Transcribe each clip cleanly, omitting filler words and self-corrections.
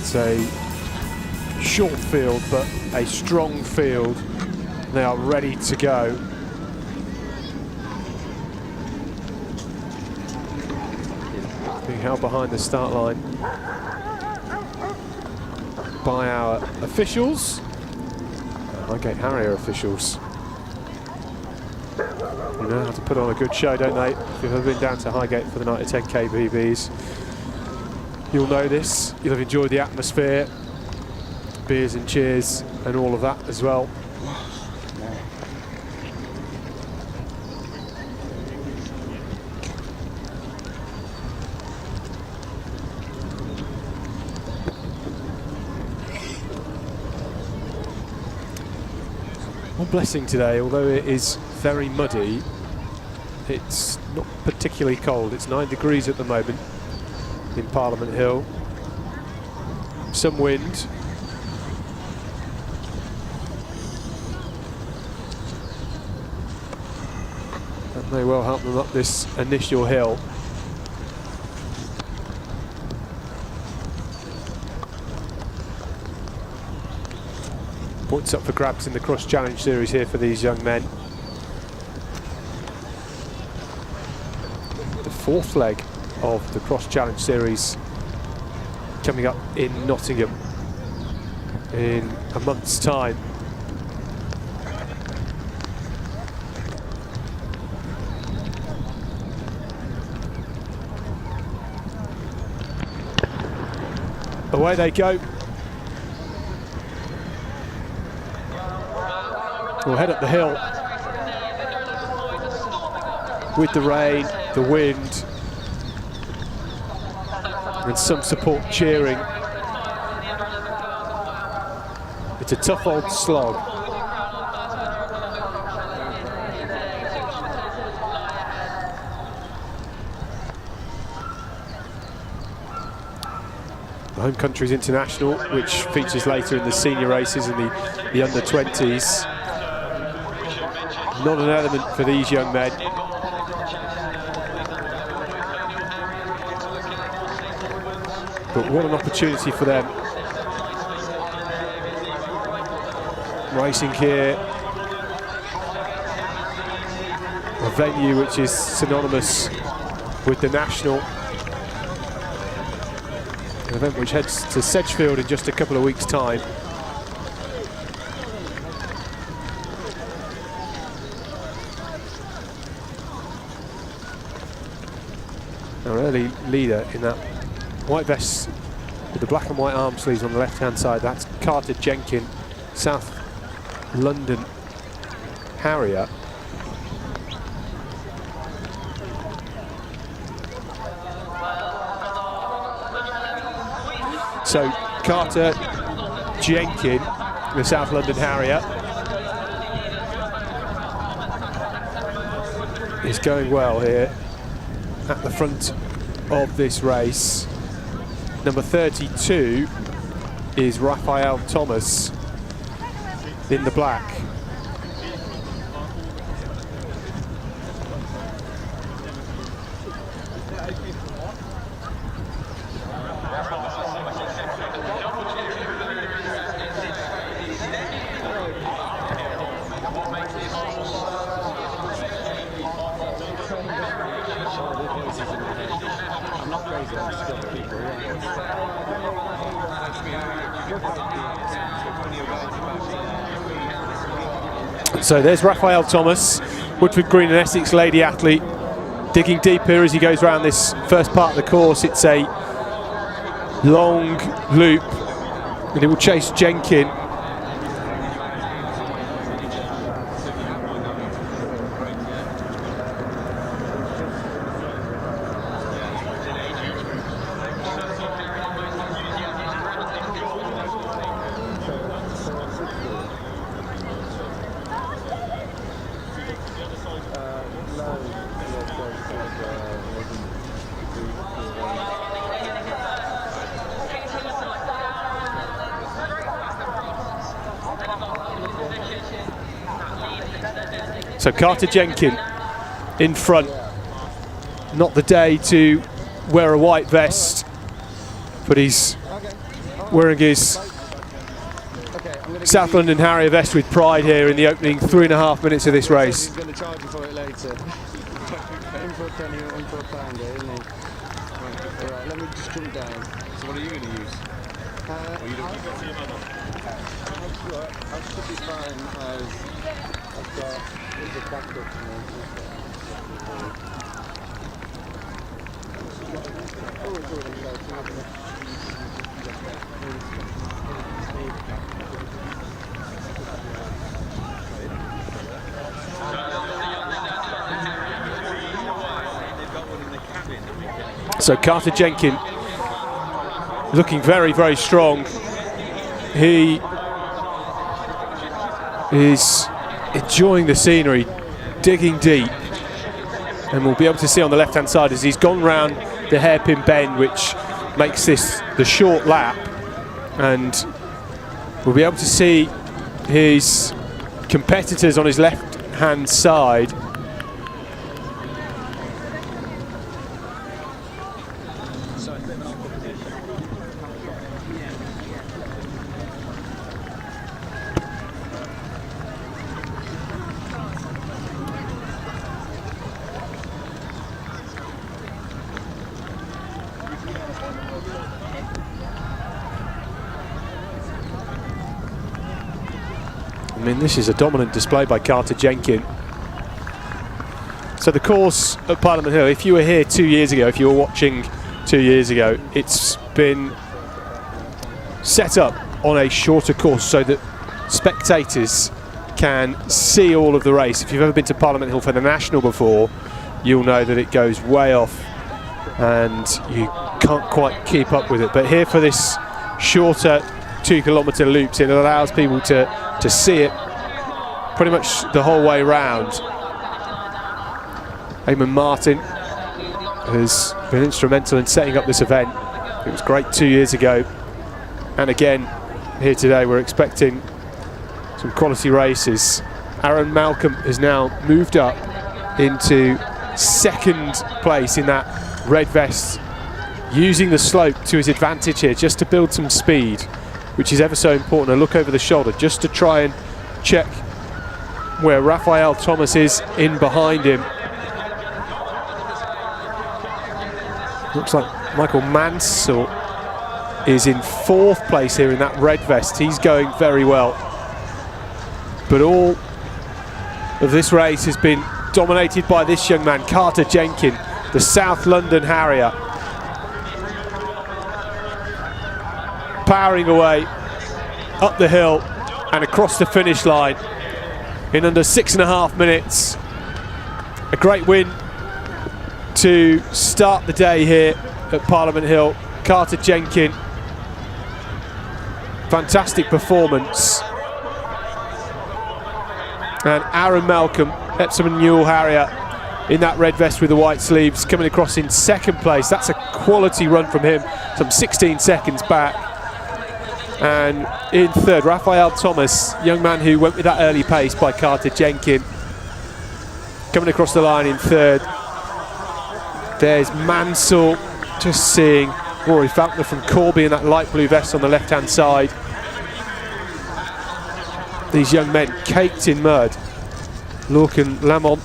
It's a short field, but a strong field. They are ready to go. Being held behind the start line by our officials, Highgate Harrier officials. You know how to put on a good show, don't they? If you've ever been down to Highgate for the night of 10K BBs, you'll know this. You'll have enjoyed the atmosphere, beers and cheers and all of that as well. One blessing today, although it is very muddy, it's not particularly cold. It's 9 degrees at the moment in Parliament Hill. Some wind. That may well help them up this initial hill. Points up for grabs in the Cross Challenge Series here for these young men. The fourth leg of the Cross Challenge Series coming up in Nottingham in a month's time. Away they go. We'll head up the hill with the rain, the wind, and some support cheering. It's a tough old slog. The home country's international, which features later in the senior races and the under-20s. Not an element for these young men. But what an opportunity for them. Racing here, a venue which is synonymous with the national. An event which heads to Sedgefield in just a couple of weeks' time. Our early leader in that white vest with the black and white arm sleeves on the left-hand side, that's Carter Jenkin, South London Harrier. So Carter Jenkin, the South London Harrier, is going well here at the front of this race. Number 32 is Raphael Thomas in the black. So there's Raphael Thomas, Woodford Green and Essex lady athlete, digging deep here as he goes around this first part of the course. It's a long loop and it will chase Jenkin. So Carter Jenkin in front. Not the day to wear a white vest, but he's wearing his South London Harrier vest with pride here in the opening 3.5 minutes of this race. He's going to charge you for it later. In for a penny, in for a pound, isn't he? Alright, let me just come down. So what are you going to use? I should be fine as I've got a backup. So Carter Jenkin looking very, very strong. He is enjoying the scenery, digging deep, and we'll be able to see on the left-hand side as he's gone round the hairpin bend, which makes this the short lap, and we'll be able to see his competitors on his left-hand side. I mean, this is a dominant display by Carter Jenkin. So the course at Parliament Hill, if you were here 2 years ago, if you were watching 2 years ago, it's been set up on a shorter course so that spectators can see all of the race. If you've ever been to Parliament Hill for the National before, you'll know that it goes way off and you can't quite keep up with it. But here for this shorter 2 kilometre loops, it allows people to see it pretty much the whole way round. Eamon Martin has been instrumental in setting up this event. It was great 2 years ago, and again here today we're expecting some quality races. Aaron Malcolm has now moved up into second place in that red vest, using the slope to his advantage here just to build some speed, which is ever so important. A look over the shoulder just to try and check where Raphael Thomas is in behind him. Looks like Michael Mansell is in fourth place here in that red vest. He's going very well. But all of this race has been dominated by this young man, Carter Jenkin, the South London Harrier. Powering away up the hill and across the finish line in under 6.5 minutes. A great win to start the day here at Parliament Hill. Carter Jenkin, fantastic performance. And Aaron Malcolm, Epsom & Newell Harrier, in that red vest with the white sleeves, coming across in second place. That's a quality run from him, some 16 seconds back. And in third, Raphael Thomas, young man who went with that early pace by Carter Jenkin, coming across the line in third. There's Mansell, just seeing Rory Falconer from Corby in that light blue vest on the left-hand side. These young men caked in mud. Lorcan and Lamont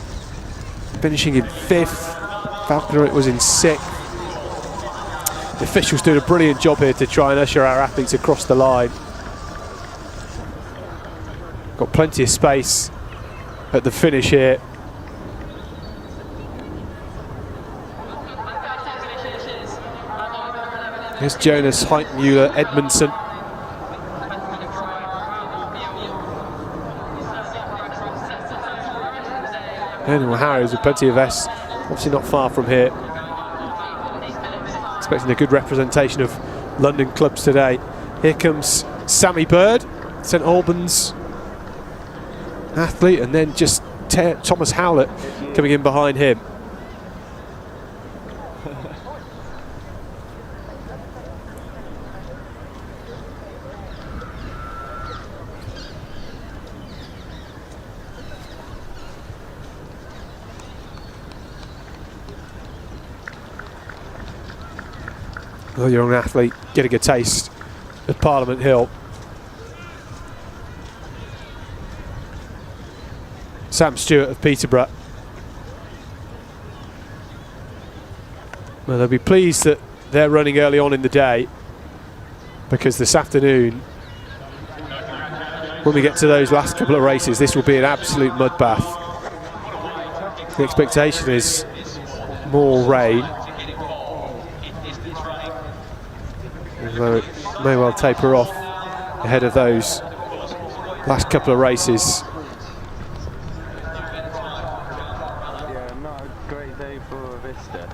finishing in fifth. Falconer, it was in sixth. The officials doing a brilliant job here to try and usher our athletes across the line. Got plenty of space at the finish here. Here's Jonas Heitmuller Edmondson. Animal Harriers with plenty of vests, obviously not far from here. Expecting a good representation of London clubs today. Here comes Sammy Bird, St Albans athlete, and then just Thomas Howlett coming in behind him. Well, you're an athlete getting a taste at Parliament Hill. Sam Stewart of Peterborough. Well, they'll be pleased that they're running early on in the day, because this afternoon, when we get to those last couple of races, this will be an absolute mud bath. The expectation is more rain, although it may well taper off ahead of those last couple of races. Yeah, not a great day for Vista.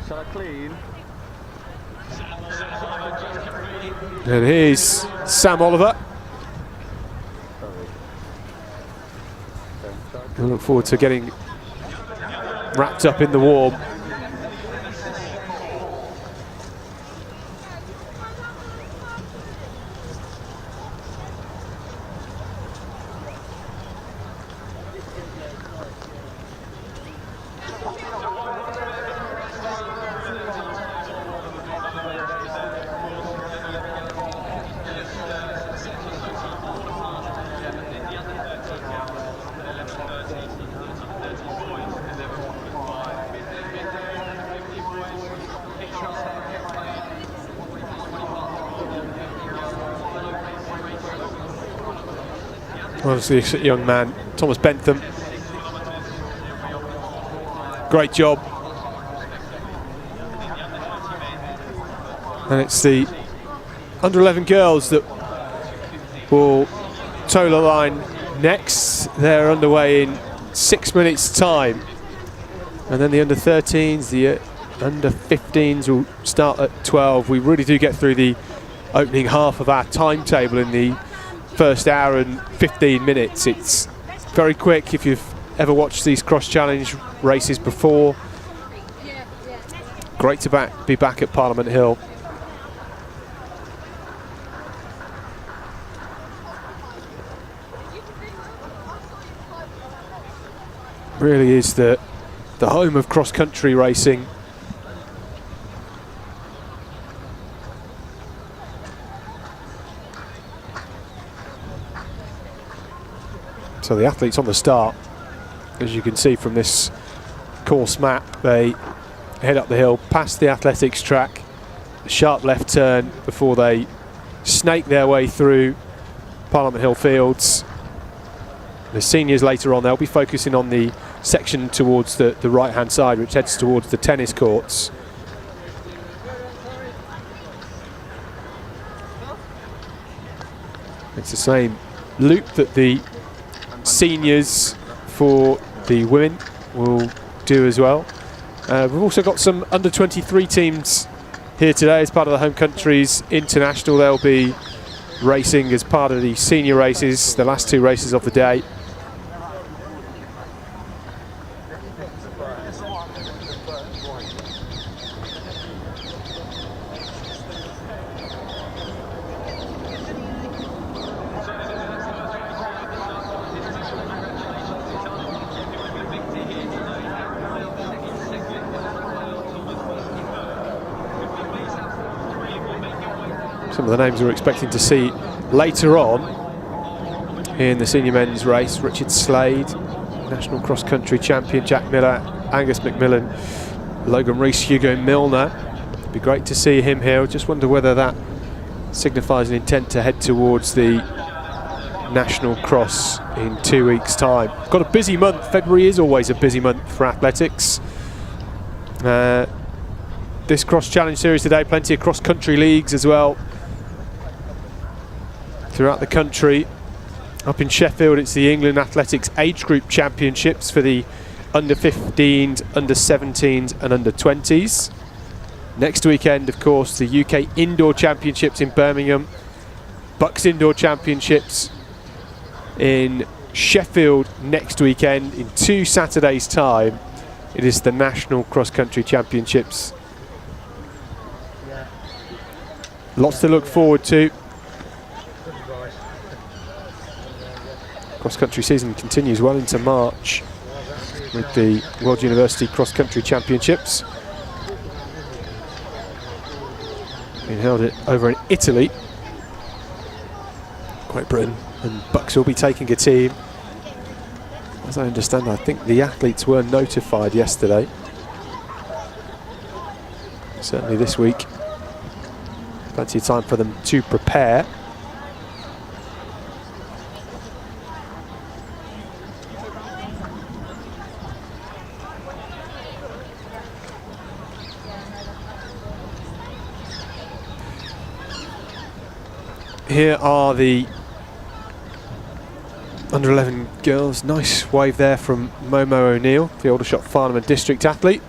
Shall I clean? And here's Sam Oliver. I look forward to getting wrapped up in the warm. Honestly, a young man, Thomas Bentham. Great job. And it's the under-11 girls that will toe the line next. They're underway in 6 minutes' time. And then the under-13s, the under-15s will start at 12. We really do get through the opening half of our timetable in the first hour and 15 minutes. It's very quick if you've ever watched these cross-challenge races before. Great to be back at Parliament Hill. Really is the home of cross-country racing. So the athletes on the start, as you can see from this course map, they head up the hill past the athletics track, a sharp left turn before they snake their way through Parliament Hill fields. The seniors later on, they'll be focusing on the section towards the right hand side, which heads towards the tennis courts. It's the same loop that the seniors for the women will do as well. We've also got some under-23 teams here today as part of the Home Countries International. They'll be racing as part of the senior races, the last two races of the day. Some of the names we're expecting to see later on in the senior men's race: Richard Slade, national cross-country champion, Jack Miller, Angus McMillan, Logan Rees, Hugo Milner. It'd be great to see him here. I just wonder whether that signifies an intent to head towards the national cross in 2 weeks' time. Got a busy month. February is always a busy month for athletics. This cross-challenge series today, plenty of cross-country leagues as well throughout the country. Up in Sheffield, it's the England Athletics Age Group Championships for the under-15s, under-17s and under-20s. Next weekend, of course, the UK Indoor Championships in Birmingham, Bucks Indoor Championships in Sheffield next weekend. In 2 Saturdays' time, it is the National Cross-Country Championships. Lots to look forward to. Cross-country season continues well into March with the World University Cross-Country Championships. being held it over in Italy. Great Britain and Bucks will be taking a team. As I understand, I think the athletes were notified yesterday. Certainly this week. Plenty of time for them to prepare. Here are the under-11 girls. Nice wave there from Momo O'Neill, the Aldershot Farnham and District athlete.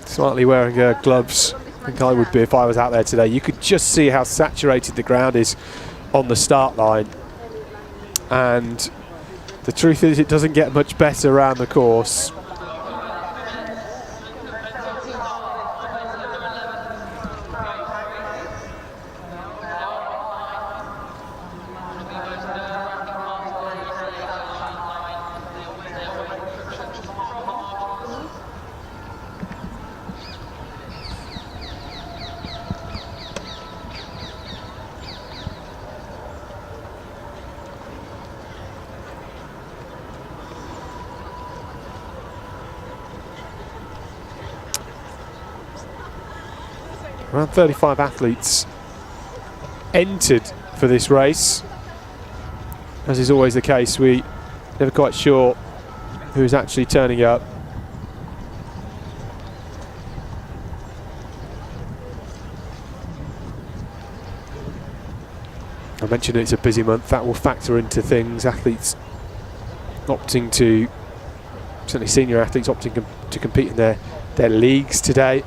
Slightly wearing gloves. I think I would be if I was out there today. You could just see how saturated the ground is on the start line. And the truth is, it doesn't get much better around the course. Around 35 athletes entered for this race. As is always the case, we never quite sure who's actually turning up. I mentioned it's a busy month. That will factor into things. Athletes opting to, certainly senior athletes opting to compete in their leagues today.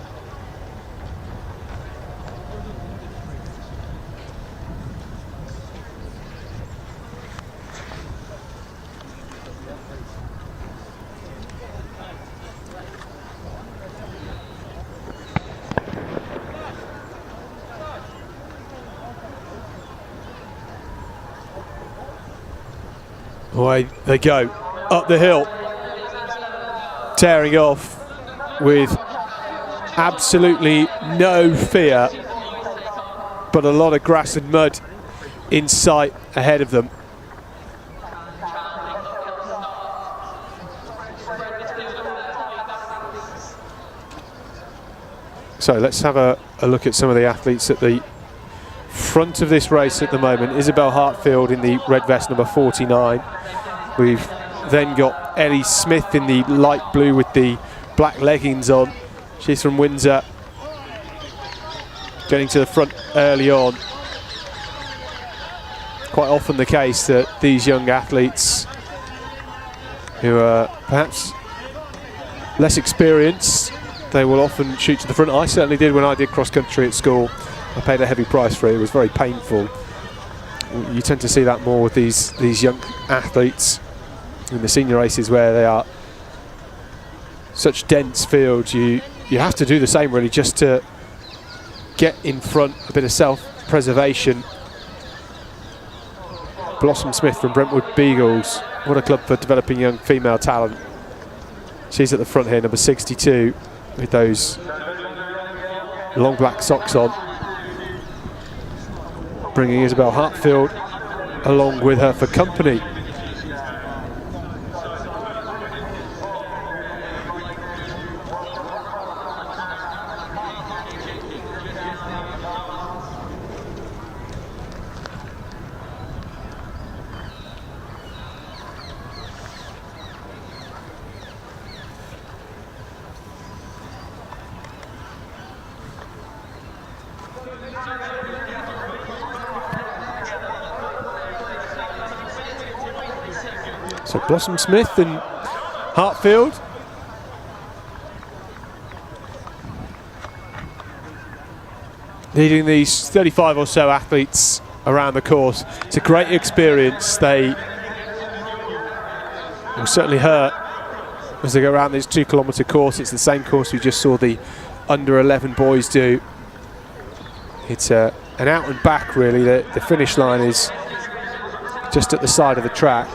Away they go, up the hill, tearing off with absolutely no fear, but a lot of grass and mud in sight ahead of them. So let's have a look at some of the athletes at the front of this race at the moment. Isabel Hartfield in the red vest, number 49. We've then got Ellie Smith in the light blue with the black leggings on. She's from Windsor, getting to the front early on. Quite often the case that these young athletes who are perhaps less experienced, they will often shoot to the front. I certainly did when I did cross country at school. I paid a heavy price for it. It was very painful. You tend to see that more with these young athletes in the senior races where they are such dense fields. You have to do the same really just to get in front, a bit of self-preservation. Blossom Smith from Brentwood Beagles. What a club for developing young female talent. She's at the front here, number 62, with those long black socks on. Bringing Isabel Hartfield along with her for company. So Blossom Smith and Hartfield. Leading these 35 or so athletes around the course. It's a great experience. They will certainly hurt as they go around this 2 kilometre course. It's the same course we just saw the under-11 boys do. It's an out and back really. The finish line is just at the side of the track.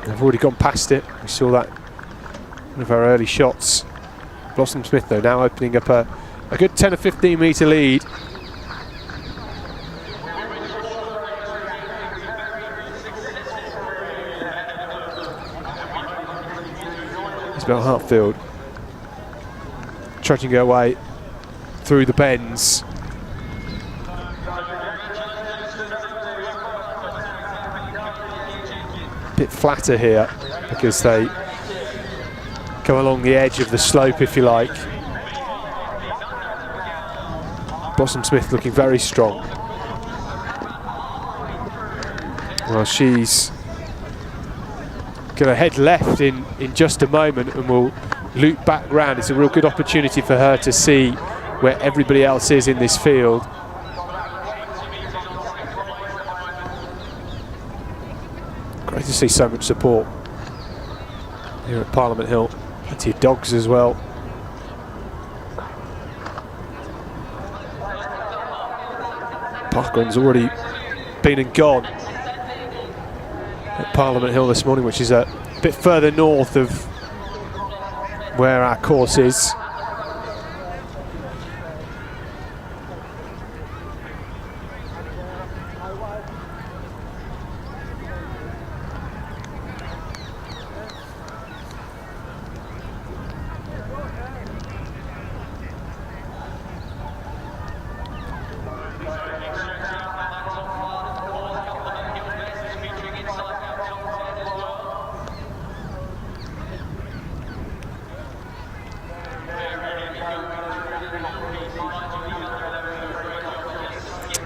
They've already gone past it. We saw that one of our early shots. Blossom Smith though now opening up her a good 10 or 15 metre lead. Isabel Hartfield trudging her way through the bends. A bit flatter here because they come along the edge of the slope, if you like. Blossom Smith looking very strong. Well, she's going to head left in just a moment and will loop back round. It's a real good opportunity for her to see where everybody else is in this field. Great to see so much support here at Parliament Hill. Plenty of dogs as well. Parkrun's already been and gone at Parliament Hill this morning, which is a bit further north of where our course is.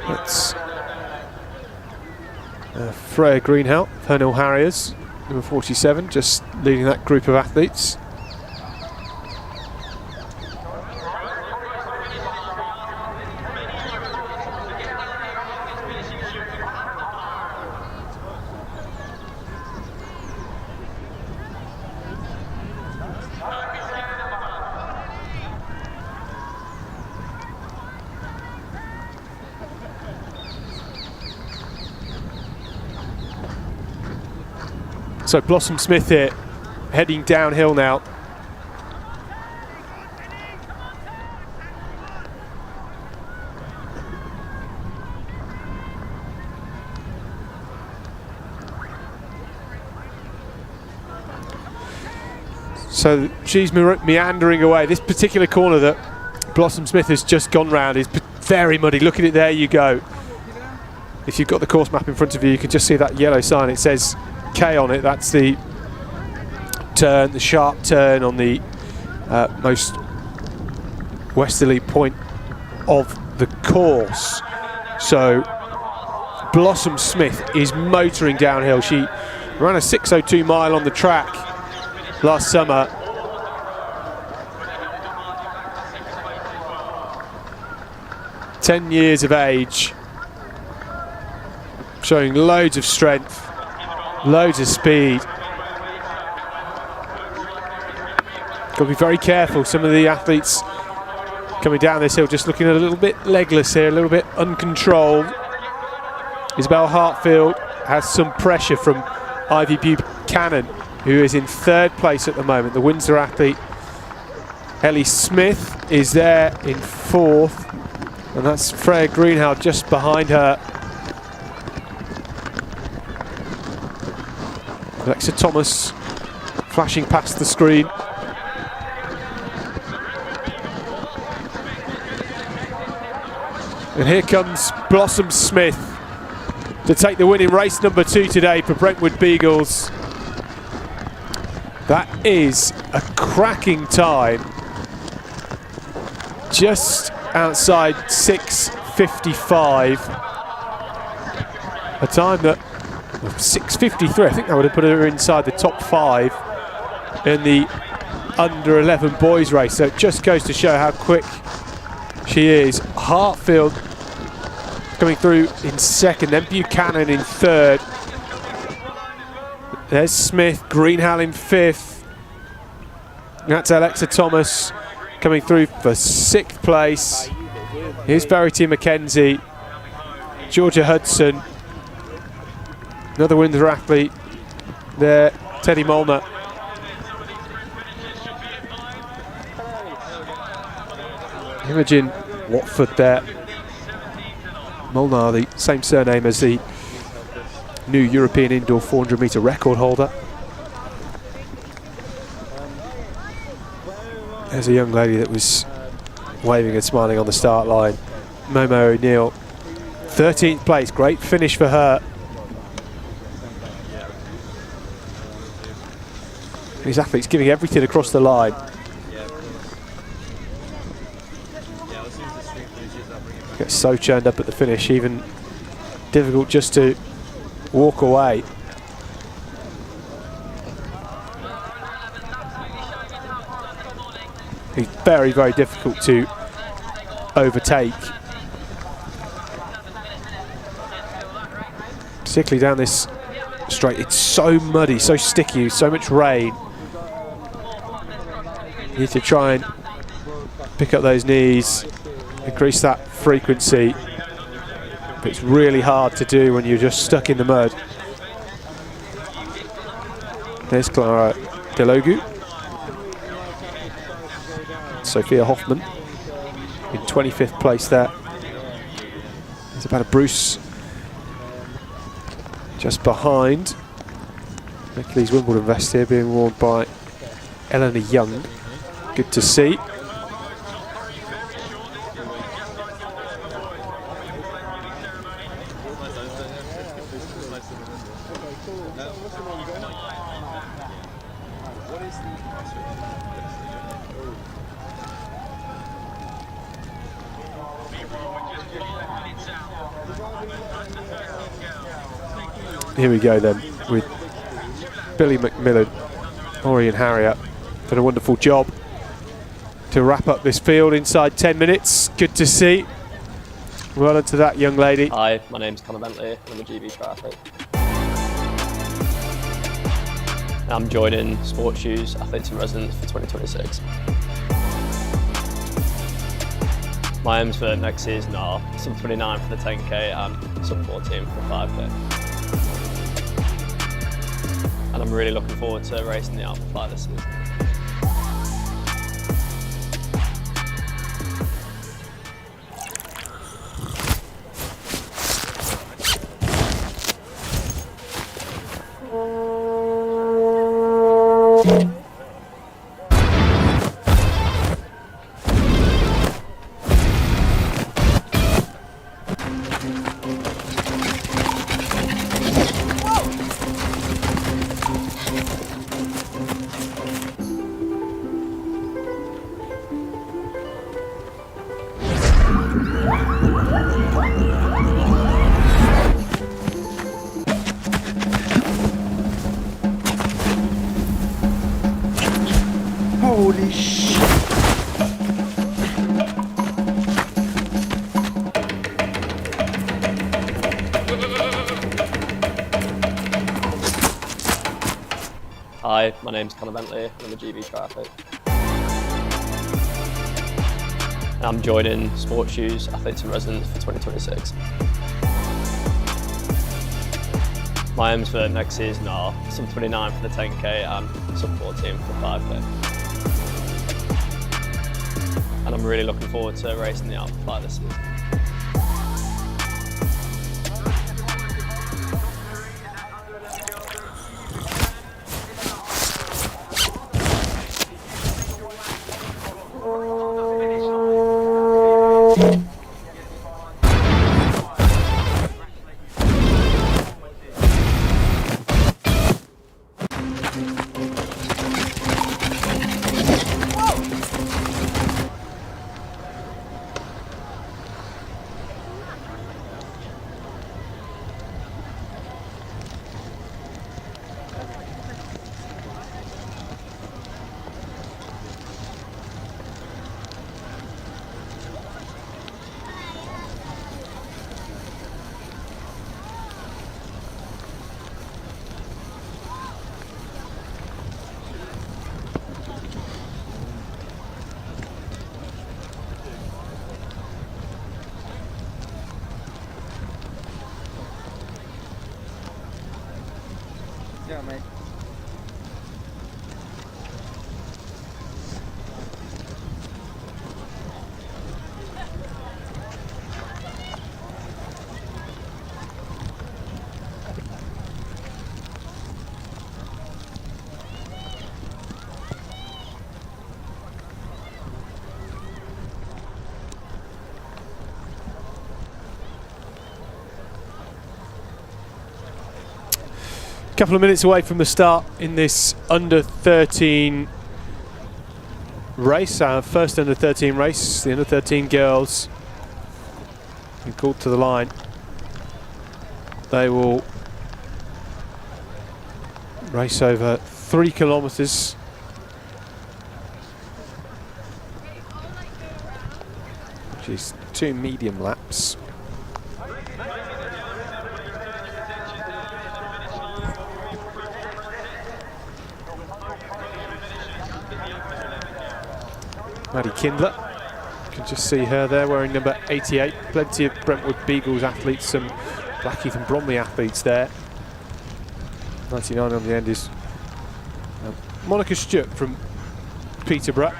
That's Freya Greenhout, Hernhill Harriers, number 47, just leading that group of athletes. So Blossom Smith here, heading downhill now. So she's meandering away. This particular corner that Blossom Smith has just gone round is very muddy. Look at it, there you go. If you've got the course map in front of you, you can just see that yellow sign. It says K on it. That's the turn, the sharp turn on the most westerly point of the course. So Blossom Smith is motoring downhill. She ran a 6:02 mile on the track last summer. .10 years of age, showing loads of strength, loads of speed. Got to be very careful. Some of the athletes coming down this hill just looking a little bit legless here, a little bit uncontrolled. Isabel Hartfield has some pressure from Ivy Buchanan, who is in third place at the moment. The Windsor athlete Ellie Smith is there in fourth, and that's Freya Greenhout just behind her. Alexa Thomas flashing past the screen. And here comes Blossom Smith to take the win in race number 2 today for Brentwood Beagles. That is a cracking time. Just outside 6:55. A time that 6:53, I think that would have put her inside the top 5 in the under 11 boys race. So it just goes to show how quick she is. Hartfield coming through in second, then Buchanan in third. There's Smith, Greenhall in fifth. That's Alexa Thomas coming through for 6th place. Here's Verity McKenzie, Georgia Hudson, another Windsor athlete there, Teddy Molnar. Imogen Watford there. Molnar, the same surname as the new European indoor 400 metre record holder. There's a young lady that was waving and smiling on the start line. Momo O'Neill, 13th place, great finish for her. These athletes giving everything across the line. Gets so churned up at the finish, even difficult just to walk away. It's very, very difficult to overtake. Particularly down this straight. It's so muddy, so sticky, so much rain. You need to try and pick up those knees, increase that frequency. But it's really hard to do when you're just stuck in the mud. There's Clara Delogu. Sophia Hoffman in 25th place there. There's about a Bruce just behind. Achilles Wimbledon vest here being worn by Eleanor Young. Good to see. Here we go then with Billy McMillan, Ori and Harriet. Done a wonderful job to wrap up this field inside 10 minutes. Good to see. Well done to that young lady. Hi, my name's Conor Bentley. I'm a GB triathlete. I'm joining Sports Shoes Athletes in Residence for 2026. My aims for next season are sub 29 for the 10k and sub 14 for the 5k. And I'm really looking forward to racing the Alpha Fly this season. Holy shit! Hi, my name's Conor Bentley. I'm a GB triathlete. I'm joining Sports Shoes Athletes in Residence for 2026. My aims for next season are sub 29 for the 10k and sub 14 for the 5k. And I'm really looking forward to racing the Alpha Fly this season. Yeah, mate. Couple of minutes away from the start in this under 13 race, our first under 13 race, the under 13 girls. Been called to the line. They will race over 3 kilometres. Which is 2 medium laps. Maddie Kindler, you can just see her there wearing number 88. Plenty of Brentwood Beagles athletes, some Blackheath and Bromley athletes there. 99 on the end is Monica Stewart from Peterborough.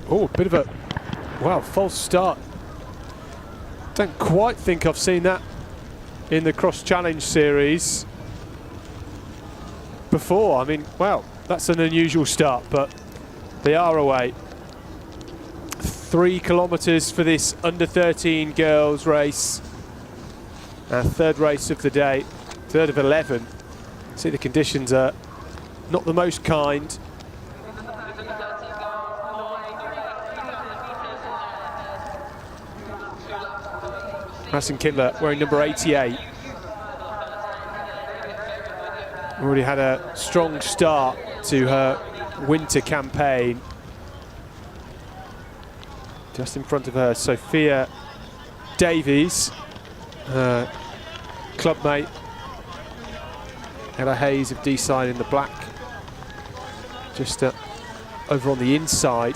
Oh, a bit of a, wow, false start. Don't quite think I've seen that in the Cross Challenge series before. I mean, wow, that's an unusual start, but they are away. 3 kilometres for this under 13 girls race. Our third race of the day, third of 11. See, the conditions are not the most kind. Madison Kindler wearing number 88. Already had a strong start to her winter campaign. Just in front of her, Sophia Davies, her clubmate. Ella Hayes of D-side in the black. Just over on the inside.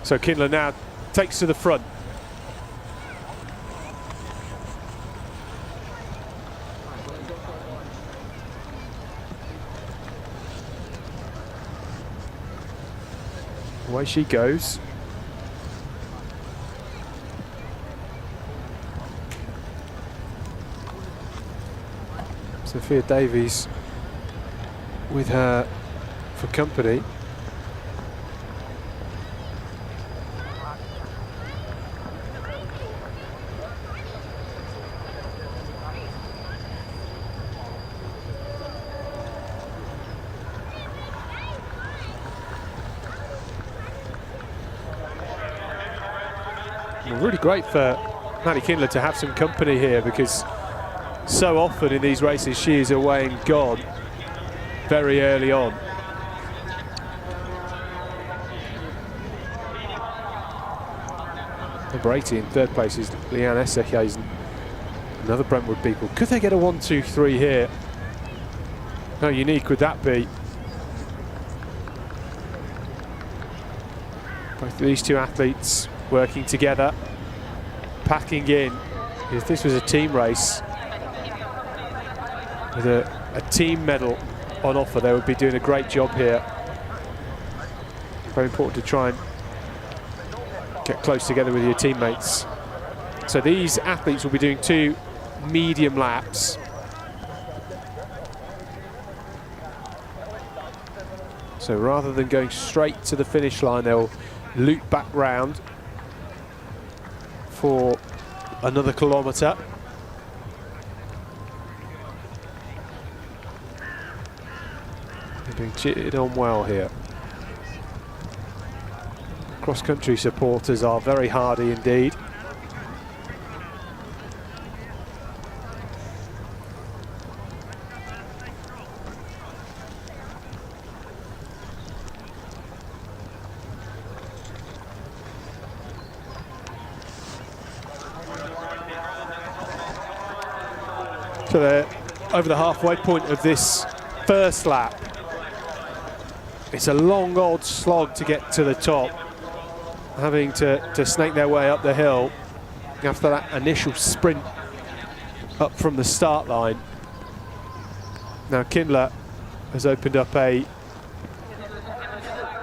So Kindler now takes to the front. Away she goes. Sophia Davies with her for company. Really great for Maddie Kindler to have some company here, because so often in these races she is away and gone very early on. Number 80 in third place is Leanne Essehuizen, another Brentwood Beagle. Could they get a 1-2-3 here? How unique would that be? Both of these two athletes working together, packing in. If this was a team race with a team medal on offer, they would be doing a great job here. Very important to try and get close together with your teammates. So these athletes will be doing 2 medium laps. So rather than going straight to the finish line, they'll loop back round for another kilometre. They're being cheered on well here. Cross-country supporters are very hardy indeed. So they're over the halfway point of this first lap. It's a long old slog to get to the top, having to snake their way up the hill after that initial sprint up from the start line. Now Kindler has opened up a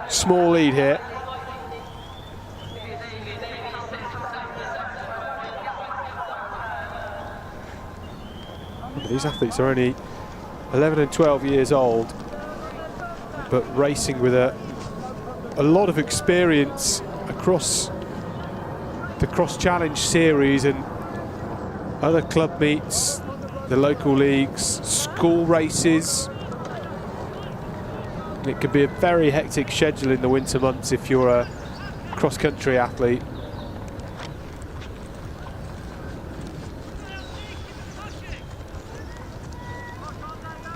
small lead here. These athletes are only 11 and 12 years old, but racing with a lot of experience across the Cross Challenge series and other club meets, the local leagues, school races. It can be a very hectic schedule in the winter months if you're a cross-country athlete.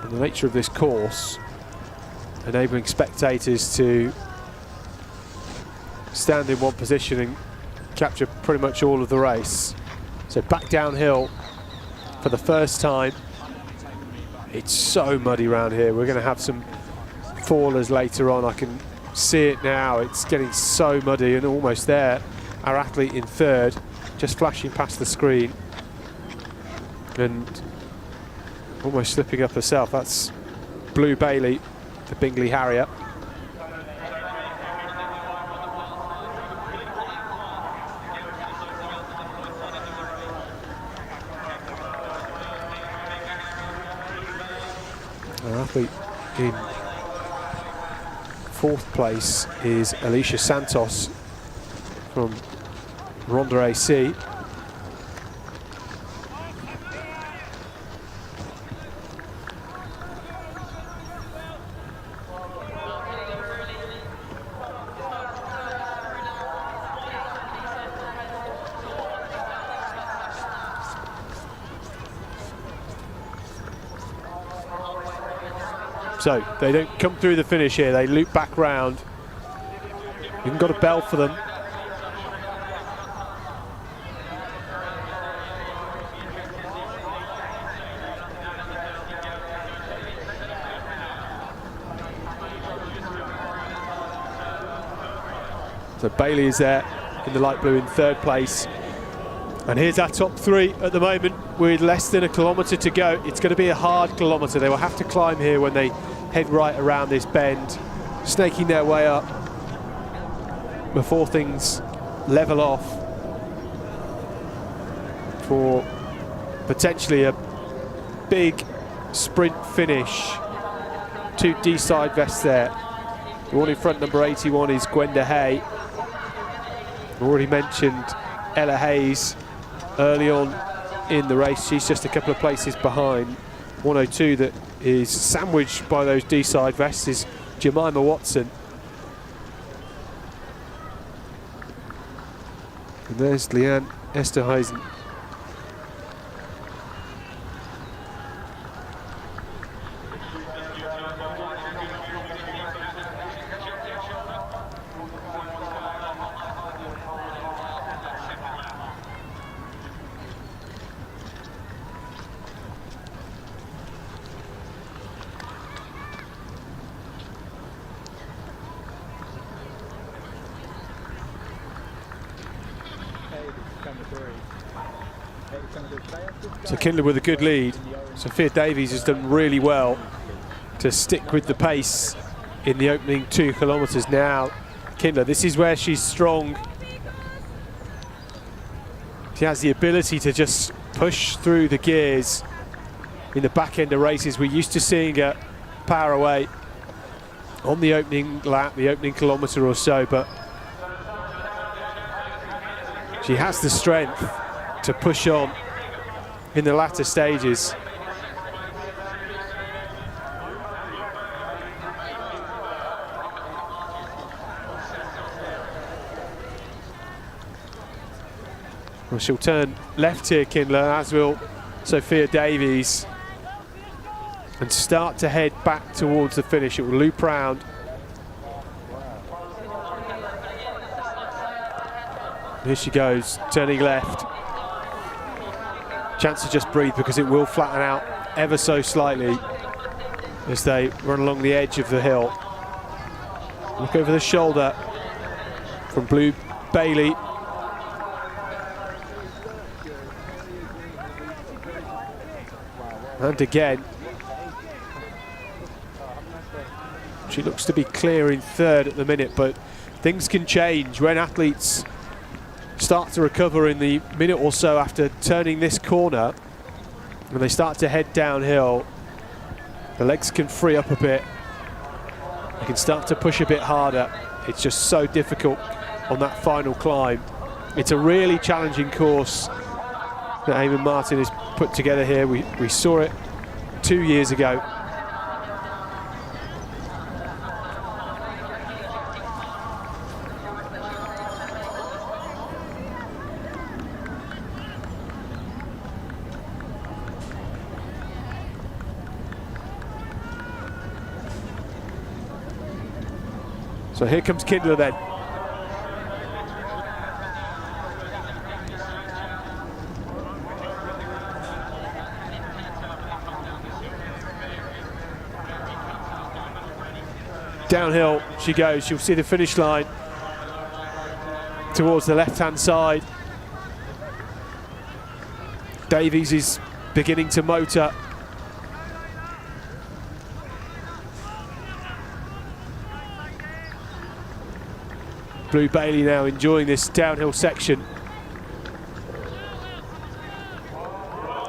And the nature of this course, enabling spectators to stand in one position and capture pretty much all of the race. So back downhill for the first time. It's so muddy around here. We're going to have some fallers later on. I can see it now. It's getting so muddy, and almost there. Our athlete in third, just flashing past the screen and almost slipping up herself. That's Blue Bailey, the Bingley Harrier. Our athlete in fourth place is Alicia Santos from Ronda AC. So they don't come through the finish here, they loop back round. You've even got a bell for them. So Bailey is there in the light blue in third place. And here's our top three at the moment with less than a kilometre to go. It's going to be a hard kilometre. They will have to climb here when they head right around this bend, snaking their way up before things level off for potentially a big sprint finish. Two D-side vests there. The one in front, number 81, is Gwenda Hay. Already mentioned Ella Hayes early on in the race. She's just a couple of places behind. 102 that is sandwiched by those D-side vests is Jemima Watson. And there's Leanne Esterhuizen. So Kindler with a good lead. Sophia Davies has done really well to stick with the pace in the opening 2 kilometres now. Kindler, this is where she's strong. She has the ability to just push through the gears in the back end of races. We're used to seeing her power away on the opening lap, the opening kilometre or so, but she has the strength to push on in the latter stages. Well, she'll turn left here, Kindler, as will Sophia Davies, and start to head back towards the finish. It will loop round. Here she goes, turning left. Chance to just breathe because it will flatten out ever so slightly as they run along the edge of the hill. Look over the shoulder from Blue Bailey. And again, she looks to be clear in third at the minute, but things can change when athletes start to recover in the minute or so after turning this corner. When they start to head downhill, the legs can free up a bit. They can start to push a bit harder. It's just so difficult on that final climb. It's a really challenging course that Eamon Martin has put together here. We saw it 2 years ago. So here comes Kindler then. Downhill she goes. She'll see the finish line towards the left-hand side. Davies is beginning to motor. Blue Bailey now enjoying this downhill section.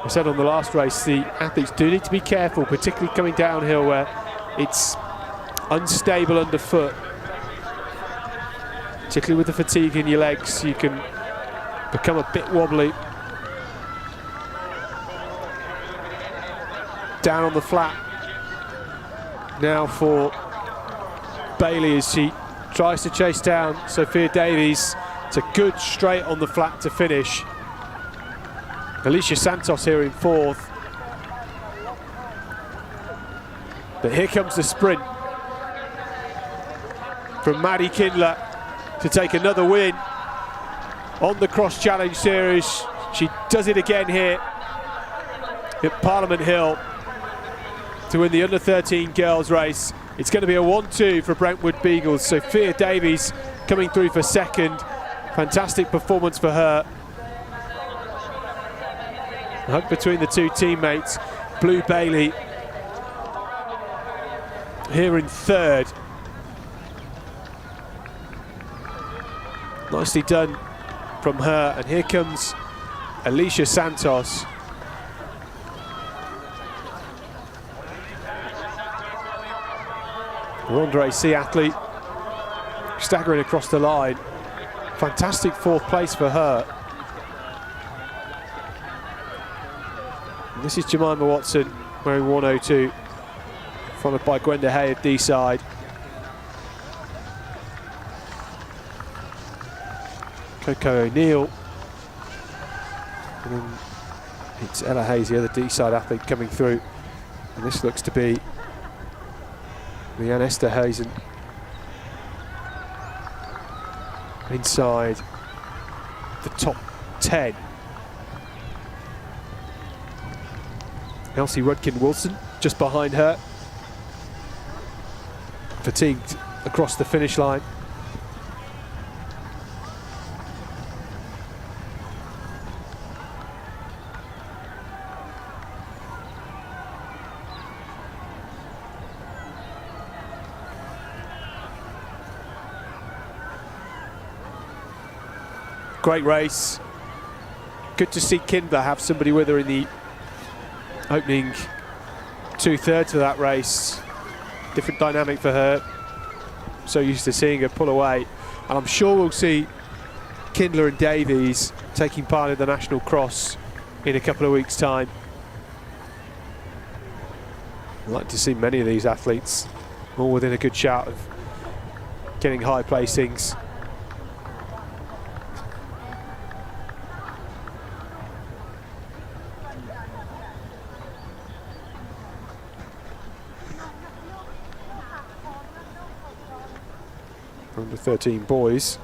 I said on the last race, the athletes do need to be careful, particularly coming downhill where it's unstable underfoot. Particularly with the fatigue in your legs, you can become a bit wobbly. Down on the flat now for Bailey as she tries to chase down Sophia Davies. It's a good straight on the flat to finish. Alicia Santos here in fourth. But here comes the sprint from Maddie Kindler to take another win on the Cross Challenge Series. She does it again here at Parliament Hill to win the under-13 girls race. It's going to be a 1-2 for Brentwood Beagles. Sophia Davies coming through for second. Fantastic performance for her. A hug between the two teammates. Blue Bailey here in third. Nicely done from her. And here comes Alicia Santos. Andre C athlete staggering across the line. Fantastic fourth place for her. And this is Jemima Watson wearing 102, followed by Gwenda Hay at D side. Coco O'Neill. And then it's Ella Hayes, the other D side athlete, coming through. And this looks to be Leanne Esterhazen inside the top 10. Elsie Rudkin-Wilson just behind her. Fatigued across the finish line. Great race. good to see Kindler have somebody with her in the opening 2/3 of that race. Different dynamic for her. So used to seeing her pull away. And I'm sure we'll see Kindler and Davies taking part in the National Cross in a couple of weeks' time. I'd like to see many of these athletes all within a good shout of getting high placings. Under 13 boys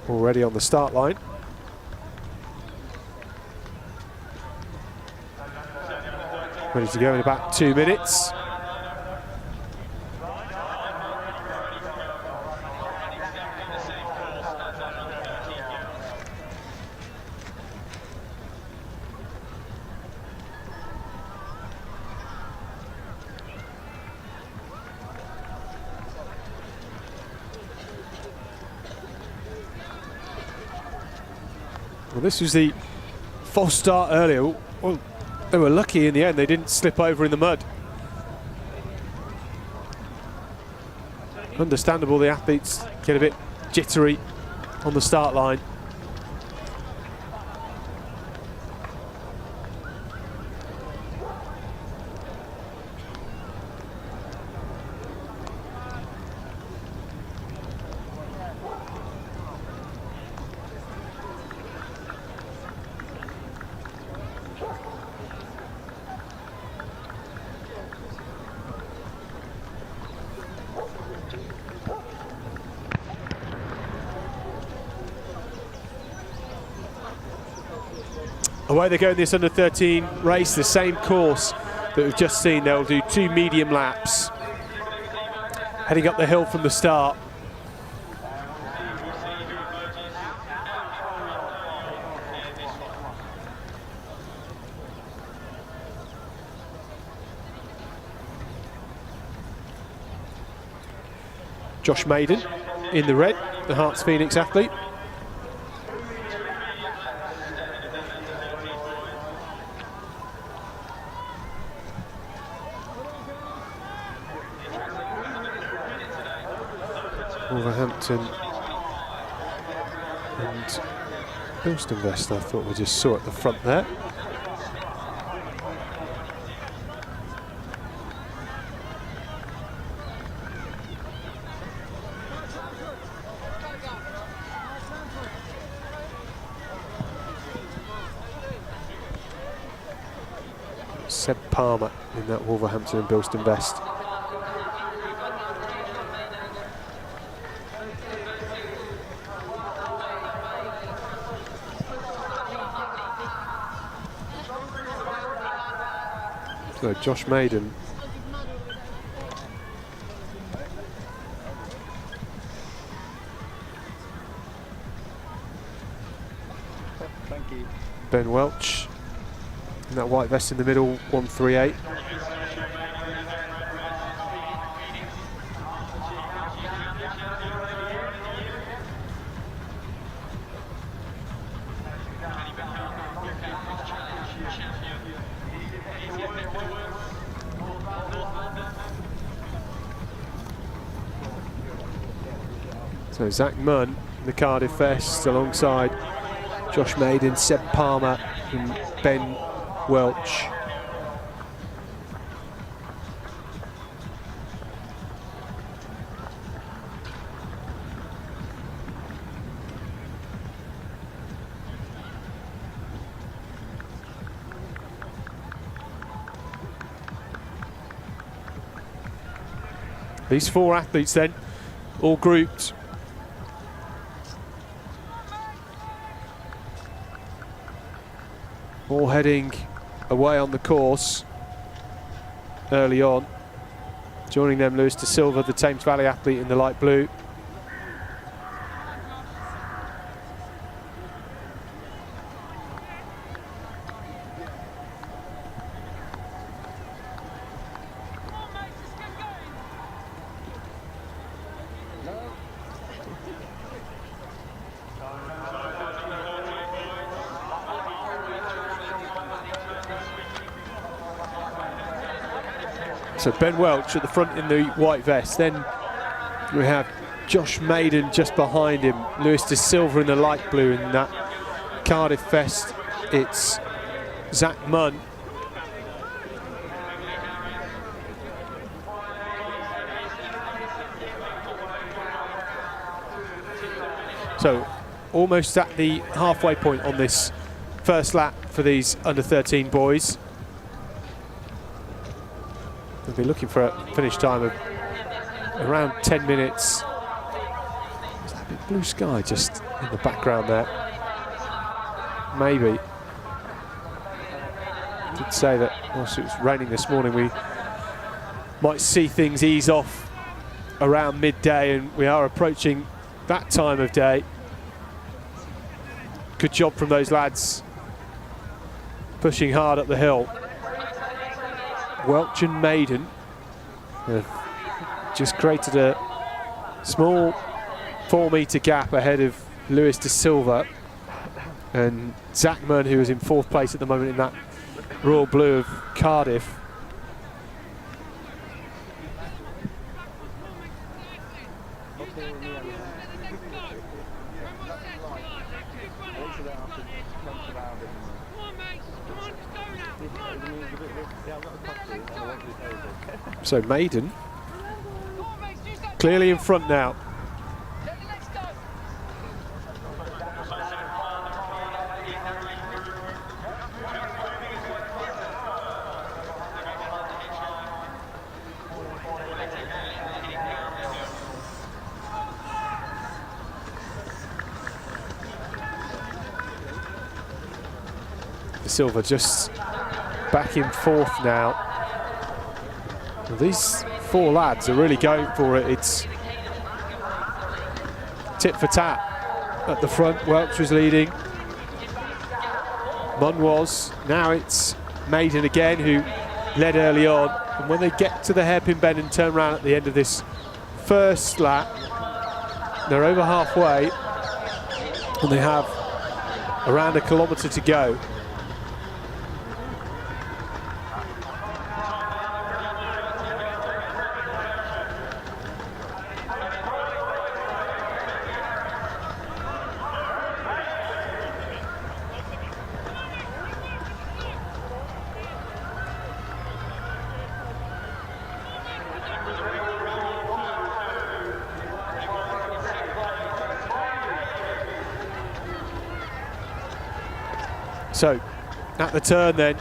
already on the start line. Ready to go in about 2 minutes. Well, this was the false start earlier. Well, they were lucky in the end, they didn't slip over in the mud. Understandable, the athletes get a bit jittery on the start line. Away they go in this under-13 race, the same course that we've just seen. They'll do 2 medium laps, heading up the hill from the start. Josh Maiden in the red, the Hearts Phoenix athlete. Wolverhampton and Bilston-Vest, I thought we just saw at the front there. Seb Palmer in that Wolverhampton and Bilston-Vest. So Josh Maiden. Thank you. Ben Welch in that white vest in the middle, 138. So Zach Munn in the Cardiff vest alongside Josh Maiden, Seb Palmer and Ben Welch. These 4 athletes then, all grouped. All heading away on the course early on. Joining them, Lewis De Silva, the Thames Valley athlete in the light blue. So Ben Welch at the front in the white vest. Then we have Josh Maiden just behind him. Lewis De Silva in the light blue. In that Cardiff vest, it's Zach Munn. So almost at the halfway point on this first lap for these under-13 boys. They'll be looking for a finish time of around 10 minutes. Is that a bit blue sky just in the background there? Maybe. I did say that whilst it was raining this morning, we might see things ease off around midday, and we are approaching that time of day. Good job from those lads pushing hard up the hill. Welch and Maiden have just created a small 4-metre gap ahead of Lewis De Silva and Zach Munn, who is in 4th place at the moment in that royal blue of Cardiff. So Maiden clearly in front now. Silva just back in 4th now. Well, these 4 lads are really going for it. It's tit for tat at the front. Welch was leading. Munn was. Now it's Maiden again, who led early on. And when they get to the hairpin bend and turn around at the end of this first lap, they're over halfway and they have around a kilometre to go. So, at the turn then,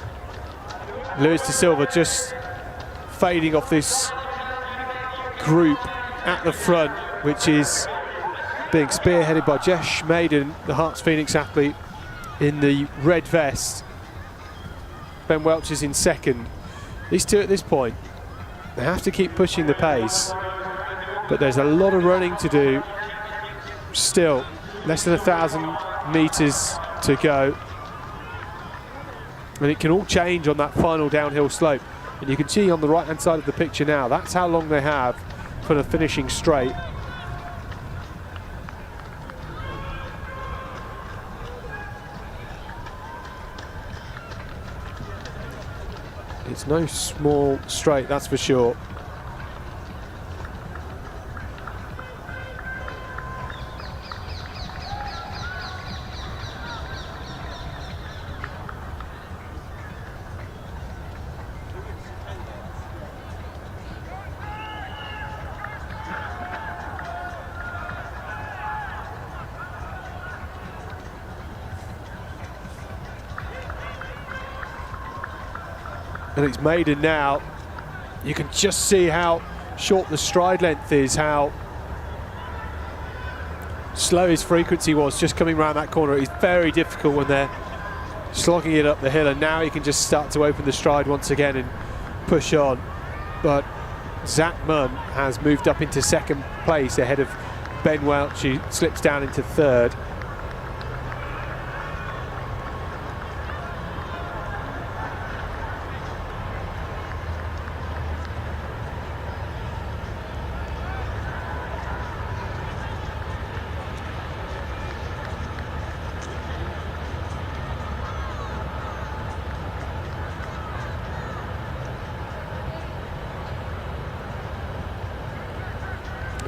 Lewis De Silva just fading off this group at the front, which is being spearheaded by Josh Maiden, the Hearts Phoenix athlete in the red vest. Ben Welch is in 2nd. These two at this point, they have to keep pushing the pace, but there's a lot of running to do. Still, less than 1,000 metres to go. And it can all change on that final downhill slope. And you can see on the right-hand side of the picture now, that's how long they have for the finishing straight. It's no small straight, that's for sure. And it's Maiden now. You can just see how short the stride length is, how slow his frequency was just coming around that corner. It's very difficult when they're slogging it up the hill, and now he can just start to open the stride once again and push on. But Zach Munn has moved up into 2nd place ahead of Ben Welch, who slips down into 3rd.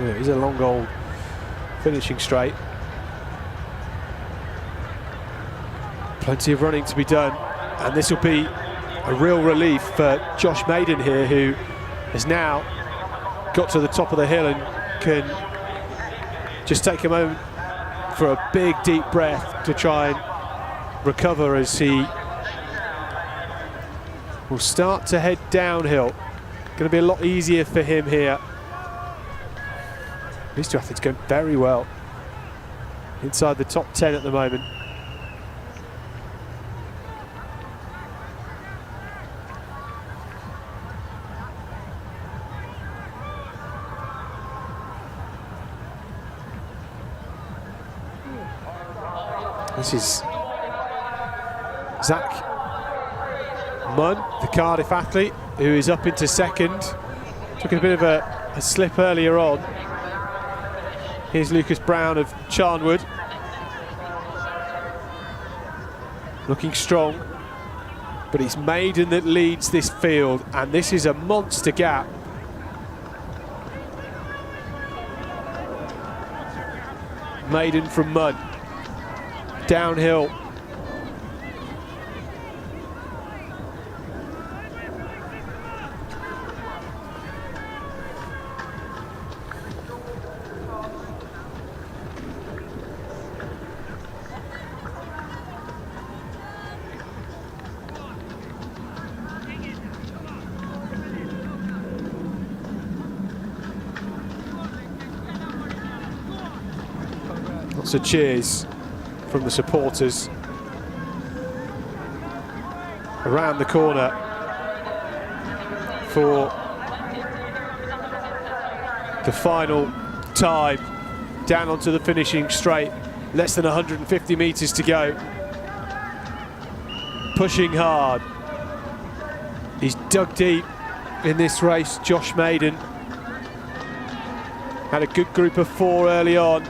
Yeah, he's a long old finishing straight. Plenty of running to be done, and this will be a real relief for Josh Maiden here, who has now got to the top of the hill and can just take a moment for a big deep breath to try and recover as he will start to head downhill. Going to be a lot easier for him here. These two athletes going very well, inside the top 10 at the moment. This is Zach Munn, the Cardiff athlete, who is up into second. Took a bit of a slip earlier on. Here's Lucas Brown of Charnwood. Looking strong, but it's Maiden that leads this field, and this is a monster gap. Maiden from Munn. Downhill. Lots of cheers from the supporters around the corner for the final time, down onto the finishing straight. Less than 150 metres to go. Pushing hard. He's dug deep in this race, Josh Maiden. Had a good group of 4 early on.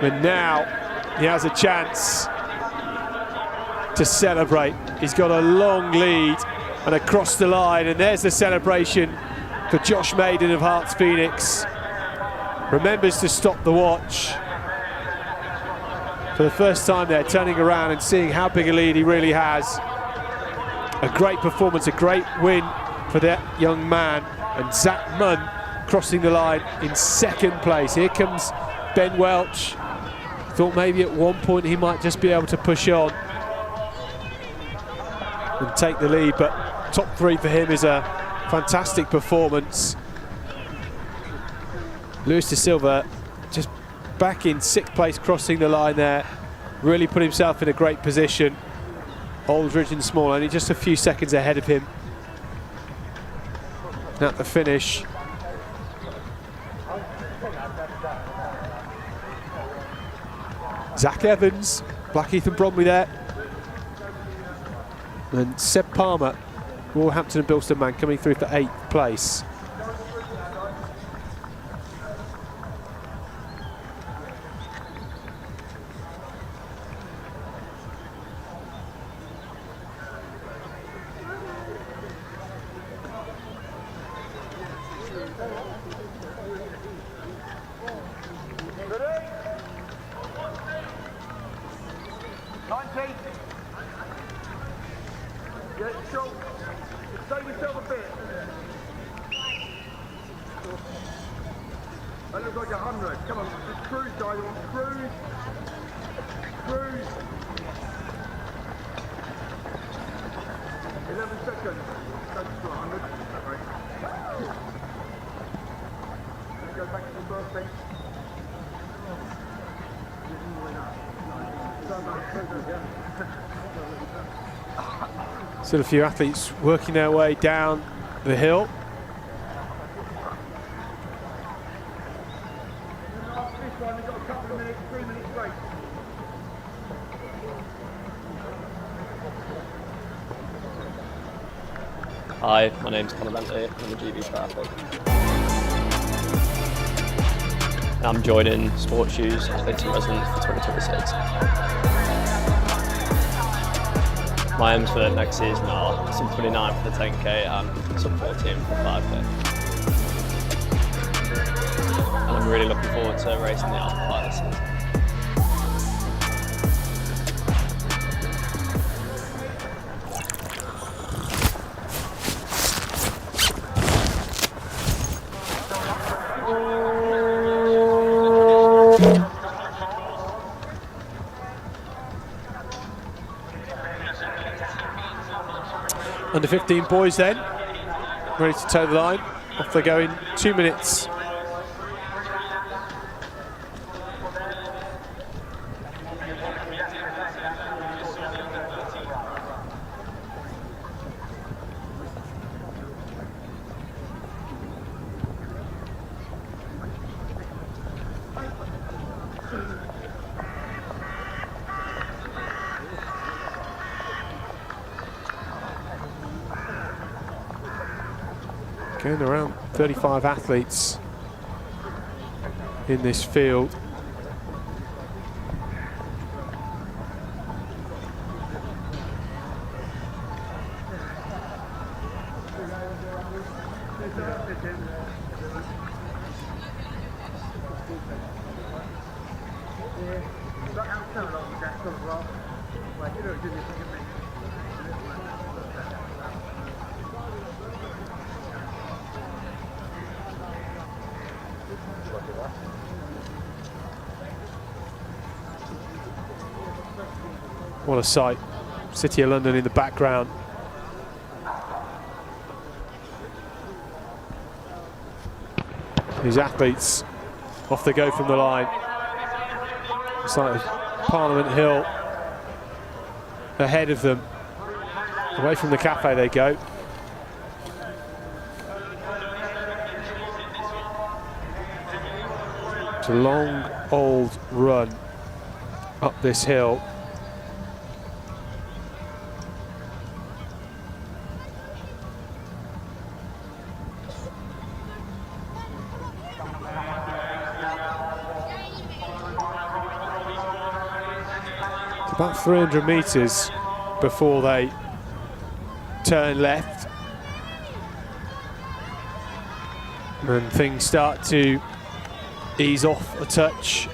And now he has a chance to celebrate. He's got a long lead and across the line, and there's the celebration for Josh Maiden of Hearts Phoenix. Remembers to stop the watch. For the first time there, turning around and seeing how big a lead he really has. A great performance, a great win for that young man. And Zach Munn crossing the line in second place. Here comes Ben Welch. Thought maybe at one point he might just be able to push on and take the lead, but top 3 for him is a fantastic performance. Luis da Silva just back in 6th place, crossing the line there. Really put himself in a great position. Aldridge and Small only just a few seconds ahead of him. And at the finish, Zach Evans, Blackheath and Bromley there. And Seb Palmer, Wolverhampton and Bilston man, coming through for 8th place. That looks like 100. Come on, just cruise, guys. Cruise. Cruise. 11 seconds. That's to 100. Right. Let's go back to the first thing. Still a few athletes working their way down the hill. Hi, my name's Conor Bentley, I'm a GB triathlete. And I'm joining Sports Shoes Athletes in Residence for 2026. My aims for next season are sub 29 for the 10k and sub 14 for the 5k. And I'm really looking forward to racing the Alpha Flight this season. Under 15 boys then, ready to toe the line. Off they go in 2 minutes. Going around 35 athletes in this field. What a sight. City of London in the background. These athletes, off they go from the line. It's like Parliament Hill ahead of them. Away from the cafe they go. It's a long, old run up this hill. About 300 metres before they turn left, and things start to ease off a touch.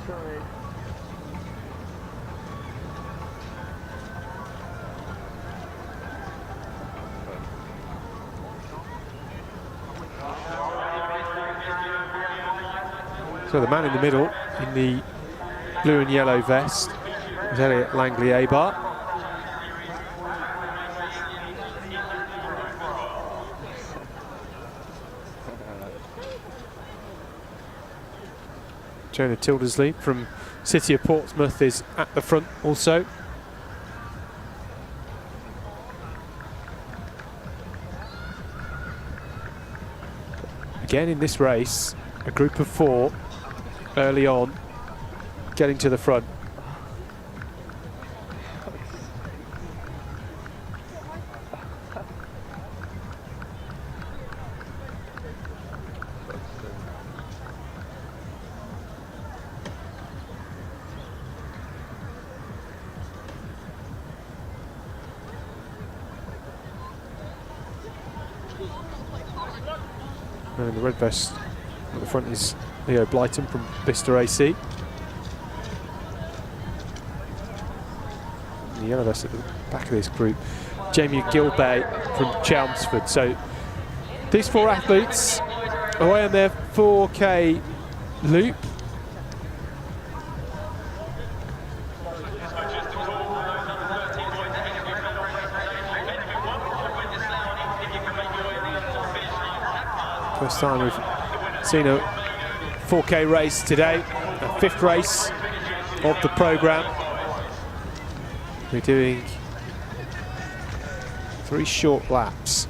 Sorry. So the man in the middle in the blue and yellow vest is Elliot Langley-Abart. Jonah Tildersley from City of Portsmouth is at the front also. Again in this race, a group of 4 early on getting to the front. And the red vest at the front is Leo Blyton from Bicester AC. And the yellow vest at the back of this group, Jamie Gilbay from Chelmsford. So these 4 athletes away on their 4K loop. First time we've seen a 4K race today, a 5th race of the programme. We're doing 3 short laps.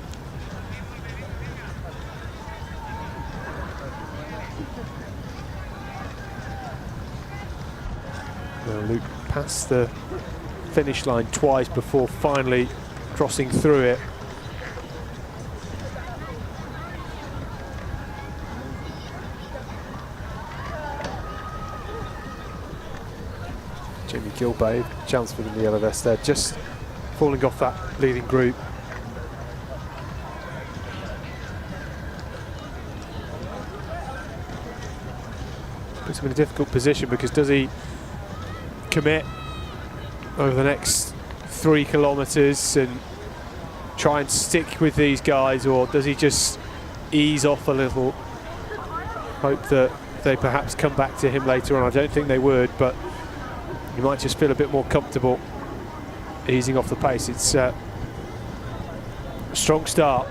Luke passed the finish line twice before finally crossing through it. Jamie Gilbay, chance for the yellow vest there, just falling off that leading group. Puts him in a difficult position, because does he commit over the next 3 kilometres and try and stick with these guys, or does he just ease off a little, hope that they perhaps come back to him later on? I don't think they would, but he might just feel a bit more comfortable easing off the pace. It's a strong start.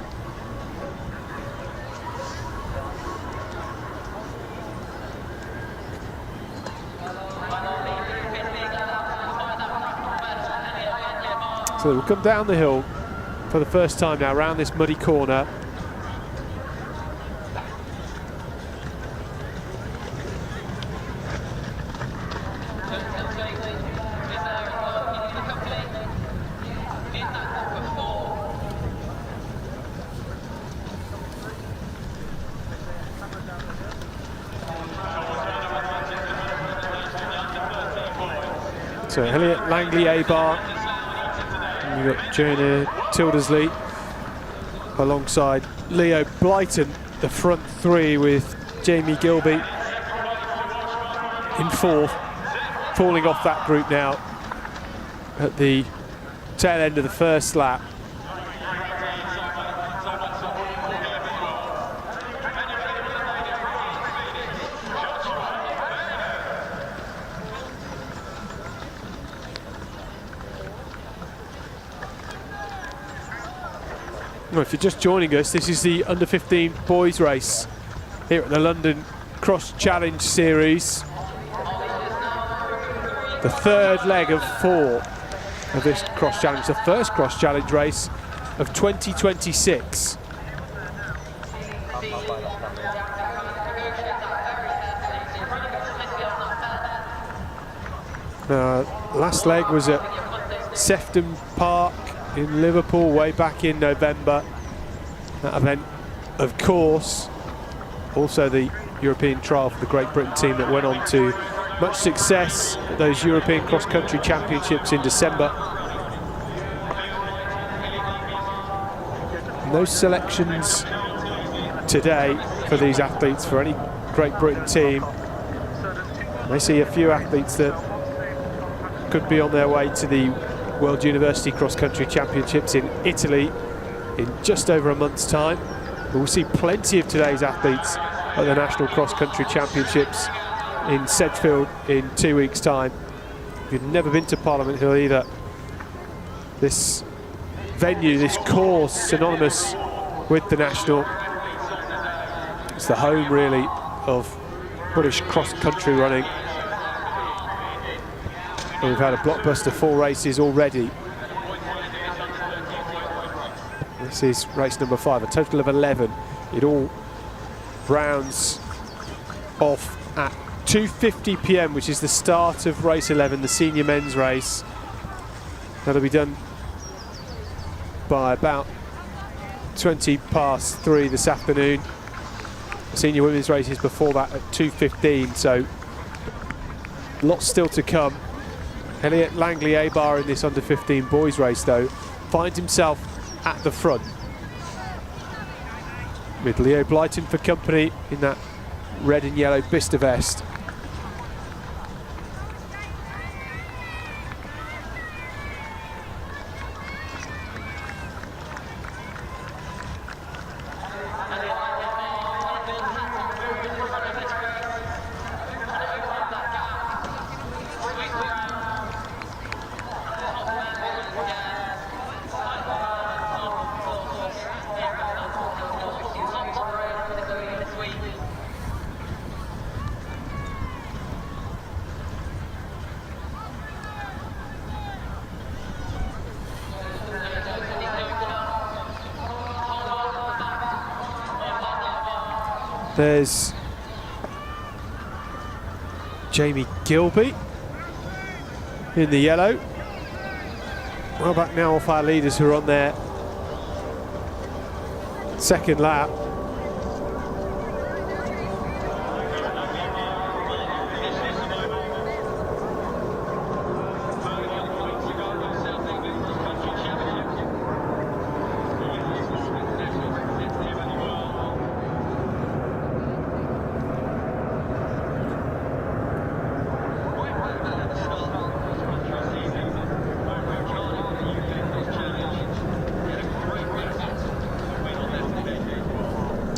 So we'll come down the hill for the first time now, around this muddy corner. So Elliot Langley A-bar, and you've got Jonah Tildersley alongside Leo Blyton, the front three, with Jamie Gilbey in fourth, falling off that group now at the tail end of the first lap. Well, if you're just joining us, this is the under-15 boys race here at the London Cross Challenge Series. The third leg of 4 of this cross challenge, the first cross challenge race of 2026. Last leg was at Sefton Park in Liverpool way back in November. That event, of course, also the European trial for the Great Britain team that went on to much success at those European cross-country championships in December. No selections today for these athletes for any Great Britain team. They see a few athletes that could be on their way to the World University Cross Country Championships in Italy in just over a month's time. But we'll see plenty of today's athletes at the National Cross Country Championships in Sedgefield in 2 weeks' time. If you've never been to Parliament Hill either, this venue, this course, synonymous with the National. It's the home, really, of British cross-country running. And we've had a blockbuster 4 races already. This is race number 5, a total of 11. It all rounds off at 2:50 p.m, which is the start of race 11, the senior men's race. That'll be done by about 20 past 3 this afternoon. The senior women's race is before that at 2:15, so lots still to come. Elliot Langley A-bar in this under-15 boys race, though, finds himself at the front, with Leo Blyton for company in that red and yellow Bicester vest. There's Jamie Gilbey in the yellow. Well back now off our leaders who are on their second lap.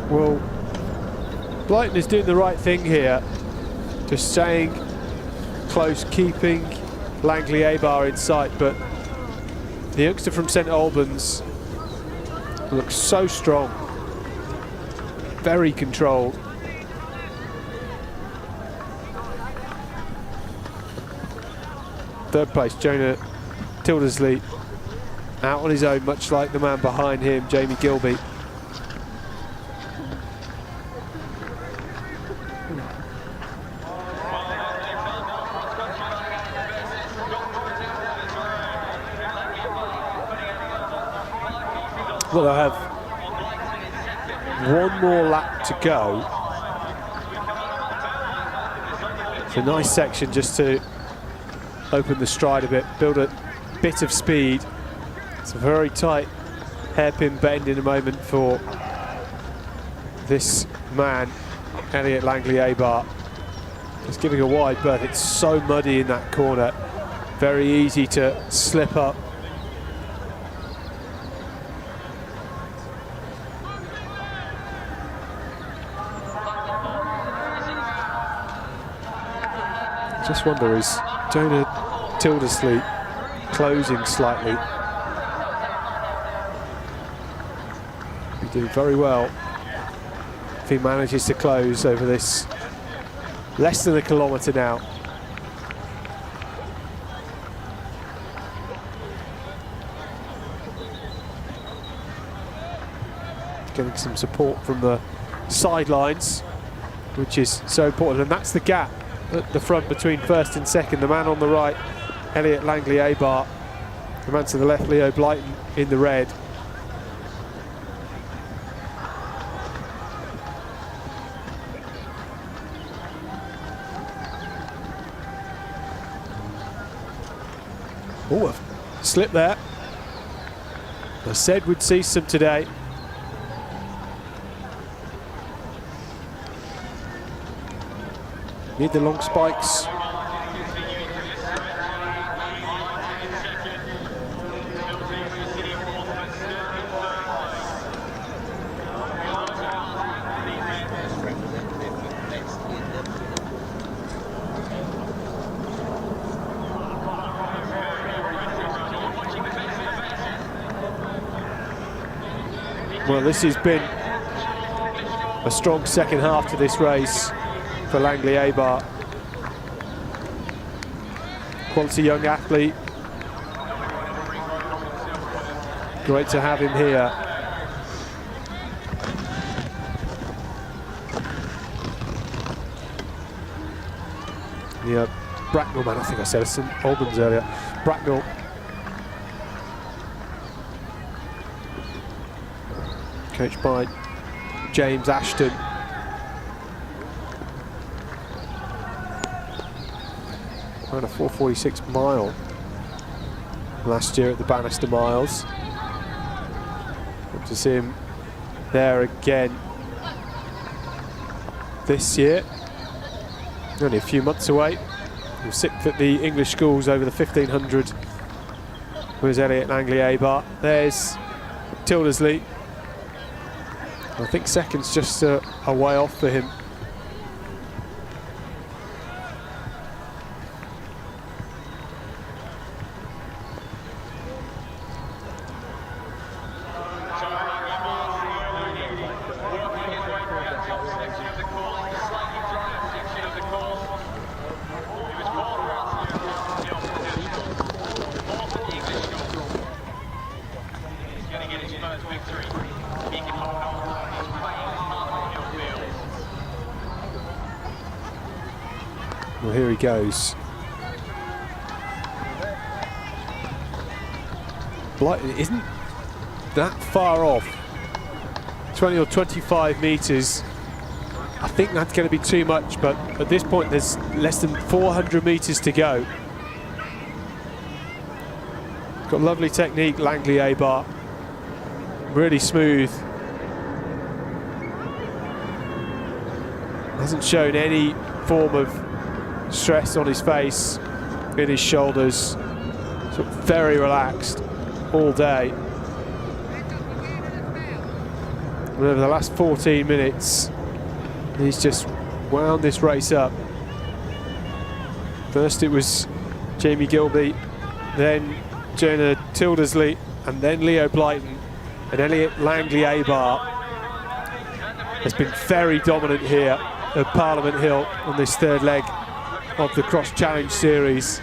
Well, Blyton is doing the right thing here, just staying close, keeping Langley Abar in sight, but the youngster from St Albans looks so strong, very controlled. Third place, Jonah Tildersley, out on his own, much like the man behind him, Jamie Gilby. Well, I have one more lap to go. It's a nice section just to open the stride a bit, build a bit of speed. It's a very tight hairpin bend in a moment for this man, Elliot Langley Abar. He's giving a wide berth. It's so muddy in that corner. Very easy to slip up. Just wonder, is Jonah Tildersley closing slightly? He'll be doing very well if he manages to close over this less than a kilometre now. Getting some support from the sidelines, which is so important, and that's the gap at the front between first and second. The man on the right, Elliot Langley Abar. The man to the left, Leo Blyton, in the red. Oh, a slip there. I said we'd see some today. Need the long spikes. Well, this has been a strong second half to this race for Langley Abar. Quality young athlete. Great to have him here. Yeah, Bracknell man, I think I said St Albans earlier. Bracknell. Coached by James Ashton. Ran a 4:46 mile last year at the Bannister Miles. Hope to see him there again this year. Only a few months away. He was sixth at the English schools over the 1500 with Elliot Langley Abar. There's Tildersley. I think second's just a way off for him. Well, here he goes. Blyton isn't that far off. 20 or 25 metres. I think that's going to be too much, but at this point there's less than 400 metres to go. Got lovely technique, Langley A-bar. Really smooth. Hasn't shown any form of stress on his face, in his shoulders. Sort of very relaxed all day. And over the last 14 minutes, he's just wound this race up. First it was Jamie Gilby, then Jonah Tildersley, and then Leo Blyton, and Elliot Langley A-bar has been very dominant here at Parliament Hill on this third leg of the Cross Challenge series.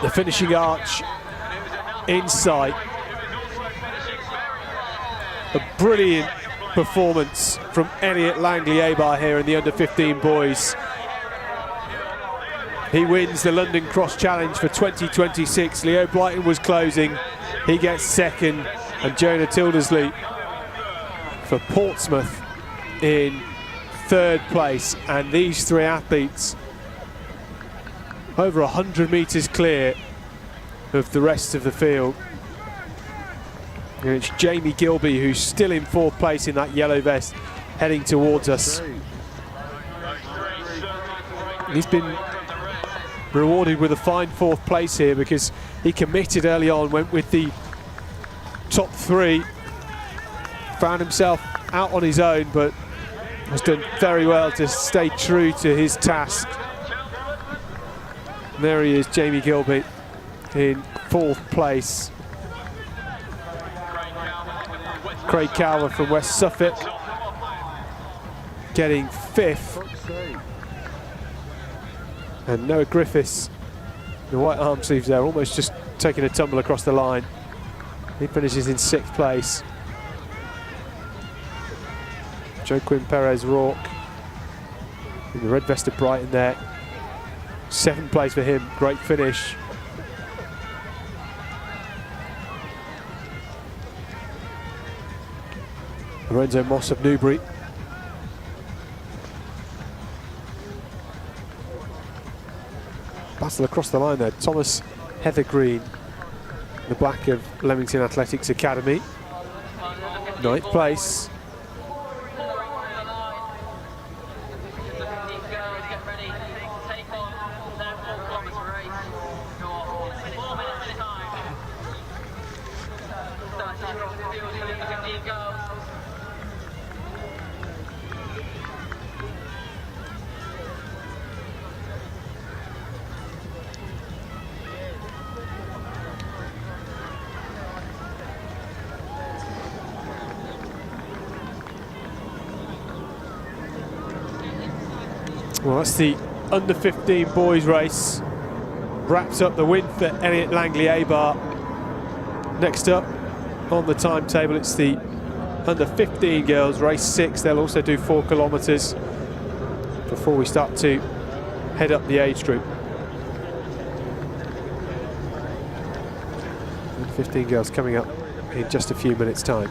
The finishing arch in sight. A brilliant performance from Elliot Langley A-bar here in the under-15 boys. He wins the London Cross Challenge for 2026. Leo Blyton was closing. He gets second. And Jonah Tildersley for Portsmouth in third place. And these three athletes over 100 metres clear of the rest of the field. And it's Jamie Gilby who's still in fourth place in that yellow vest heading towards us. He's been rewarded with a fine fourth place here because he committed early on, went with the top three, found himself out on his own, but has done very well to stay true to his task. And there he is, Jamie Gilby in fourth place. Craig Calver from West Suffolk getting fifth. And Noah Griffiths, the white arm sleeves there, almost just taking a tumble across the line. He finishes in sixth place. Joaquin Perez Rourke in the red vest of Brighton there. Seventh place for him, great finish. Lorenzo Moss of Newbury. Battle across the line there. Thomas Heathergreen, the black of Leamington Athletics Academy. Ninth place. Well, that's the under-15 boys race. Wraps up the win for Elliot Langley A-bar. Next up on the timetable, it's the under-15 girls, race 6. They'll also do 4 kilometres before we start to head up the age group. 15 girls coming up in just a few minutes' time.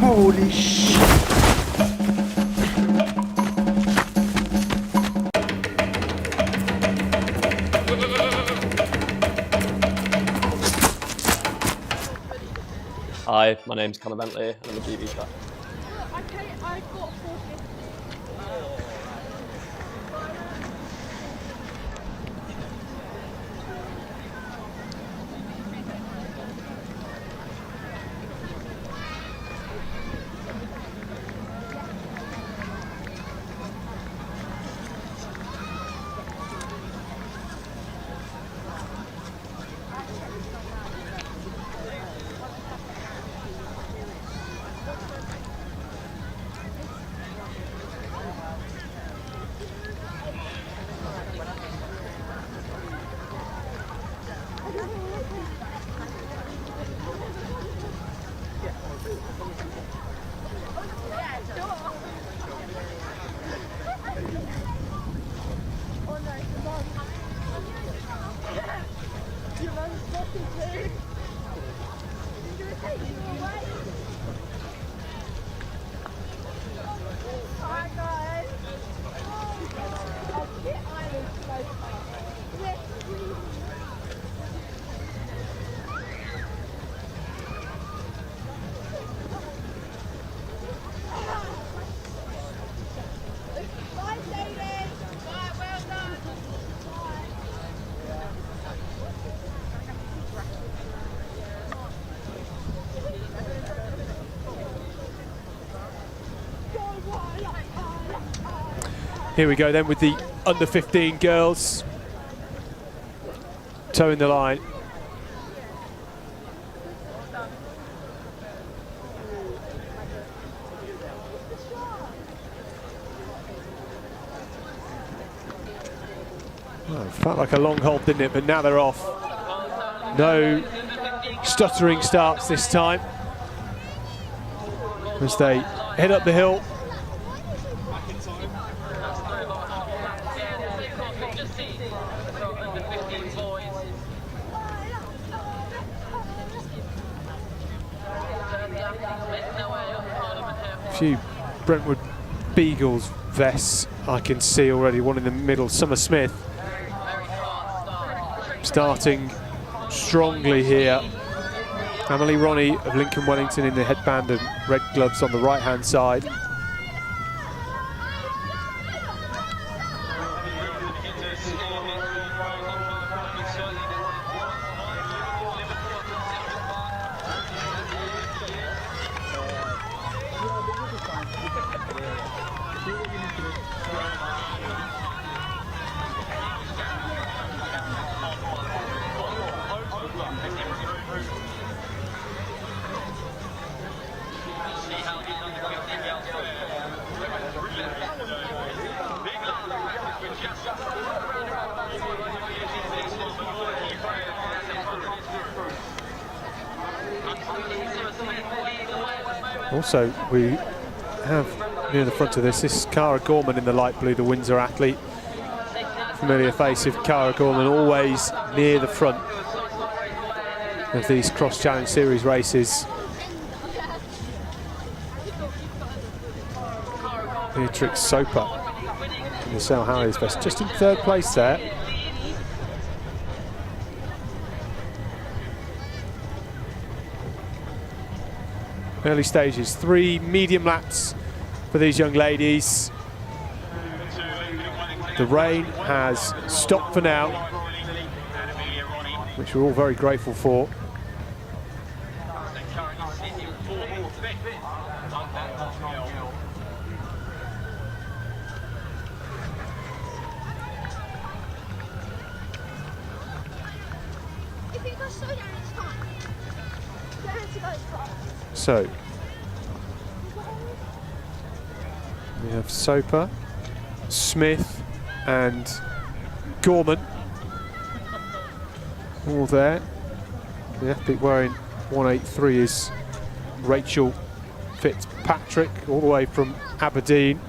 Holy shit! Hi, my name's Conor Bentley and I'm a GB track. Okay, I've got 450. Here we go then with the under 15 girls. Toeing the line. Well, it felt like a long hold, didn't it? But now they're off. No stuttering starts this time as they head up the hill. A few Brentwood Beagles vests I can see already, one in the middle, Summer Smith. Starting strongly here. Emily Ronnie of Lincoln Wellington in the headband and red gloves on the right-hand side. Also, we have near the front of this is Cara Gorman in the light blue, the Windsor athlete. Familiar face of Cara Gorman, always near the front of these Cross Challenge Series races. Beatrix Soper in the Sal Harriers vest, just in third place there. Early stages, 3 medium laps for these young ladies. The rain has stopped for now, which we're all very grateful for. So we have Soper, Smith and Gorman all there. The athlete wearing 183 is Rachel Fitzpatrick, all the way from Aberdeen.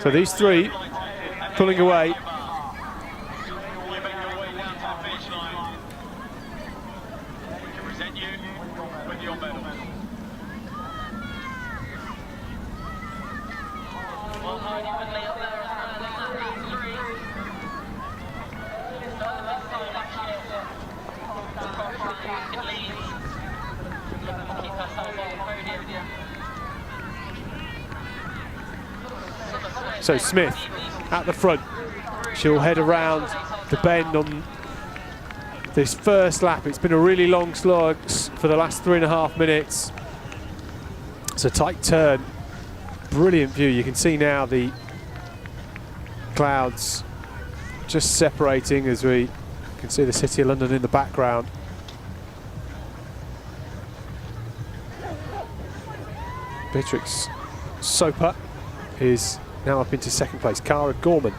So these three pulling away. So Smith at the front. She'll head around the bend on this first lap. It's been a really long slog for the last 3.5 minutes. It's a tight turn. Brilliant view. You can see now the clouds just separating as we can see the City of London in the background. Beatrix Soper is now up into second place. Cara Gorman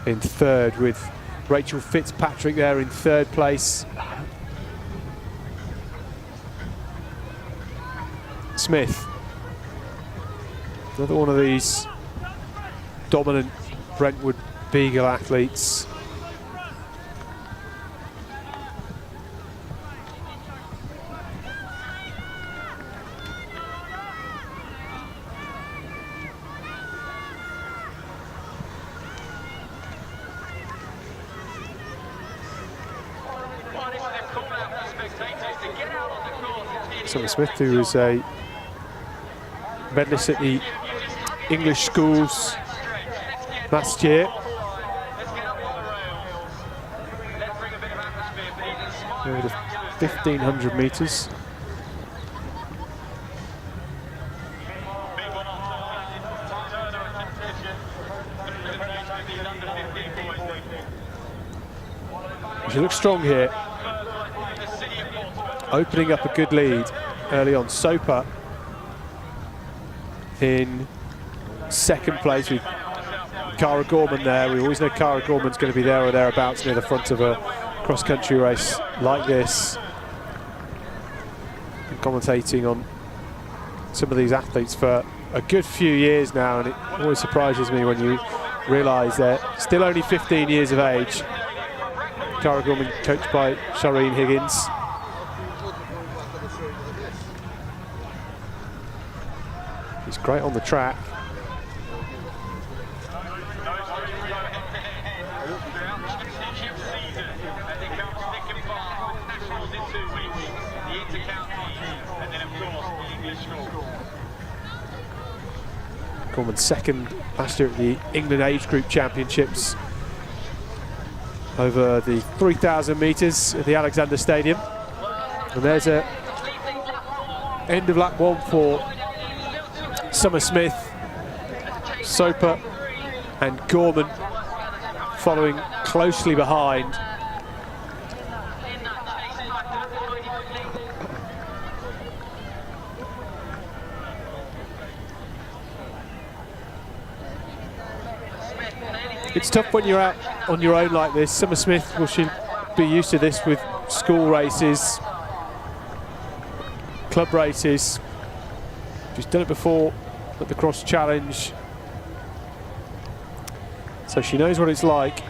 in third, with Rachel Fitzpatrick there in third place. Smith, another one of these dominant Brentwood Beagle athletes. Summer Smith, who is a medalists at the English schools last year. Over the 1500 metres. She looks strong here. Opening up a good lead early on. Soper in second place with Cara Gorman there. We always know Cara Gorman's going to be there or thereabouts near the front of a cross-country race like this. Been commentating on some of these athletes for a good few years now, and it always surprises me when you realise they're still only 15 years of age. Cara Gorman, coached by Shireen Higgins. He's great on the track. Gorman second last year at the England Age Group Championships over the 3,000 metres at the Alexander Stadium. And there's a end of lap one for Summer Smith, Soper and Gorman following closely behind. It's tough when you're out on your own like this. Summer Smith, will she be used to this with school races, club races? She's done it before at the Cross Challenge, so she knows what it's like.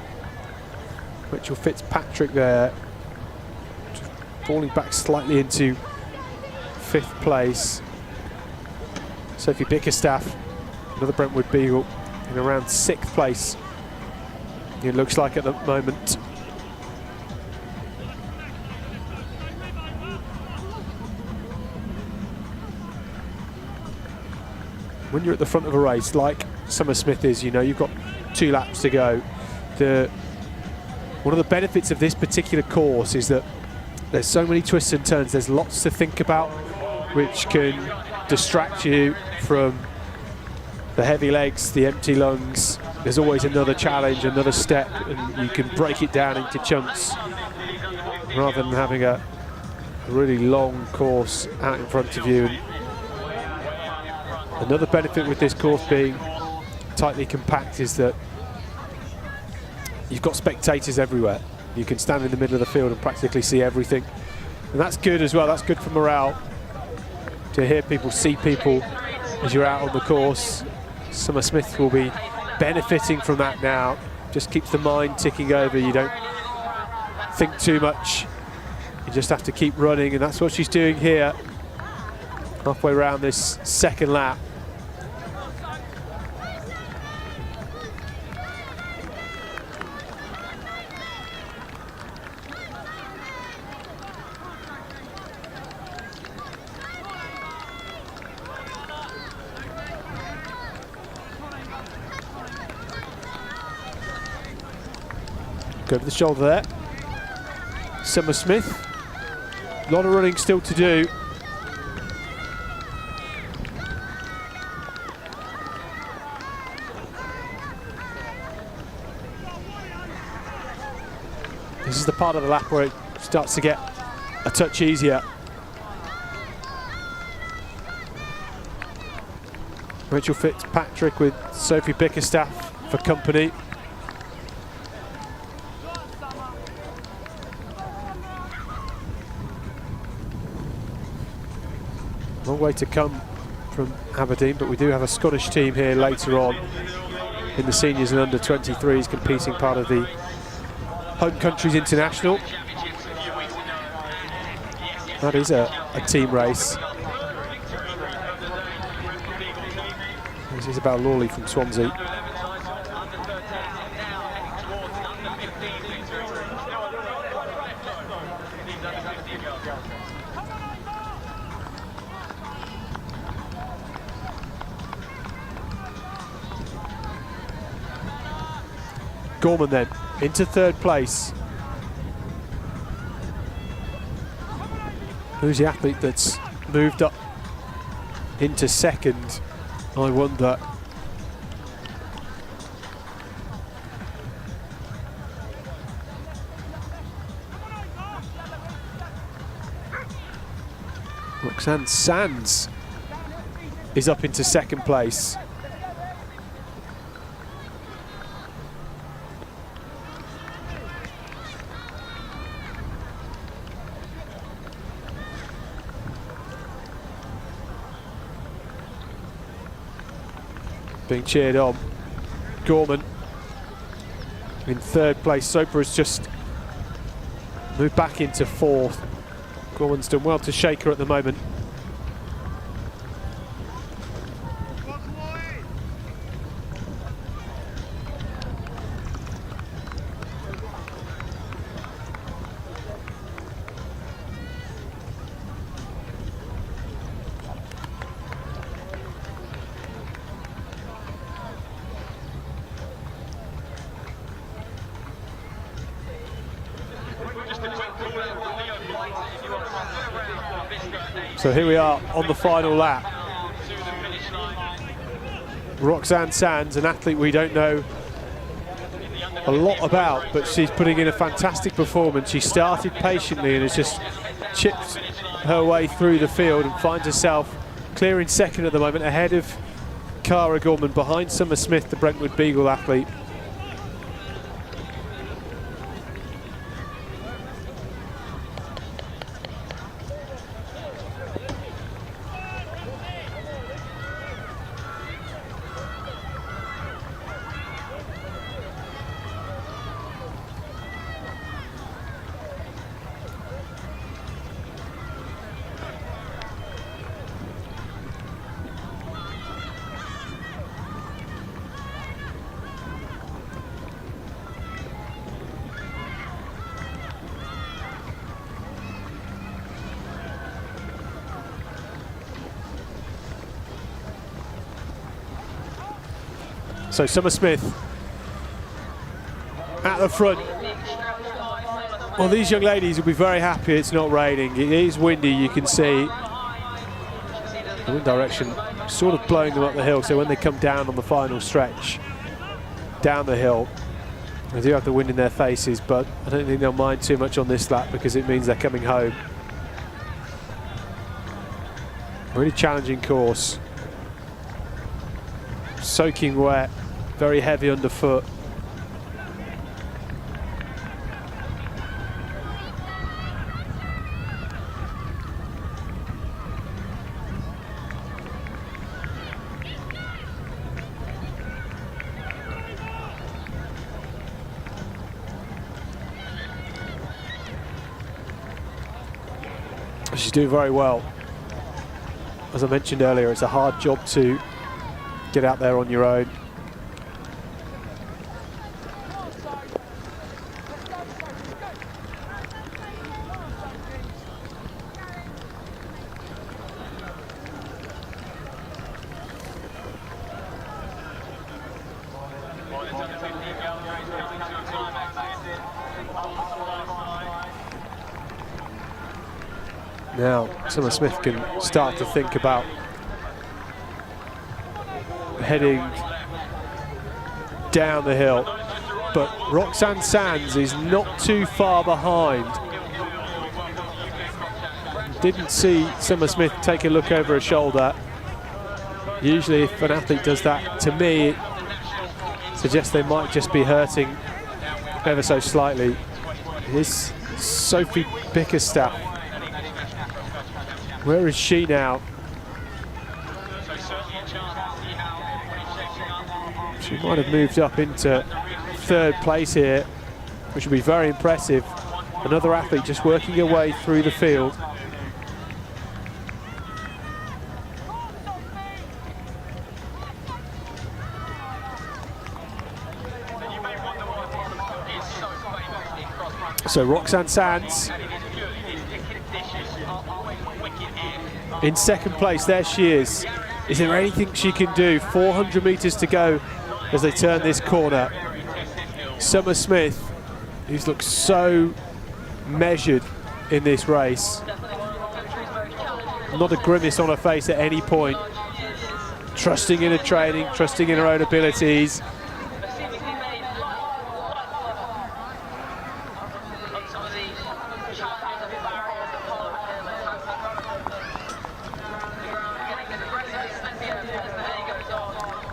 Rachel Fitzpatrick there, falling back slightly into fifth place. Sophie Bickerstaff, another Brentwood Beagle, in around sixth place, it looks like at the moment. When you're at the front of a race like Summer Smith is, you know you've got 2 laps to go. One of the benefits of this particular course is that there's so many twists and turns, there's lots to think about, which can distract you from the heavy legs, the empty lungs. There's always another challenge, another step, and you can break it down into chunks rather than having a really long course out in front of you. And another benefit with this course being tightly compact is that you've got spectators everywhere. You can stand in the middle of the field and practically see everything. And that's good as well, that's good for morale, to hear people, see people as you're out on the course. Summer Smith will be benefiting from that now. Just keeps the mind ticking over. You don't think too much. You just have to keep running, and that's what she's doing here. Halfway around this second lap. Go to the shoulder there. Summer Smith. A lot of running still to do. This is the part of the lap where it starts to get a touch easier. Rachel Fitzpatrick with Sophie Bickerstaff for company. Long way to come from Aberdeen, but we do have a Scottish team here later on in the seniors and under 23s competing part of the Home Countries International. That is a team race. This is about Lawley from Swansea. Gorman then into third place. Who's the athlete that's moved up into second, I wonder? Roxanne Sands is up into second place. Being cheered on. Gorman in third place. Soper has just moved back into fourth. Gorman's done well to shake her at the moment. So here we are on the final lap. Roxanne Sands, an athlete we don't know a lot about, but she's putting in a fantastic performance. She started patiently and has just chipped her way through the field and finds herself clearing second at the moment, ahead of Cara Gorman, behind Summer Smith, the Brentwood Beagle athlete. So Summer Smith at the front. Well, these young ladies will be very happy it's not raining. It is windy, you can see. The wind direction sort of blowing them up the hill, so when they come down on the final stretch, down the hill, they do have the wind in their faces, but I don't think they'll mind too much on this lap because it means they're coming home. Really challenging course. Soaking wet, very heavy underfoot. She's doing very well. As I mentioned earlier, it's a hard job to get out there on your own. Now, Summer Smith can start to think about heading down the hill, but Roxanne Sands is not too far behind. Didn't see Summer Smith take a look over her shoulder. Usually if an athlete does that, to me, it suggests they might just be hurting ever so slightly. Here's Sophie Bickerstaff. Where is she now? She might have moved up into third place here, which would be very impressive. Another athlete just working her way through the field. So Roxanne Sands in second place, there she is. Is there anything she can do? 400 metres to go as they turn this corner. Summer Smith, who's looked so measured in this race. Not a grimace on her face at any point. Trusting in her training, trusting in her own abilities.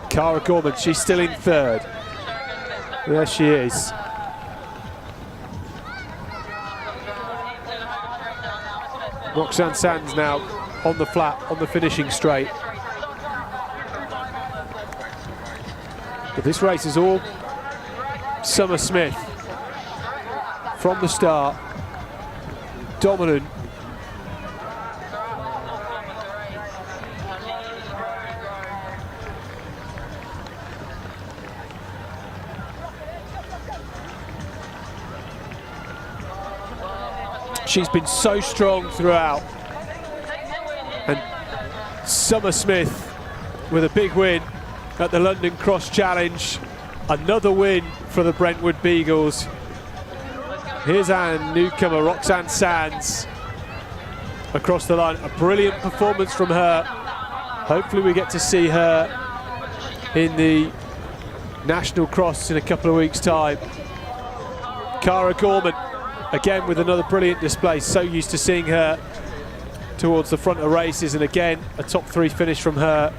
Cara Gorman, she's still in third. There she is. Roxanne Sands now on the flat, on the finishing straight. But this race is all Summer Smith from the start. Dominant. She's been so strong throughout. And Summer Smith with a big win at the London Cross Challenge. Another win for the Brentwood Beagles. Here's our newcomer, Roxanne Sands, across the line. A brilliant performance from her. Hopefully we get to see her in the National Cross in a couple of weeks' time. Cara Gorman, again with another brilliant display. So used to seeing her towards the front of races, and again a top 3 finish from her.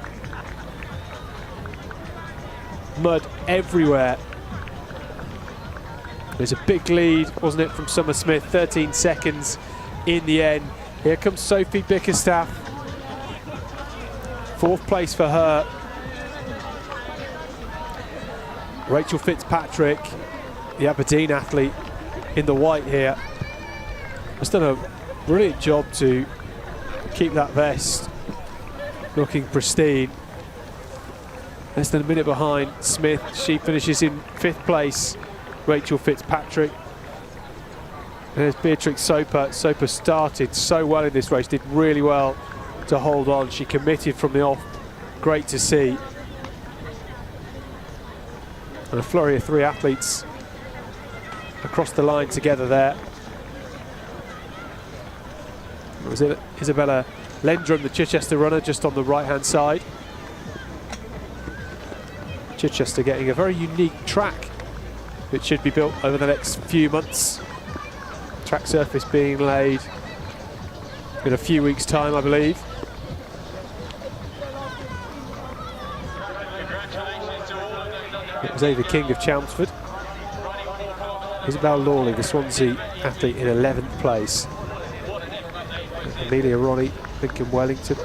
Mud everywhere. There's a big lead, wasn't it, from Summer Smith, 13 seconds in the end. Here comes Sophie Bickerstaff. 4th place for her. Rachel Fitzpatrick, the Aberdeen athlete, in the white here, has done a brilliant job to keep that vest looking pristine. Less than a minute behind Smith. She finishes in 5th place. Rachel Fitzpatrick. And there's Beatrix Soper. Soper started so well in this race, did really well to hold on. She committed from the off. Great to see. And a flurry of 3 athletes across the line together there. Was it Isabella Lendrum, the Chichester runner, just on the right-hand side. Chichester getting a very unique track which should be built over the next few months. Track surface being laid in a few weeks' time, I believe. It was Ava King of Chelmsford. Isabel Lawley, the Swansea athlete, in 11th place. Amelia Ronnie, Lincoln Wellington.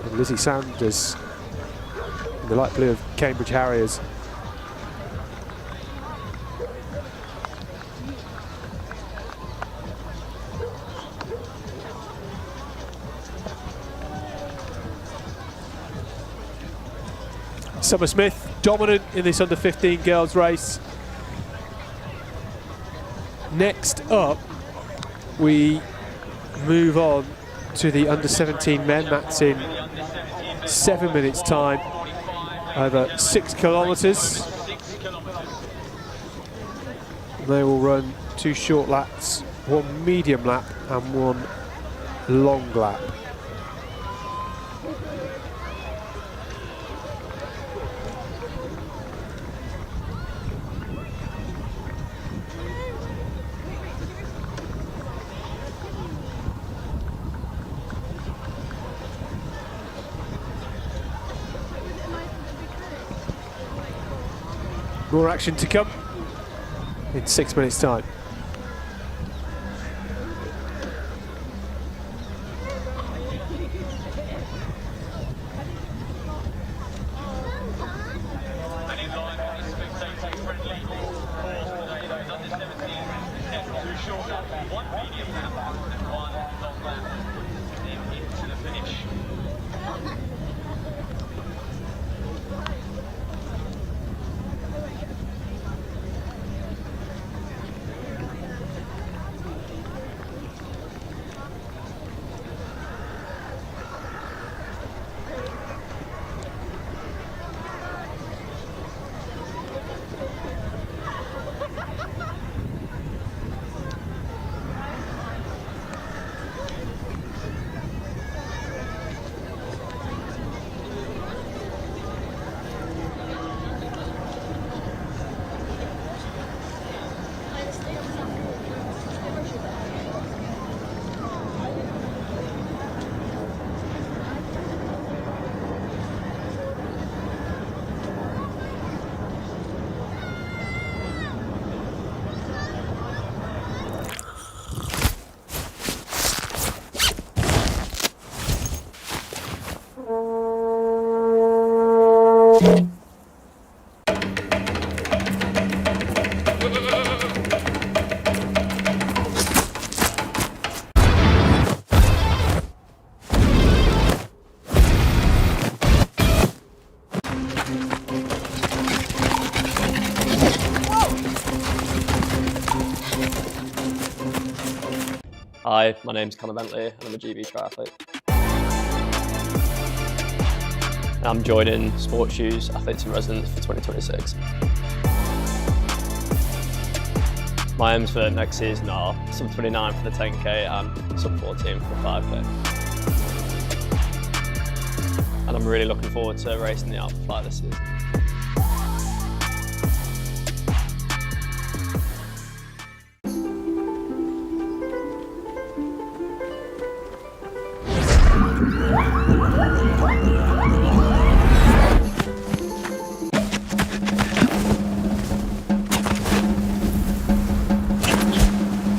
And Lizzie Sanders in the light blue of Cambridge Harriers. Summer Smith dominant in this under-15 girls race. Next up, we move on to the under-17 men. That's in 7 minutes' time, over 6 kilometres. They will run 2 short laps, 1 medium lap and 1 long lap. More action to come in 6 minutes' time. Hi, my name's Conor Bentley and I'm a GB triathlete. And I'm joining Sports Shoes Athletes in Residence for 2026. My aims for next season are sub 29 for the 10k and sub 14 for the 5k. And I'm really looking forward to racing the Alpha Fly this season.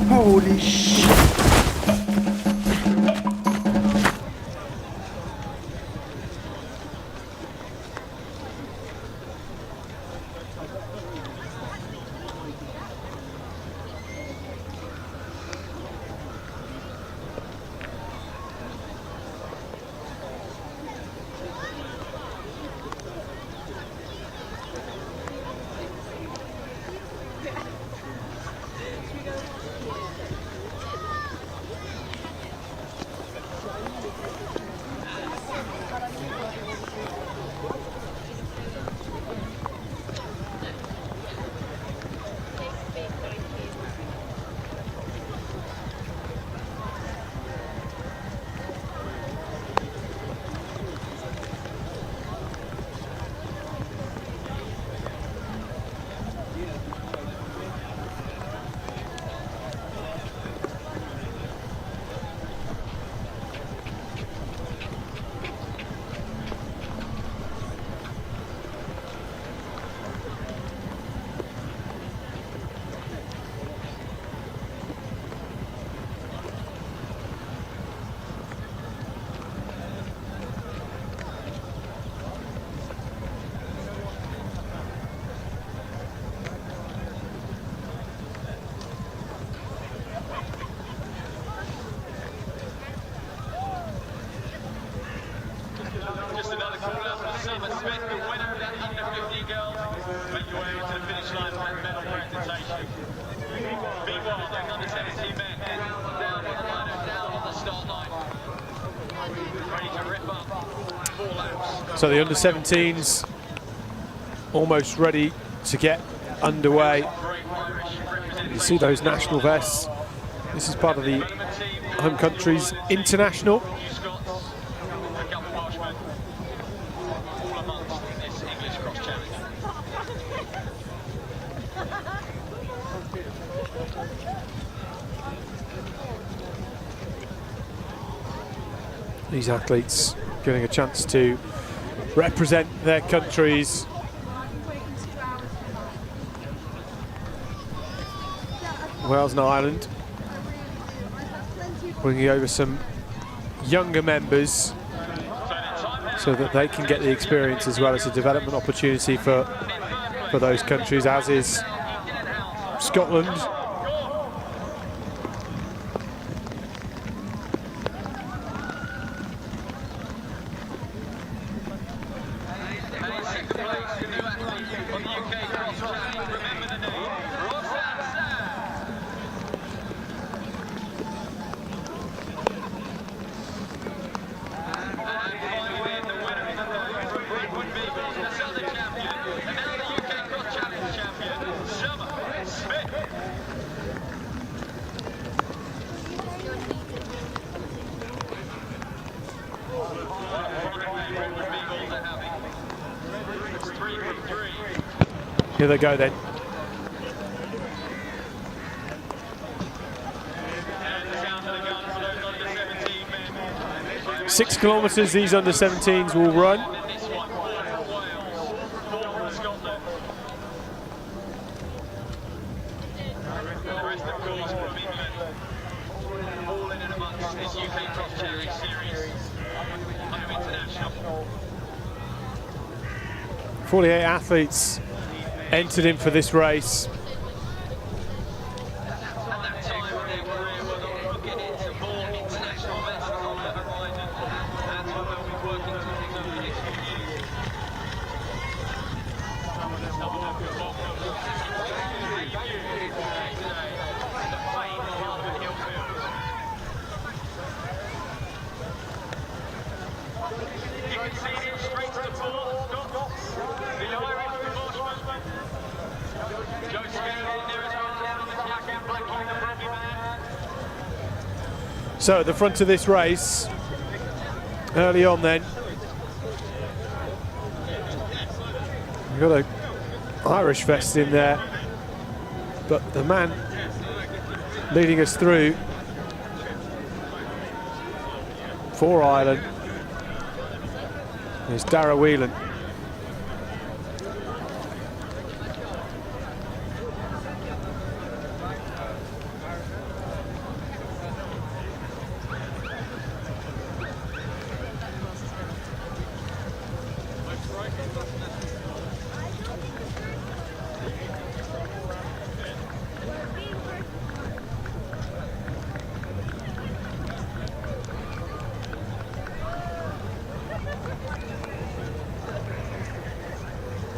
Holy shit! Just another call out for Summer Smith, the winner of that U15 Girls. Make your way to the finish line for that medal presentation. Meanwhile, those U17 Men down on the line, down on the start line. Ready to rip up 4 laps. So the under-17s almost ready to get underway. You see those national vests. This is part of the home country's international. These athletes getting a chance to represent their countries. Wales and Ireland bringing over some younger members so that they can get the experience as well as a development opportunity for those countries, as is Scotland. Here they go then. Six kilometres these under-17s will run. All in and amongst this UK Cross Charity Series. Home International. 48 athletes entered in for this race. So at the front of this race, early on then, we've got an Irish vest in there, but the man leading us through for Ireland is Dara Whelan.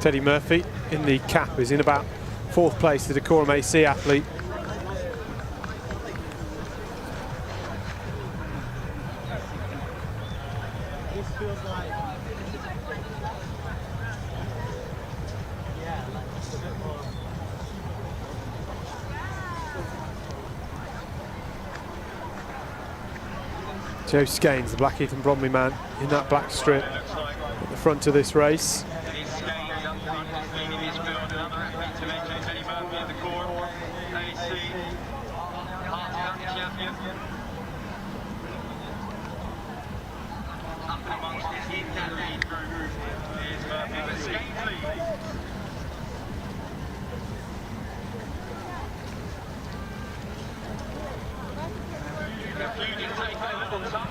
Teddy Murphy in the cap is in about 4th place, the Decorum AC athlete. Joe Skeins, the Blackheath and Bromley man, in that black strip at the front of this race.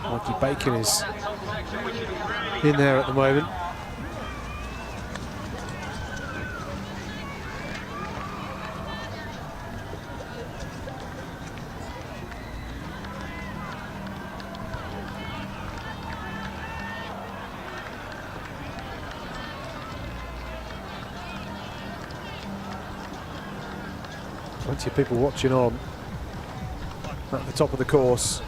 Mikey Bacon is in there at the moment. Plenty of people watching on at the top of the course.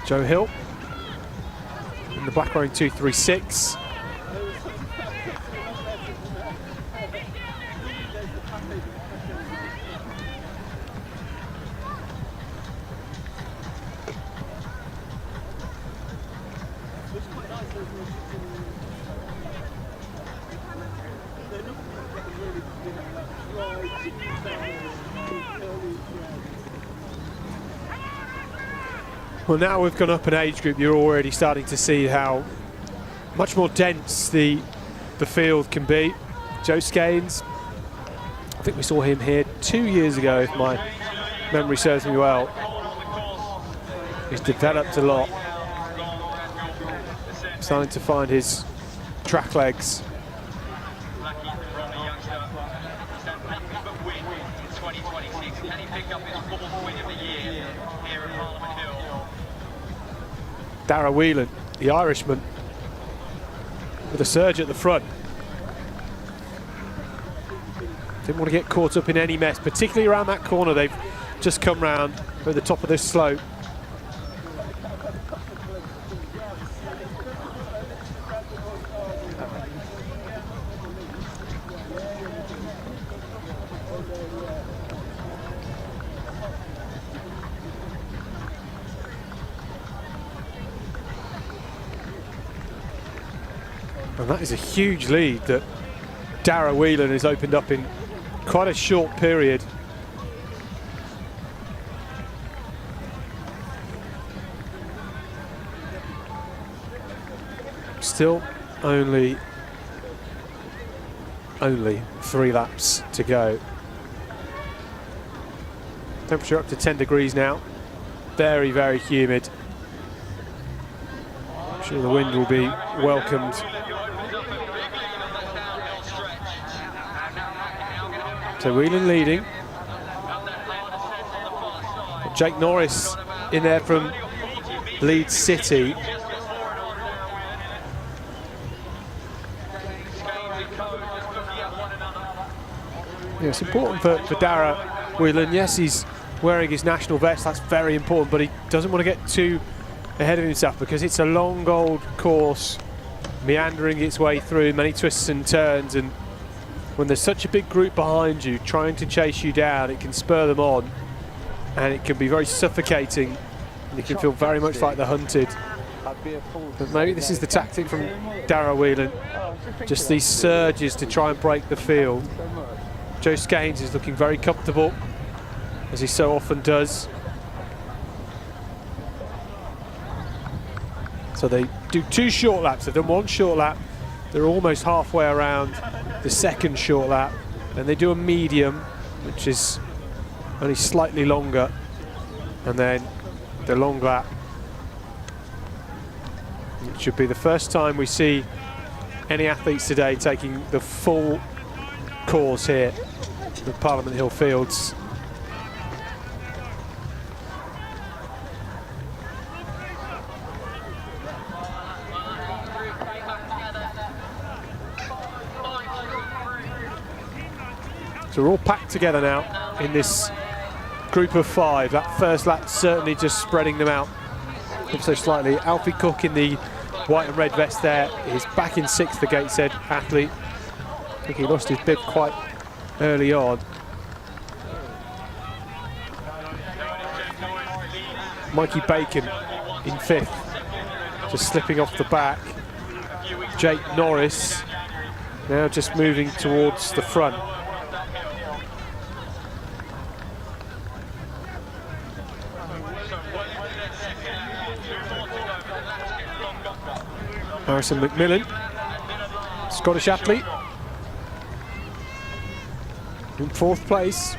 Joe Hill in the black wearing 236. Well, now we've gone up an age group, you're already starting to see how much more dense the field can be. Joe Skeins, I think we saw him here 2 years ago, if my memory serves me well. He's developed a lot, starting to find his track legs. Dara Whelan, the Irishman, with a surge at the front. Didn't want to get caught up in any mess, particularly around that corner they've just come round at the top of this slope. And that is a huge lead that Dara Whelan has opened up in quite a short period. Still only 3 laps to go. Temperature up to 10 degrees now. Very, very humid. I'm sure the wind will be welcomed. So Whelan leading. Jake Norris in there from Leeds City. Yeah, it's important for Dara Whelan. Yes, he's wearing his national vest, that's very important, but he doesn't want to get too ahead of himself because it's a long old course, meandering its way through many twists and turns, and when there's such a big group behind you trying to chase you down, it can spur them on and it can be very suffocating. You can feel very much like they're hunted. But maybe this is the tactic from Dara Whelan, just these surges to try and break the field. Joe Skanes is looking very comfortable, as he so often does. So they do 2 short laps. They've done 1 short lap. They're almost halfway around the second short lap. Then they do a medium, which is only slightly longer. And then the long lap. It should be the first time we see any athletes today taking the full course here at Parliament Hill Fields. So we're all packed together now in this group of 5. That first lap certainly just spreading them out ever so slightly. Alfie Cook in the white and red vest there is back in 6th, the Gateshead athlete. I think he lost his bib quite early on. Mikey Bacon in 5th, just slipping off the back. Jake Norris now just moving towards the front. Harrison McMillan, Scottish athlete, in 4th place.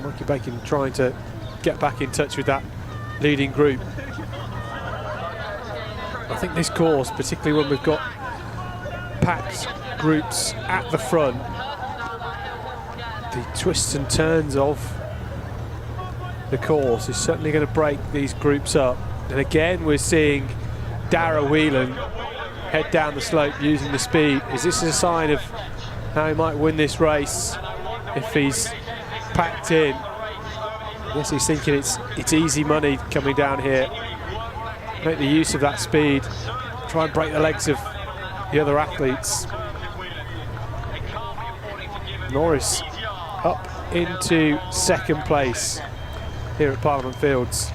Mikey Bacon trying to get back in touch with that leading group. I think this course, particularly when we've got packed groups at the front, the twists and turns of the course is certainly going to break these groups up. And again, we're seeing Dara Whelan head down the slope using the speed. Is this a sign of how he might win this race if he's packed in? I guess he's thinking it's easy money coming down here. Make the use of that speed, try and break the legs of the other athletes. Norris up into 2nd place here at Parliament Fields.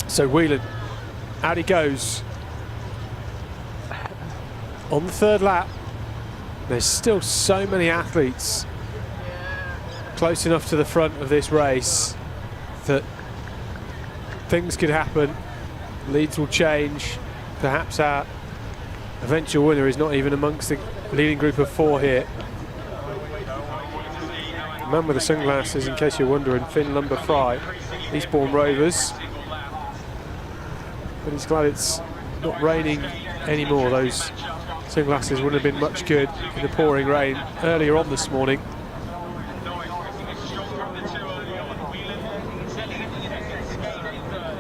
So Whelan, out he goes. On the 3rd lap, there's still so many athletes close enough to the front of this race that things could happen. Leads will change. Perhaps our eventual winner is not even amongst the leading group of 4 here. The man with the sunglasses, in case you're wondering, Finn Lumber-Fry, Eastbourne Rovers. But he's glad it's not raining anymore. Those sunglasses wouldn't have been much good in the pouring rain earlier on this morning.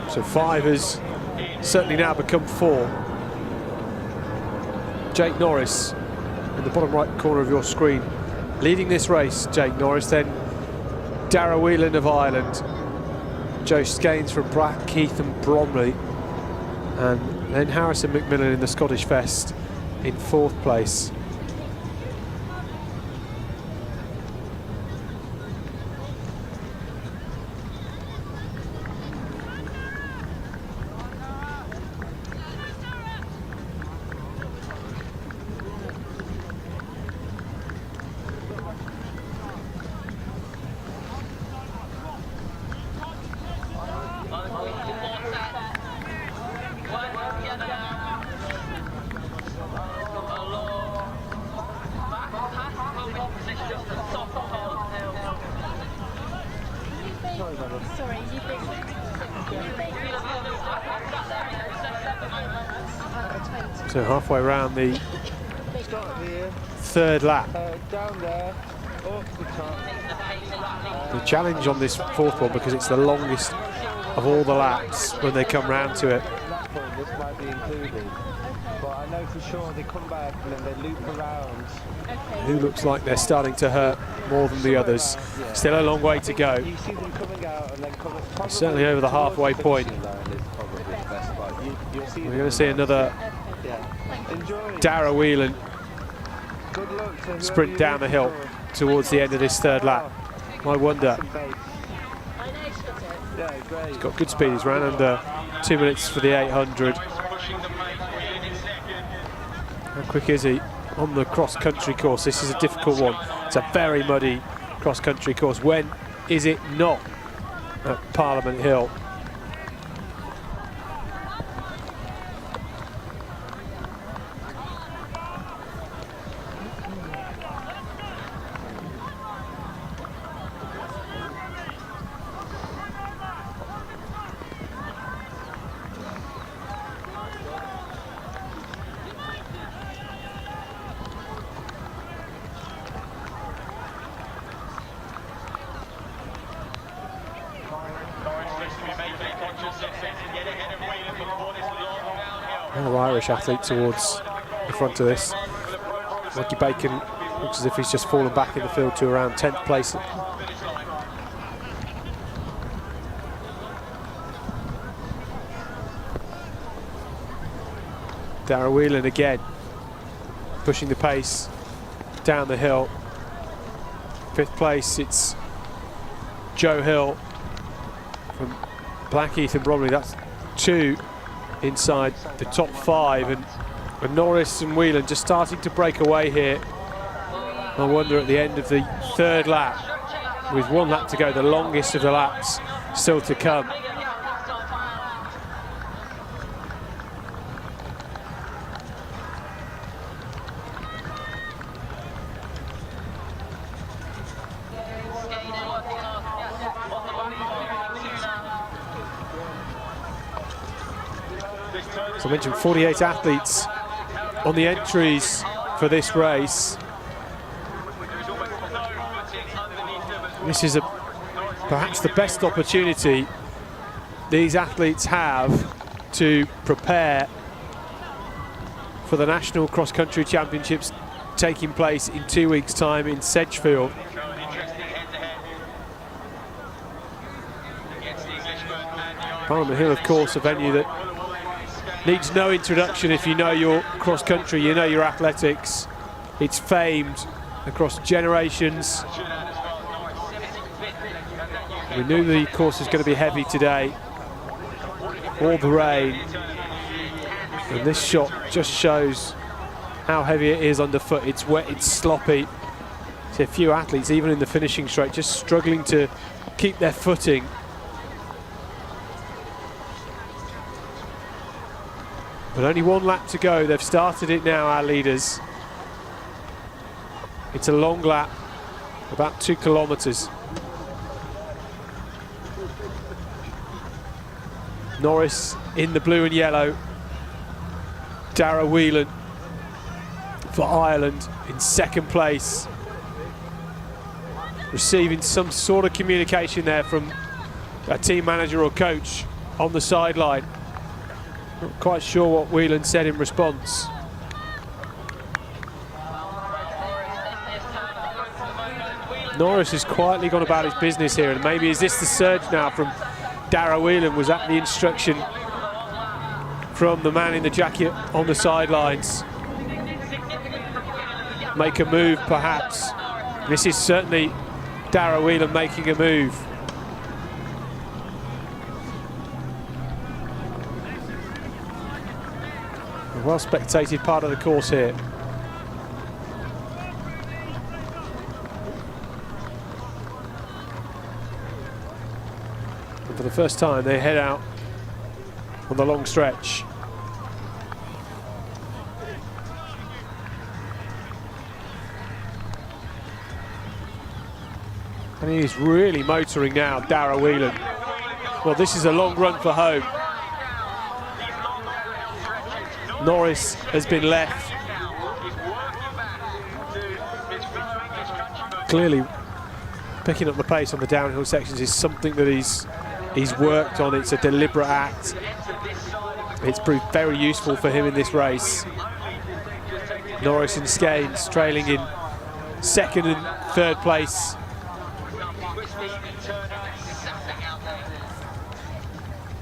So 5 has certainly now become 4. Jake Norris in the bottom right corner of your screen leading this race. Jake Norris, then Dara Whelan of Ireland, Joe Skanes from Blackheath and Bromley, and then Harrison McMillan in the Scottish vest in 4th place. Sorry, my love. Sorry, you think? So halfway around the Start here. third lap. Down there. Up the top. The challenge on this fourth one, because it's the longest of all the laps when they come round to it. At that point, this might be included. But I know for sure they come back and then they loop around. Who looks like they're starting to hurt more than the others. Yeah. Still a long way to go. You see them coming out and then coming. Certainly over the halfway point. We're going to see another Dara Whelan Good luck to sprint down the hill towards the end of this third lap. I wonder. Yeah, great. He's got good speed. He's ran under 2 minutes for the 800. How quick is he on the cross-country course? This is a difficult one. It's a very muddy cross-country course. When is it not at Parliament Hill? Another Irish athlete towards the front of this. Mikey Bacon looks as if he's just fallen back in the field to around 10th place. Dara Whelan again, pushing the pace down the hill. 5th place, it's Joe Hill from Blackheath and Bromley. That's 2 inside the top 5, and Norris and Whelan just starting to break away here. I wonder at the end of the 3rd lap, with 1 lap to go, the longest of the laps still to come. So I mentioned 48 athletes on the entries for this race. This is perhaps the best opportunity these athletes have to prepare for the National Cross Country Championships taking place in 2 weeks' time in Sedgefield. Parliament Hill, of course, a venue that needs no introduction if you know your cross country, you know your athletics. It's famed across generations. We knew the course was going to be heavy today. All the rain. And this shot just shows how heavy it is underfoot. It's wet, it's sloppy. See a few athletes, even in the finishing straight, just struggling to keep their footing. But only 1 lap to go. They've started it now, our leaders. It's a long lap, about 2 kilometres. Norris in the blue and yellow. Dara Whelan for Ireland in 2nd place. Receiving some sort of communication there from a team manager or coach on the sideline. Not quite sure what Whelan said in response. Norris has quietly gone about his business here, and maybe is this the surge now from Dara Whelan? Was that the instruction from the man in the jacket on the sidelines? Make a move, perhaps. This is certainly Dara Whelan making a move. A well spectated part of the course here. And for the first time, they head out on the long stretch. And he's really motoring now, Dara Whelan. Well, this is a long run for home. Norris has been left. Clearly, picking up the pace on the downhill sections is something that he's worked on. It's a deliberate act. It's proved very useful for him in this race. Norris and Skeins trailing in second and third place.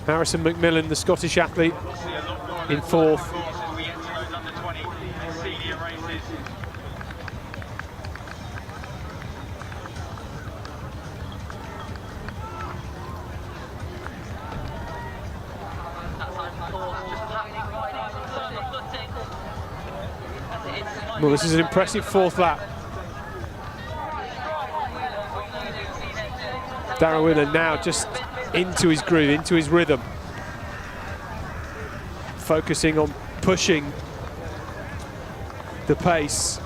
Harrison McMillan, the Scottish athlete, in fourth. Well, this is an impressive fourth lap. Dara Whelan now just into his groove, into his rhythm. Focusing on pushing the pace.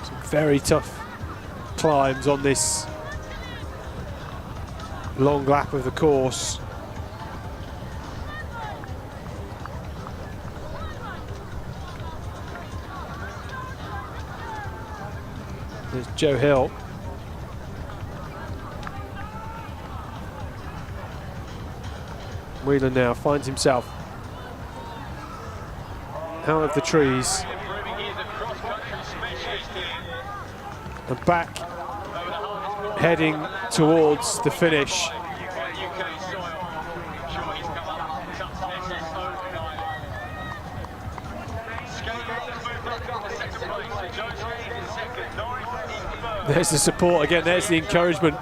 Some very tough climbs on this long lap of the course. There's Joe Hill. Whelan now finds himself out of the trees and back, heading towards the finish. There's the support again, there's the encouragement.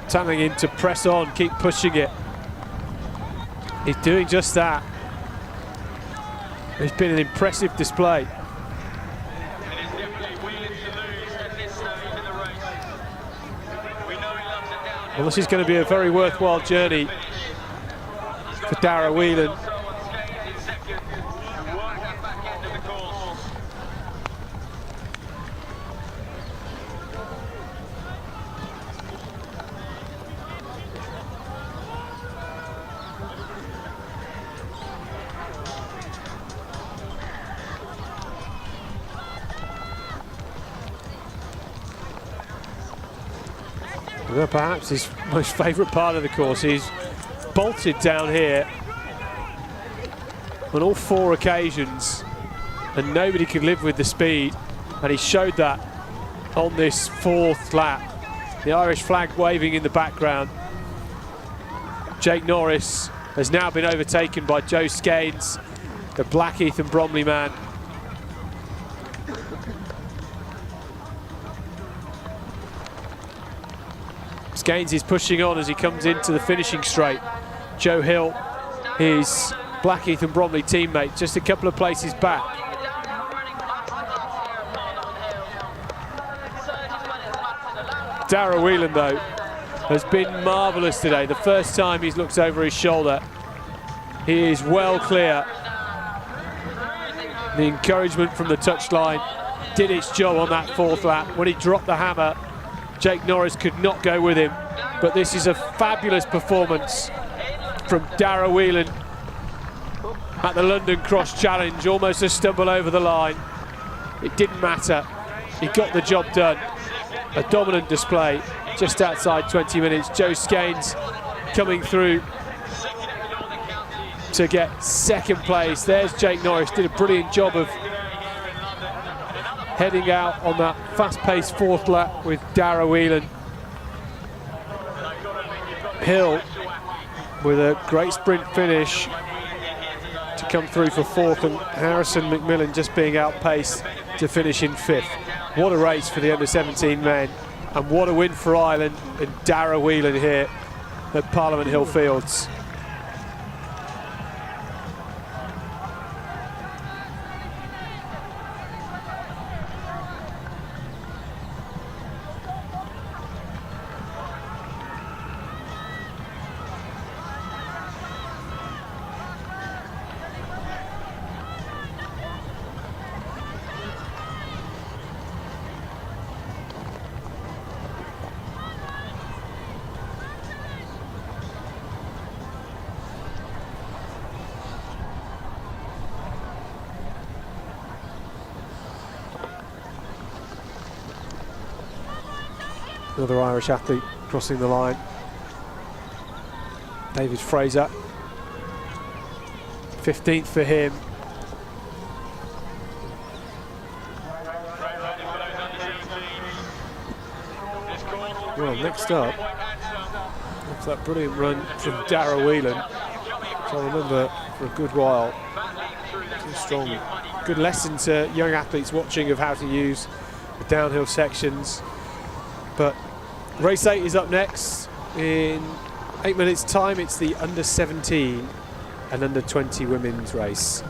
Telling him to press on, keep pushing it. He's doing just that. It's been an impressive display. Well, this is going to be a very worthwhile journey for Dara Whelan. Perhaps his most favourite part of the course. He's bolted down here on all four occasions and nobody could live with the speed, and he showed that on this fourth lap. The Irish flag waving in the background. Jake Norris has now been overtaken by Joe Skeins, the Blackheath and Bromley man. Skeins is pushing on as he comes into the finishing straight. Joe Hill, his Blackheath and Bromley teammate, just a couple of places back. Dara Whelan, though, has been marvellous today. The first time he's looked over his shoulder, he is well clear. The encouragement from the touchline did its job on that fourth lap. When he dropped the hammer, Jake Norris could not go with him, but this is a fabulous performance from Dara Whelan at the London Cross Challenge. Almost a stumble over the line. It didn't matter. He got the job done. A dominant display just outside 20 minutes. Joe Skeins coming through to get second place. There's Jake Norris, did a brilliant job of heading out on that fast-paced fourth lap with Dara Whelan. Hill with a great sprint finish to come through for fourth, and Harrison McMillan just being outpaced to finish in fifth. What a race for the under-17 men, and what a win for Ireland and Dara Whelan here at Parliament Hill Fields. Another Irish athlete crossing the line. David Fraser. 15th for him. Well, next up, after that brilliant run from Darragh Whelan, which I remember for a good while. So strong. Good lesson to young athletes watching of how to use the downhill sections. But race 8 is up next. In 8 minutes' time, it's the under 17 and under 20 women's race.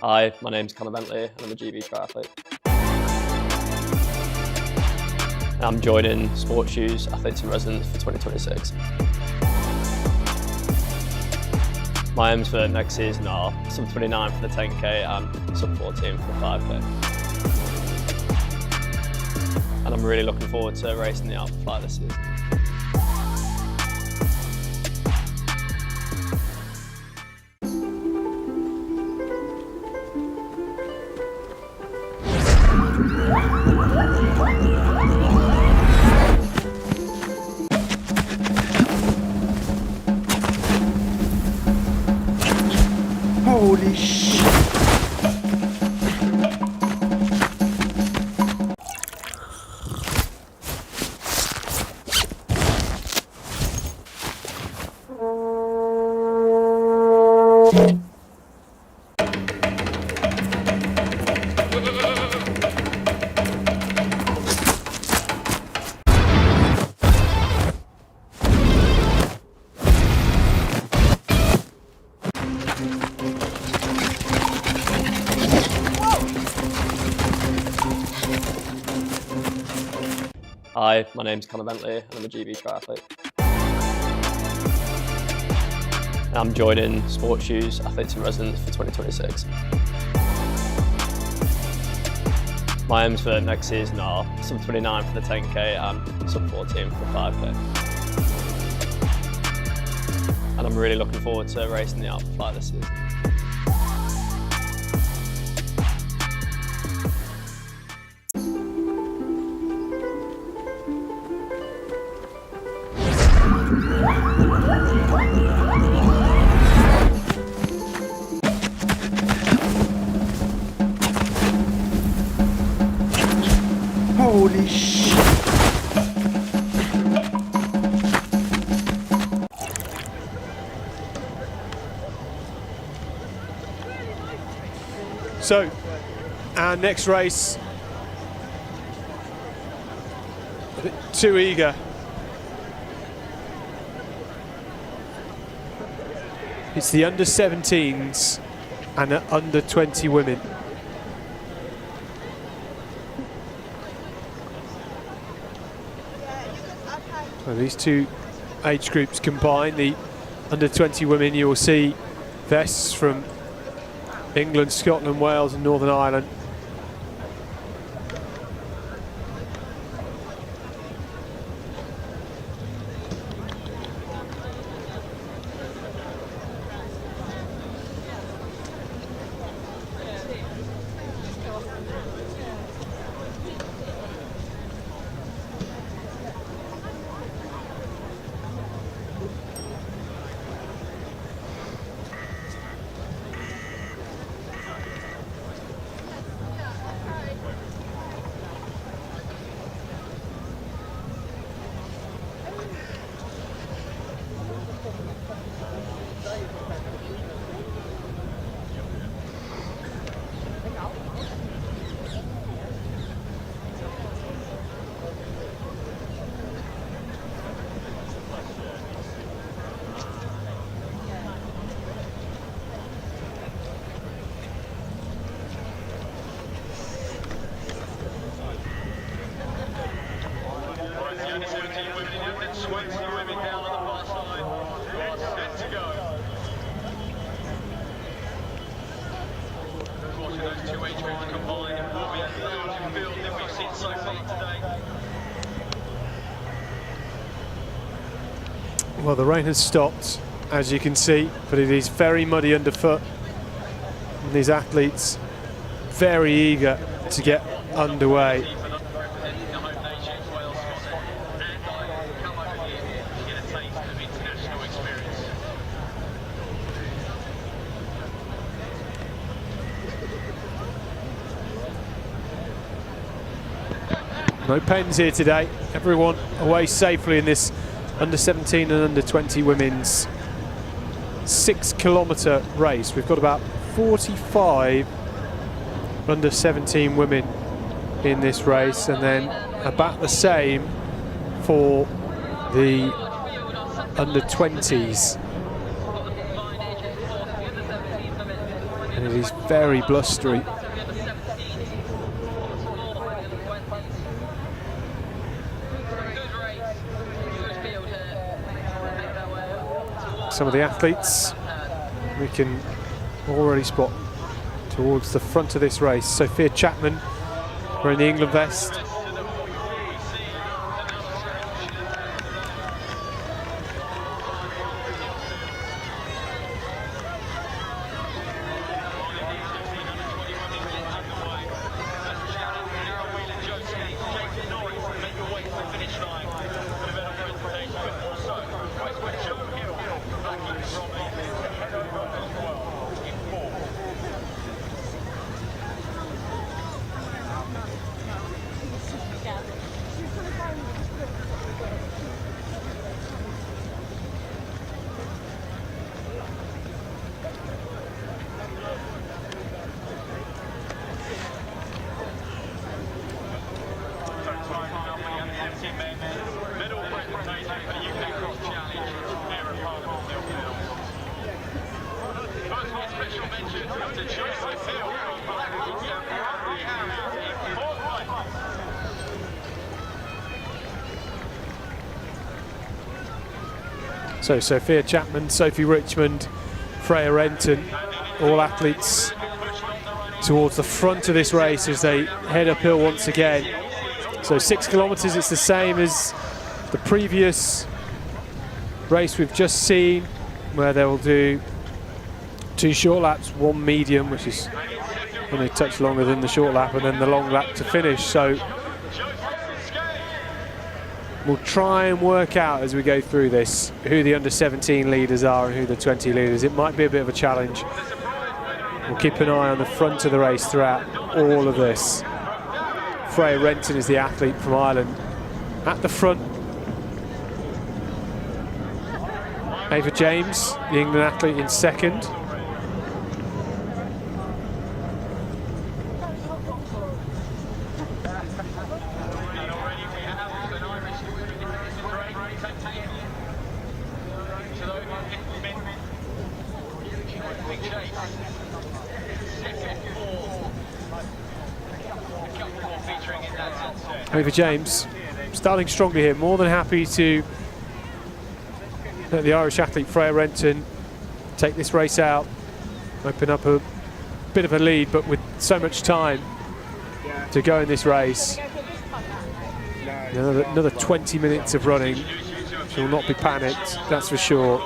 Hi, my name's Conor Bentley and I'm a GB triathlete. And I'm joining Sports Shoes Athletes in Residence for 2026. My aims for next season are sub 29 for the 10k and sub 14 for the 5k. And I'm really looking forward to racing the Alpha Flight this season. Holy shit! Hi, my name's Conor Bentley and I'm a GB triathlete. And I'm joining Sports Shoes Athletes in Residence for 2026. My aims for next season are sub 29 for the 10k and sub 14 for the 5k. And I'm really looking forward to racing the Alpha Flight this season. Holy shit! So, our next race, a bit too eager. It's the under 17s and the under 20 women. So these two age groups combine. The under 20 women, you will see vests from England, Scotland, Wales and Northern Ireland. Well, the rain has stopped, as you can see, but it is very muddy underfoot. And these athletes very eager to get underway. No pens here today. Everyone away safely in this under 17 and under 20 women's 6 kilometre race. We've got about 45 under 17 women in this race, and then about the same for the under 20s. And it is very blustery. Some of the athletes we can already spot towards the front of this race. Sophia Chapman wearing the England vest. So Sophia Chapman, Sophie Richmond, Freya Renton, all athletes towards the front of this race as they head uphill once again. So 6 kilometres, it's the same as the previous race we've just seen, where they will do 2 short laps, 1 medium, which is only a touch longer than the short lap, and then the long lap to finish. So we'll try and work out as we go through this who the under-17 leaders are and who the 20 leaders. It might be a bit of a challenge. We'll keep an eye on the front of the race throughout all of this. Freya Renton is the athlete from Ireland at the front. Ava James, the England athlete, in second. Ava James starting strongly here, more than happy to let the Irish athlete Freya Renton take this race out, open up a bit of a lead, but with so much time to go in this race. Another 20 minutes of running. She will not be panicked, that's for sure.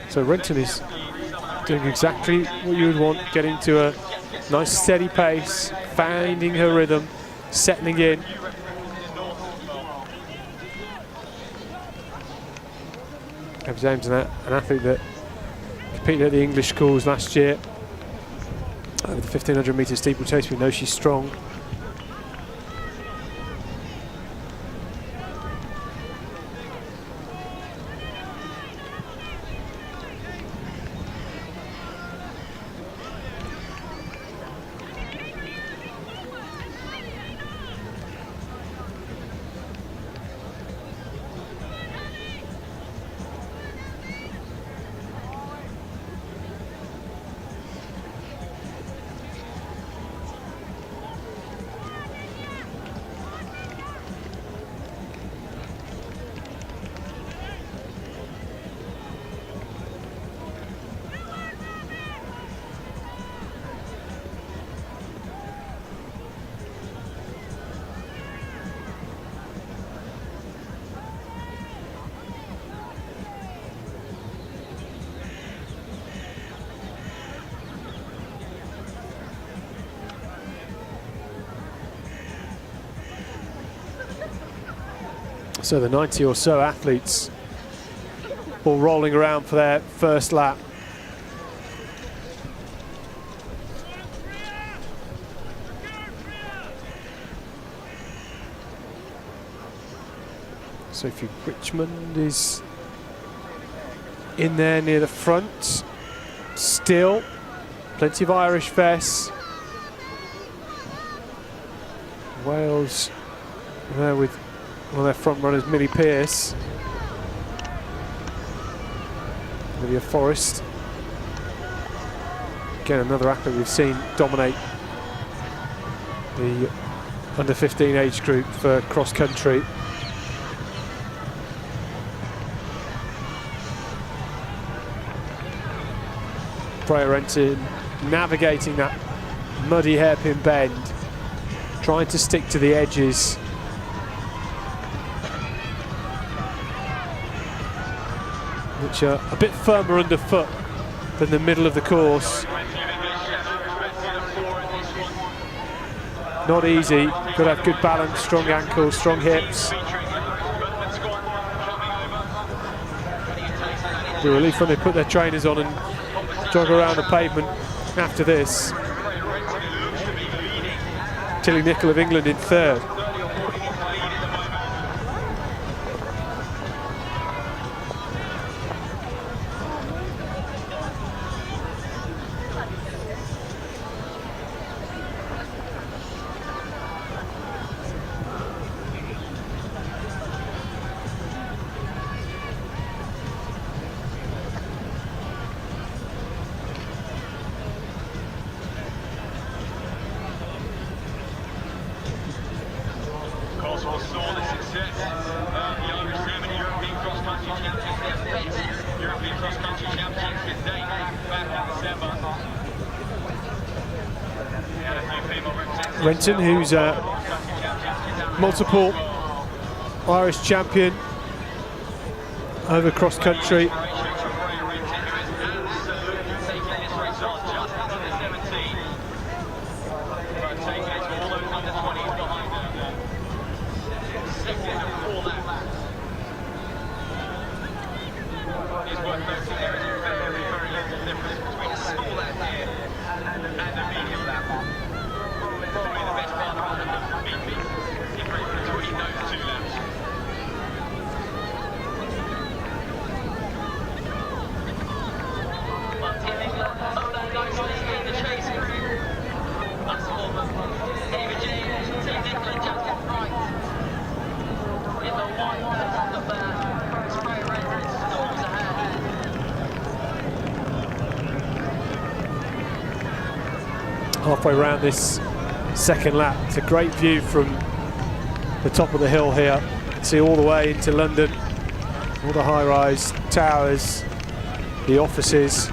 So Renton is doing exactly what you would want, getting to a nice steady pace, finding her rhythm, settling in. Ava James, an athlete that competed at the English schools last year over the 1500 metre steeplechase. We know she's strong. So the 90 or so athletes all rolling around for their first lap. Sophie Richmond is in there near the front. Still, plenty of Irish vests. Wales there with one of their front runners, Millie Pearce. Olivia Forrest. Again, another athlete we've seen dominate the under 15 age group for cross country. Freya Renton navigating that muddy hairpin bend, trying to stick to the edges. Which are a bit firmer underfoot than the middle of the course. Not easy, got to have good balance, strong ankles, strong hips. The relief when they put their trainers on and jog around the pavement after this. Tilly Nicholl of England in third. Renton, who's a multiple Irish champion over cross country. Halfway around this second lap, it's a great view from the top of the hill here. See all the way into London, all the high-rise towers, the offices.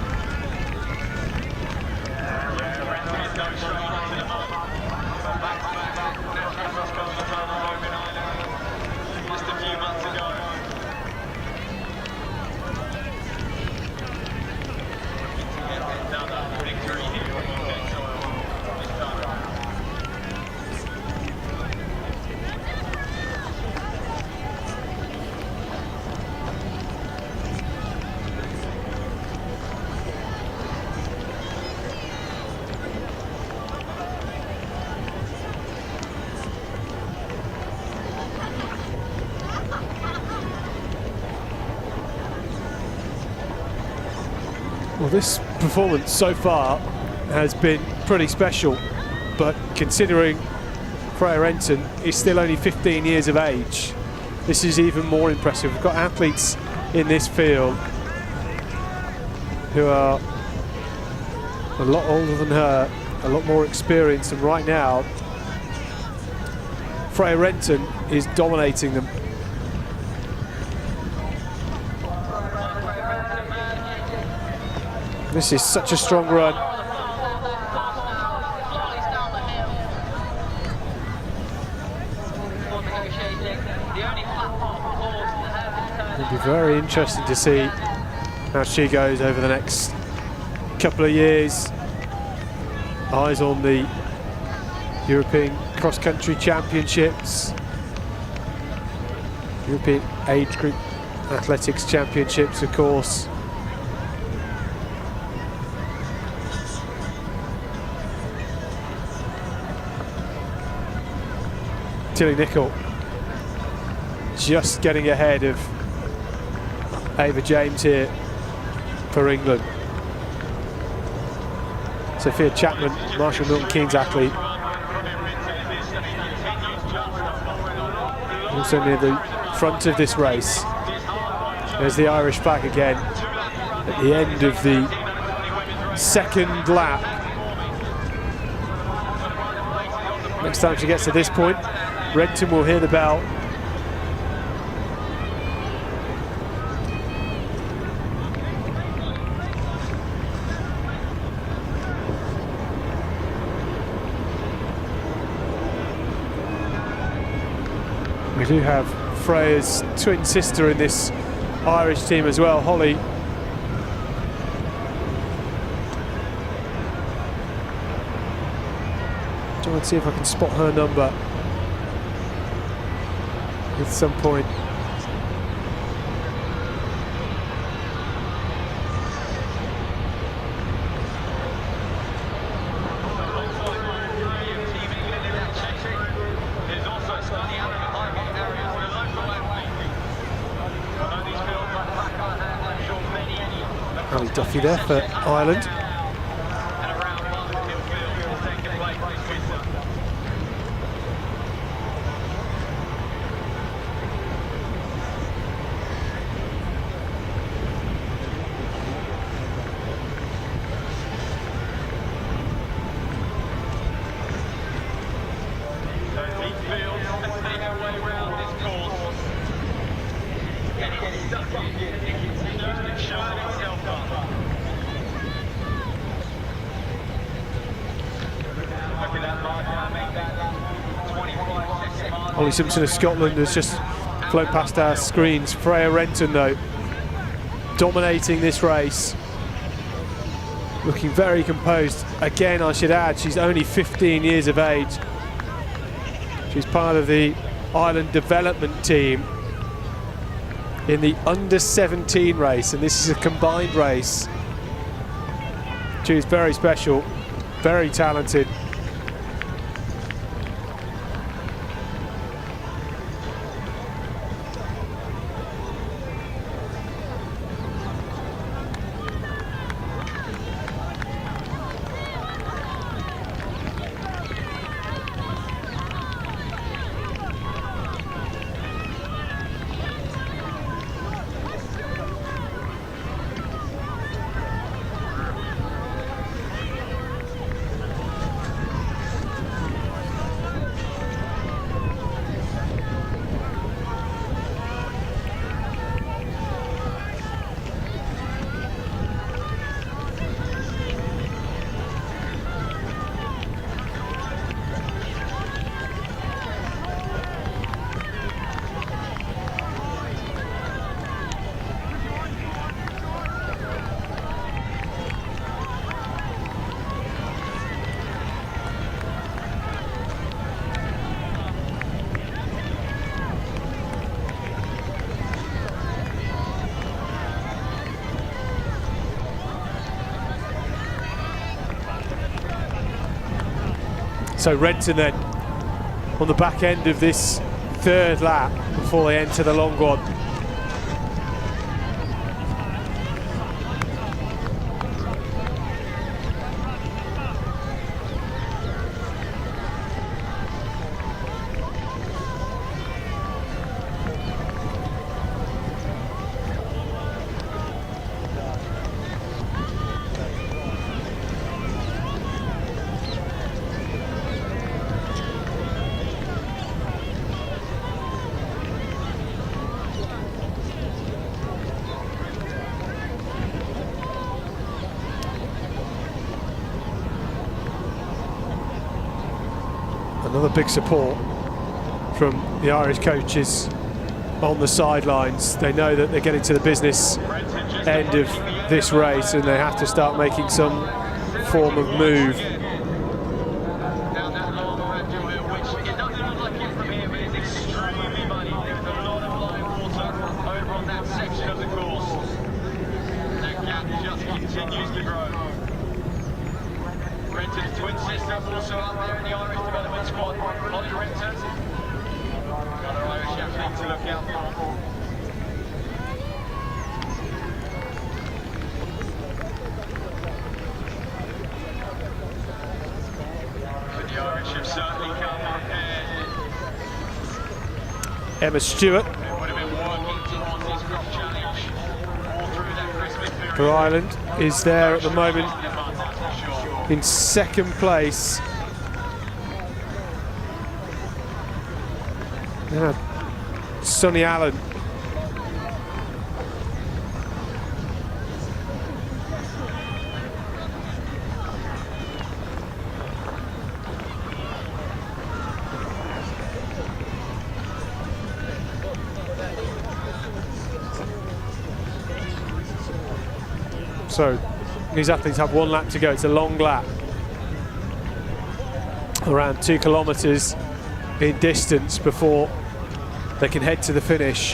Well, this performance so far has been pretty special, but considering Freya Renton is still only 15 years of age, this is even more impressive. We've got athletes in this field who are a lot older than her, a lot more experienced, and right now Freya Renton is dominating them. This is such a strong run. It'll be very interesting to see how she goes over the next couple of years. Eyes on the European cross-country championships, European age group athletics championships, of course. Tilly Nicol just getting ahead of Ava James here for England. Sophia Chapman, Marshall Milton Keynes athlete, also near the front of this race. There's the Irish flag again at the end of the second lap. Next time she gets to this point, Renton will hear the bell. We do have Freya's twin sister in this Irish team as well, Holly. Try and see if I can spot her number at some point. Ali Duffy there for Ireland. Holly Simpson of Scotland has just flown past our screens. Freya Renton, though, dominating this race. Looking very composed. Again, I should add, she's only 15 years of age. She's part of the Ireland development team in the under-17 race, and this is a combined race. She's very special, very talented. So Renton then on the back end of this third lap before they enter the long one. Another big support from the Irish coaches on the sidelines. They know that they're getting to the business end of this race and they have to start making some form of move. Down that long gradual, which it doesn't look like it from here, but it's extremely muddy. There's a lot of live water over on that section of the course. That gap just continues to grow. Renton's twin sister also up there in the Irish development squad. Holly Renton, another Irish athlete to look out for. But the Irish have certainly come prepared. Emma Stewart It would have been working towards this crop challenge all through that Christmas period. for Ireland is there at the moment in second place. Sonny Allen. So these athletes have 1 lap to go. It's a long lap, around 2 kilometres in distance before they can head to the finish.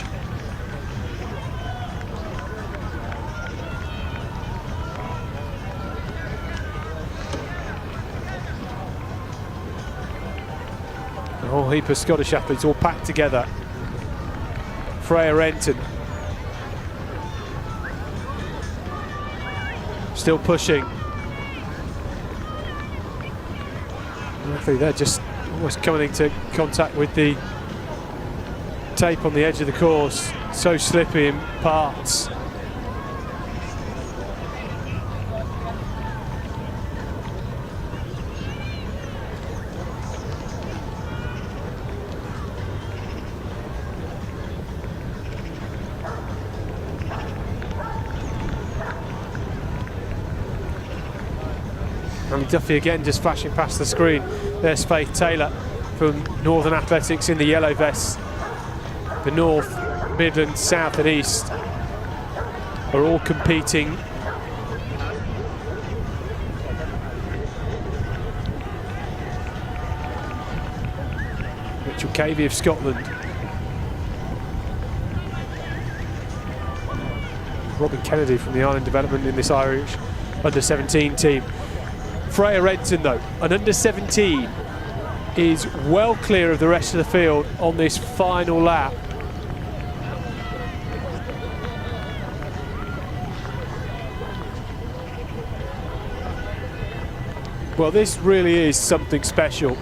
A whole heap of Scottish athletes all packed together. Freya Renton still pushing. Luckily they're just almost coming into contact with the tape on the edge of the course. So slippy in parts. And Duffy again just flashing past the screen. There's Faith Taylor from Northern Athletics in the yellow vests. The North, Midlands, South and East are all competing. Mitchell Cavey of Scotland. Robin Kennedy from the Ireland development in this Irish under-17 team. Freya Renton though, an under-17, is well clear of the rest of the field on this final lap. Well, this really is something special.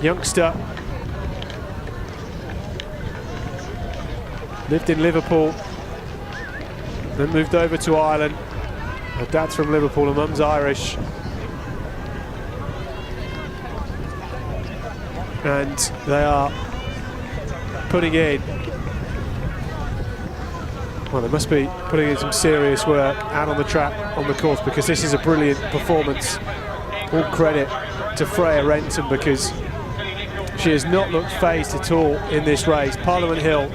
Youngster, lived in Liverpool, then moved over to Ireland. Her dad's from Liverpool, her mum's Irish. And they are putting in, well, they must be putting in some serious work out on the track, on the course, because this is a brilliant performance. All credit to Freya Renton, because she has not looked phased at all in this race. Parliament Hill,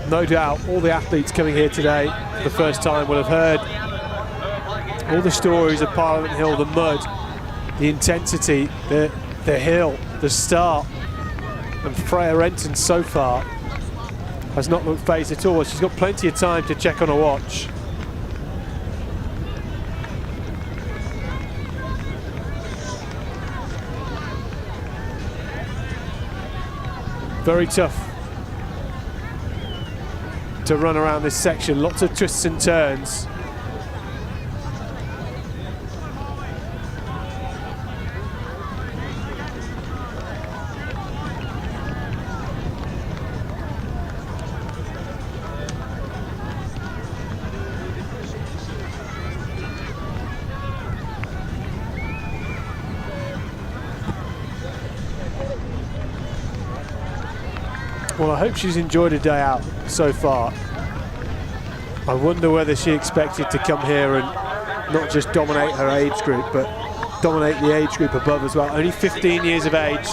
no doubt all the athletes coming here today for the first time will have heard all the stories of Parliament Hill, the mud, the intensity, the hill, the start. And Freya Renton so far has not looked phased at all. She's got plenty of time to check on her watch. Very tough to run around this section, lots of twists and turns. Well, I hope she's enjoyed a day out so far. I wonder whether she expected to come here and not just dominate her age group, but dominate the age group above as well. Only 15 years of age.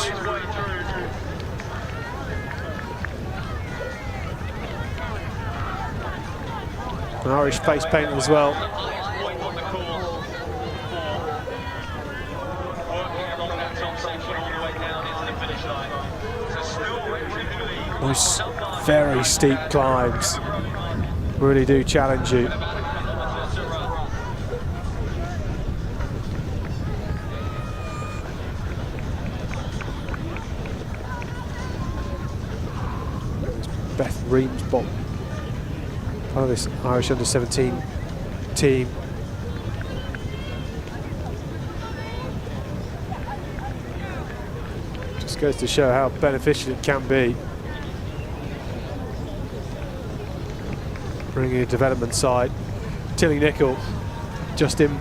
An Irish face paint as well. Those very steep climbs really do challenge you. Beth Reamsbot, part of this Irish under-17 team. Just goes to show how beneficial it can be. Bringing a development side. Tilly Nicol just in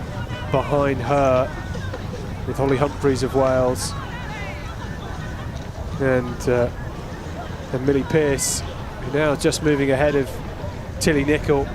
behind her with Holly Humphreys of Wales and Millie Pearce, who now just moving ahead of Tilly Nicol.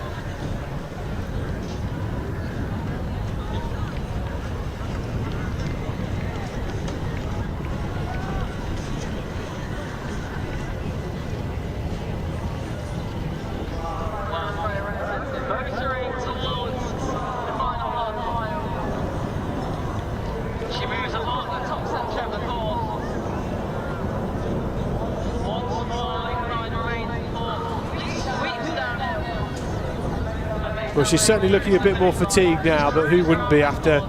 Well, she's certainly looking a bit more fatigued now, but who wouldn't be after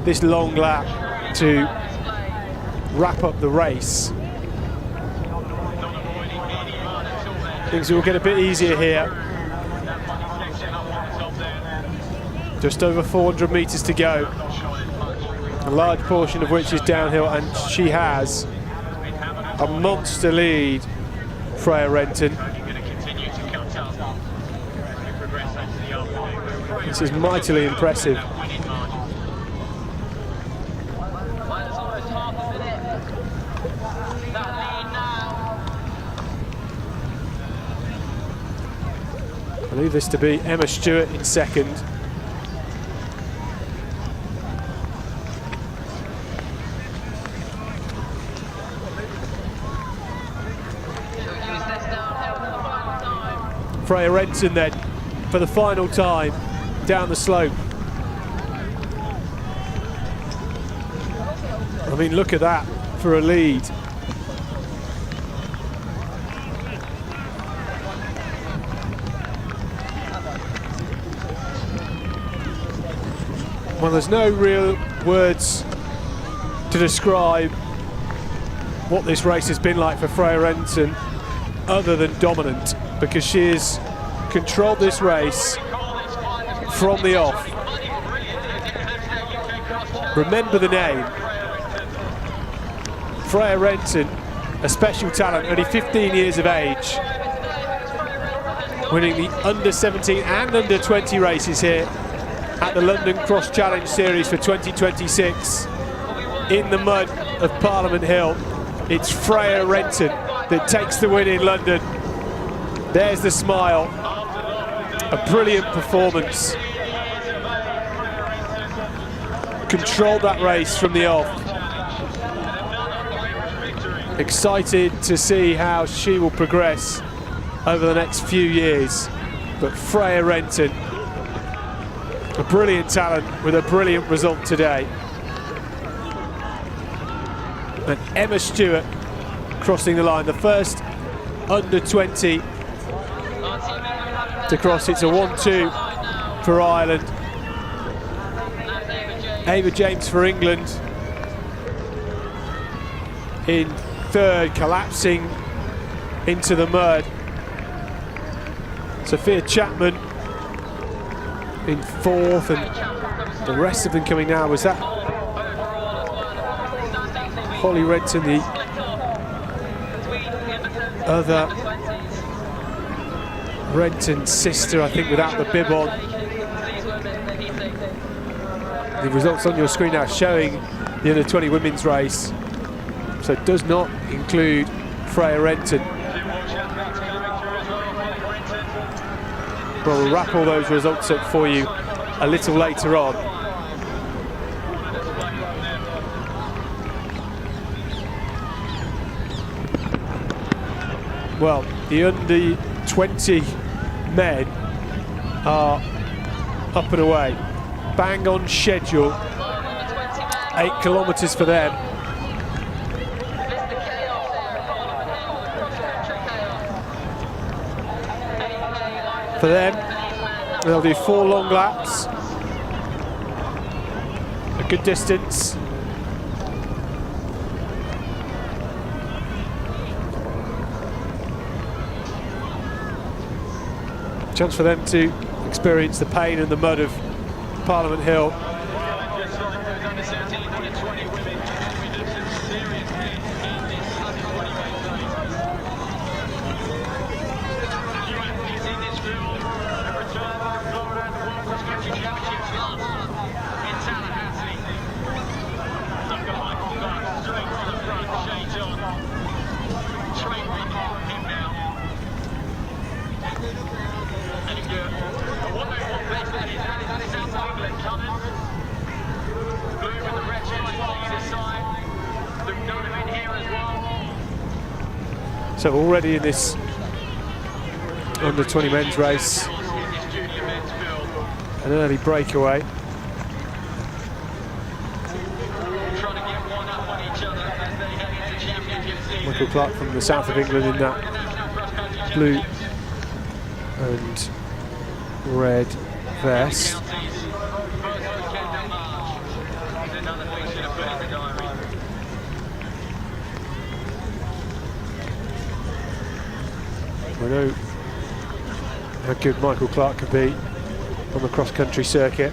this long lap to wrap up the race? Things will get a bit easier here. Just over 400 metres to go. A large portion of which is downhill, and she has a monster lead, Freya Renton. This is mightily impressive. I believe this to be Emma Stewart in second. Freya Renton then, for the final time, down the slope. I mean, look at that for a lead. Well, there's no real words to describe what this race has been like for Freya Renton other than dominant, because she has controlled this race from the off. Remember the name. Freya Renton, a special talent, only 15 years of age, winning the under-17 and under-20 races here at the London Cross Challenge Series for 2026 in the mud of Parliament Hill. It's Freya Renton that takes the win in London. There's the smile. A brilliant performance. Controlled that race from the off. Excited to see how she will progress over the next few years. But Freya Renton, a brilliant talent with a brilliant result today. And Emma Stewart crossing the line, the first under-20 to cross. It's a 1-2 for Ireland. Ava James for England in third, collapsing into the mud. Sophia Chapman in fourth, and the rest of them coming now. Was that Holly Renton, the other Renton sister, I think, without the bib on? The results on your screen now showing the under-20 women's race, so it does not include Freya Renton. Well, we'll wrap all those results up for you a little later on. Well, the under-20 men are up and away. Bang on schedule. 8 kilometres for them. For them, they'll do 4 long laps. A good distance. Chance for them to experience the pain and the mud of Parliament Hill. So already in this under-20 men's race, an early breakaway. Michael Clark from the south of England in that blue and red vest. We know how good Michael Clark can be on the cross-country circuit.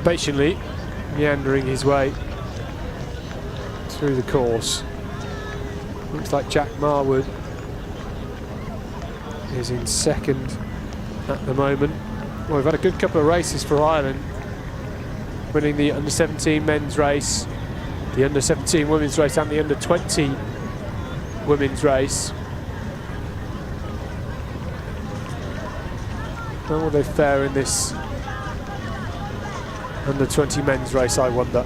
Patiently meandering his way through the course. Looks like Jack Marwood is in second at the moment. Well, we've had a good couple of races for Ireland, winning the under-17 men's race, the under-17 women's race and the under-20 women's race. How will they fare in this under 20 men's race, I wonder?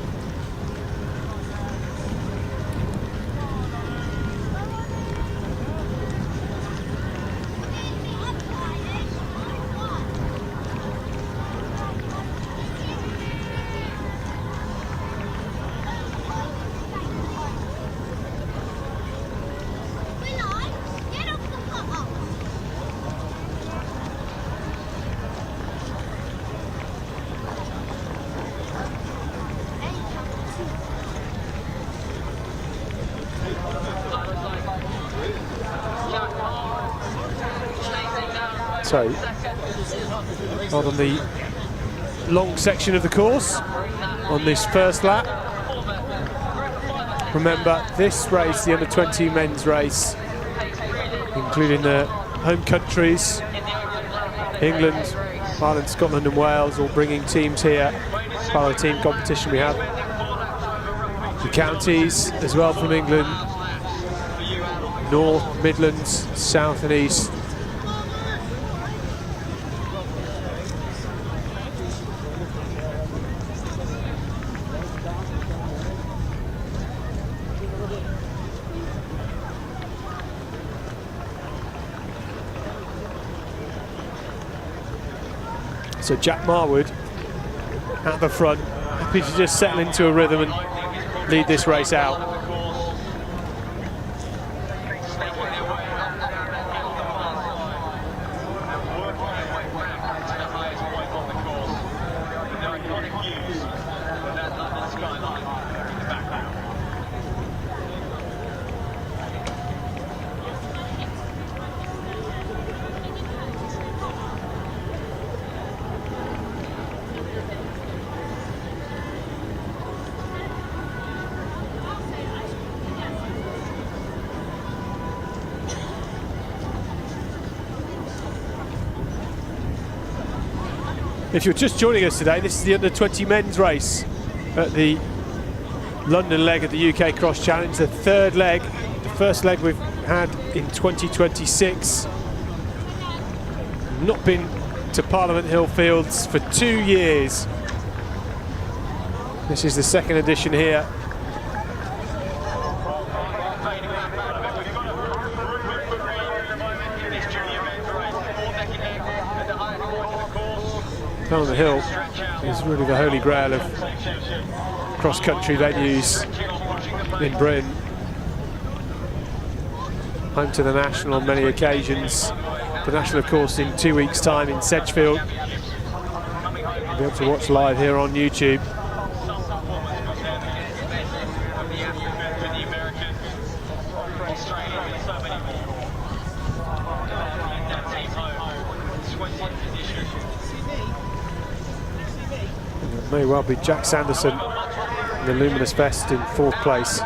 So, on the long section of the course, on this first lap. Remember, this race, the under 20 men's race, including the home countries, England, Ireland, Scotland and Wales, all bringing teams here. Part of the team competition we have. The counties as well from England, North, Midlands, South and East. So Jack Marwood at the front, happy to just settle into a rhythm and lead this race out. If you're just joining us today, this is the under 20 men's race at the London leg of the UK Cross Challenge, the third leg, the first leg we've had in 2026. Not been to Parliament Hill Fields for 2 years. This is the second edition here. Parliament Hill is really the holy grail of cross-country venues in Britain. Home to the National on many occasions. The National, of course, in 2 weeks' time in Sedgefield. You'll be able to watch live here on YouTube. It may well be Jack Sanderson in the Luminous Vest in 4th place.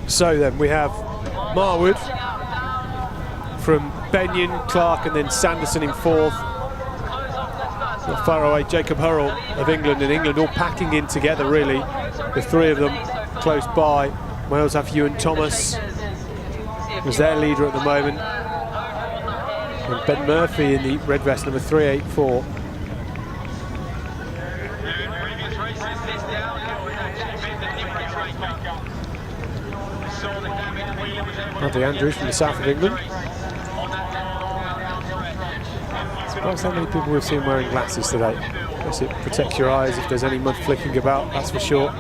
So then we have Marwood from Benyon, Clark and then Sanderson in 4th. Not far away, Jacob Hurrell of England, and England all packing in together really. The three of them close by. Wales have Ewan Thomas as their leader at the moment. And Ben Murphy in the red vest, number 384. Andy Andrews from the south of England. Surprised how many people we've seen wearing glasses today. I guess it protects your eyes if there's any mud flicking about, that's for sure.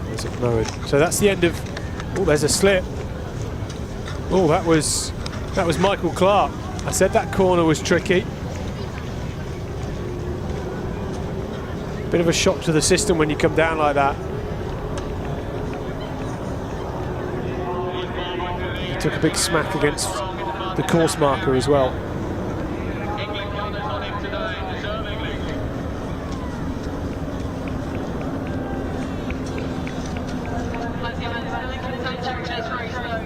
There's a Moed. So that's the end of... Oh, there's a slip. Oh, that was That was Michael Clark. I said that corner was tricky. Bit of a shock to the system when you come down like that. He took a big smack against the course marker as well. England gunners on him today, deservingly. Plenty of men still in contention for this race though.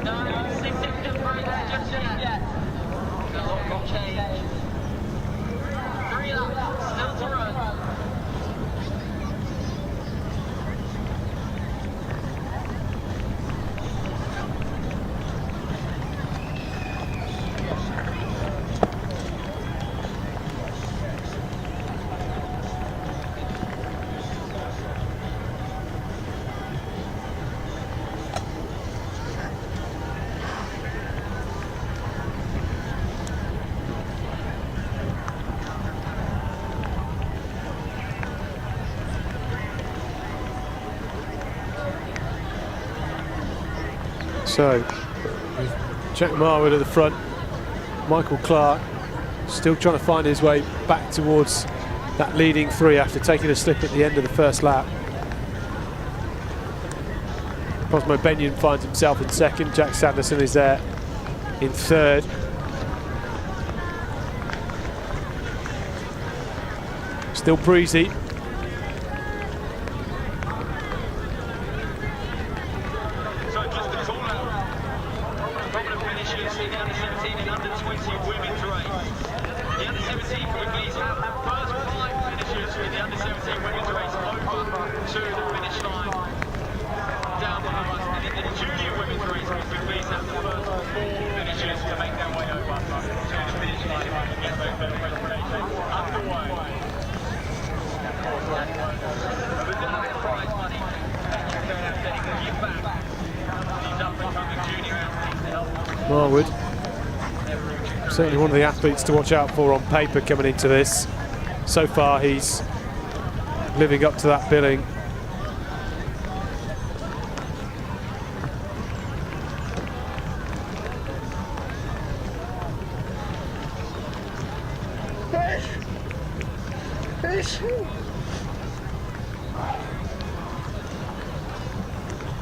No significant breaks just yet. A lot will change. 3 laps still to run. So, Jack Marwood at the front, Michael Clark still trying to find his way back towards that leading 3 after taking a slip at the end of the first lap. Cosmo Benyon finds himself in second, Jack Sanderson is there in third. Still breezy. in the under-17 and under-20 women's race. The under-17 can please have the first 5 finishers in the under-17 women's race over to the finish line down below us. And in the junior women's race, can we please have the first 4 finishers to make their way over to the finish line if we can get those presentations underway. A resounding prize money. Give back these up-and-coming junior athletes to help. Marwood, certainly one of the athletes to watch out for on paper coming into this. So far he's living up to that billing. Fish!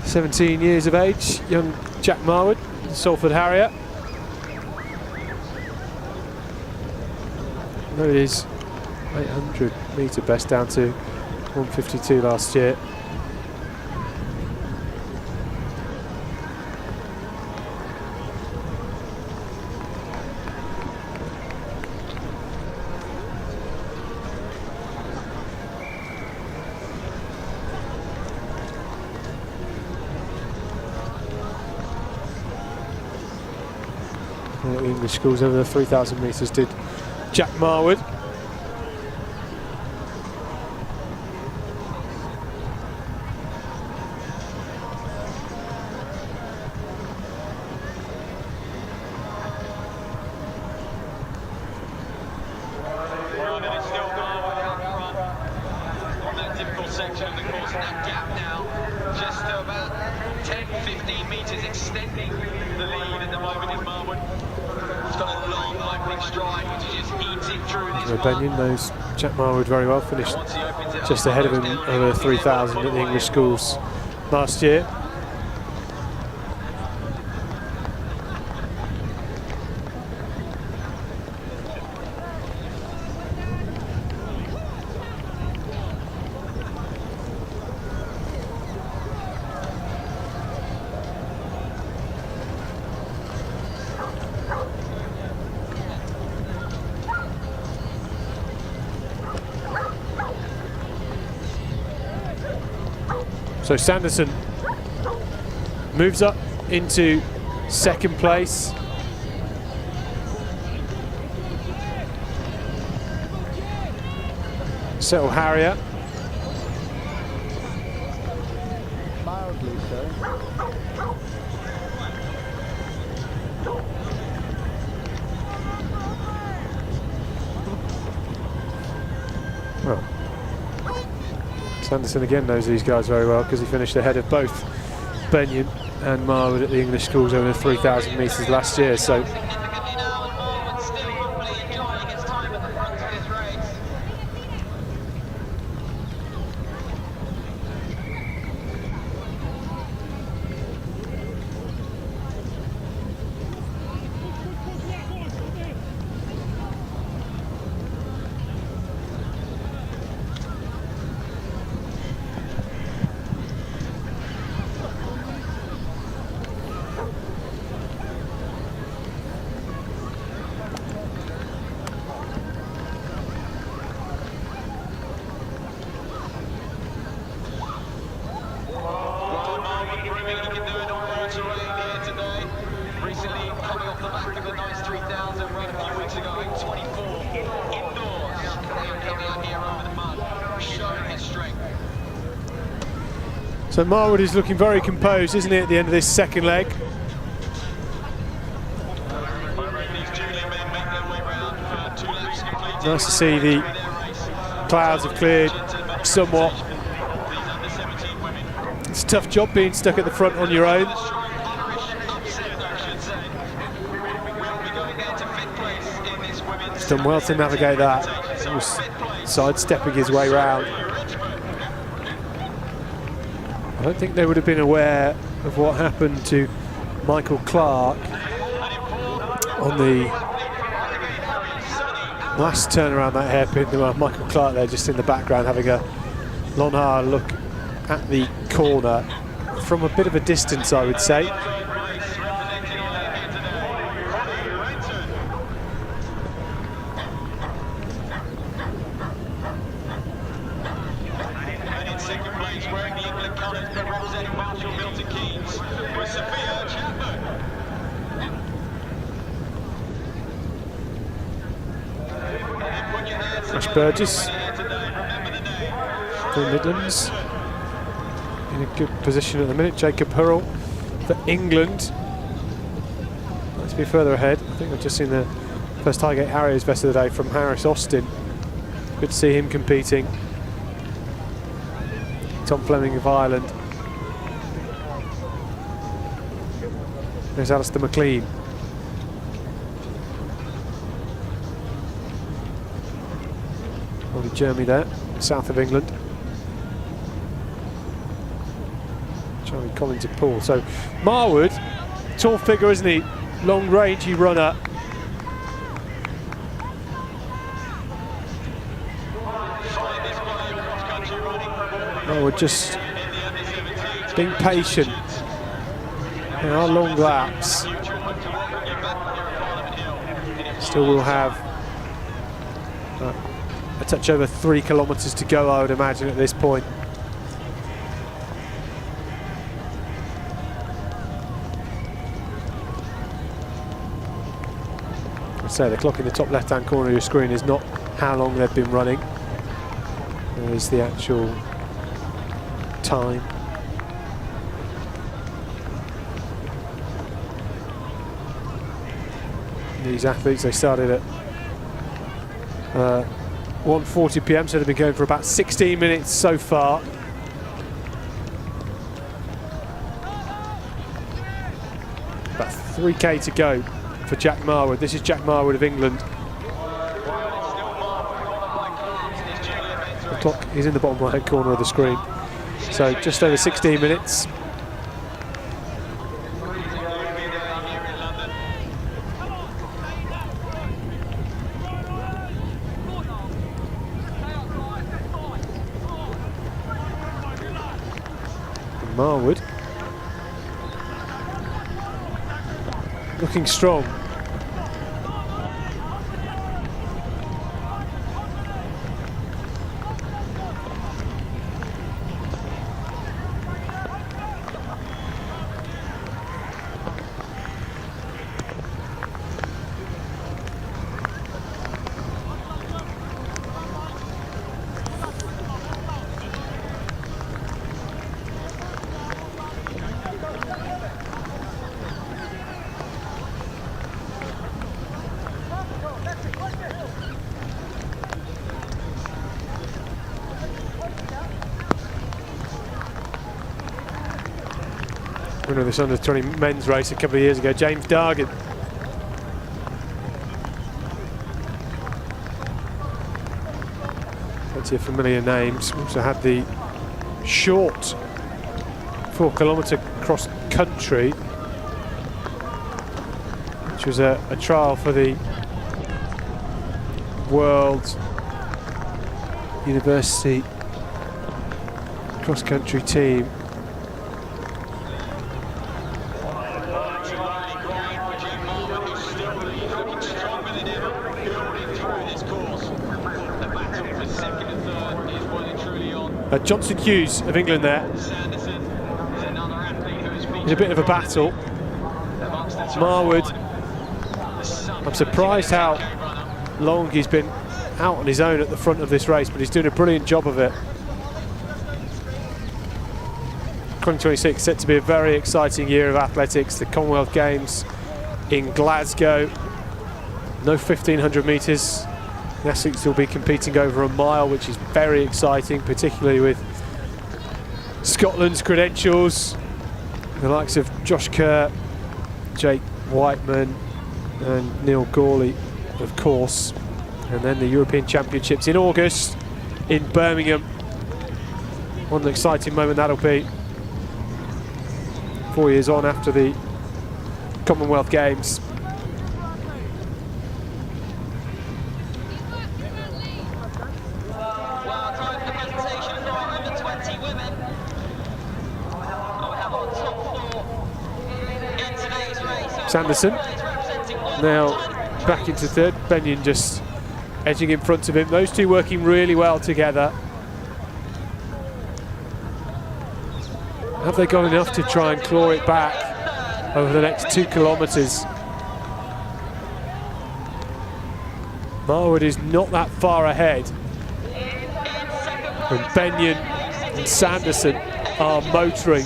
17 years of age, young Jack Marwood, Salford Harrier. Though it is 800 metre best down to 152 last year. The English schools over the 3,000 metres did Jack Marwood. Well, and it's still Marwood out front on that difficult section of the course, and that gap now just about 10-15 metres extending the lead at the moment in Marwood. He's got a long opening stride which is just eating through this one. Benyon knows Jack Marwood very well, finished just ahead of him over 3,000 at the English schools last year. So Sanderson moves up into second place. Settle Harrier. Mildly so. Well, Sanderson again knows these guys very well because he finished ahead of both Benyon and Marwood at the English schools over 3,000 metres last year. So So Marwood is looking very composed, isn't he, at the end of this second leg? Nice to see the clouds have cleared somewhat. It's a tough job being stuck at the front on your own. He's done well to navigate that. He was sidestepping his way round. I don't think they would have been aware of what happened to Michael Clark on the last turn around that hairpin. Michael Clark there just in the background having a long hard look at the corner from a bit of a distance, I would say. Burgess for the Midlands in a good position at the minute. Jacob Hurrell for England. Let's be further ahead. I think I've just seen the first Highgate Harriers best of the day from Harris Austin. Good to see him competing. Tom Fleming of Ireland. There's Alistair McLean. Jeremy there, south of England. Charlie Collins of Poole. So Marwood, tall figure, isn't he? Long rangey runner. Marwood just being patient. There are long laps. Still will have a touch over 3 kilometres to go, I would imagine, at this point. So the clock in the top left-hand corner of your screen is not how long they've been running. There is the actual time. These athletes, they started at 1:40 p.m, so they've been going for about 16 minutes so far. About 3k to go for Jack Marwood. This is Jack Marwood of England. The clock is in the bottom right corner of the screen. So just over 16 minutes. Marwood looking strong. winner of this under-20 men's race a couple of years ago, James Dargan. Plenty of familiar names. We also had the short 4-kilometre cross country, which was a trial for the World University cross country team. Johnson Hughes of England there. In a bit of a battle. Marwood, I'm surprised how long he's been out on his own at the front of this race, but he's doing a brilliant job of it. 2026 set to be a very exciting year of athletics. The Commonwealth Games in Glasgow. No 1500 metres. The athletes will be competing over a mile, which is very exciting, particularly with Scotland's credentials. The likes of Josh Kerr, Jake Whiteman and Neil Gawley, of course. And then the European Championships in August in Birmingham. What an exciting moment that'll be. 4 years on after the Commonwealth Games. Sanderson now back into third. Benyon just edging in front of him. Those two working really well together. Have they got enough to try and claw it back over the next 2 kilometres? Marwood is not that far ahead. And Benyon and Sanderson are motoring.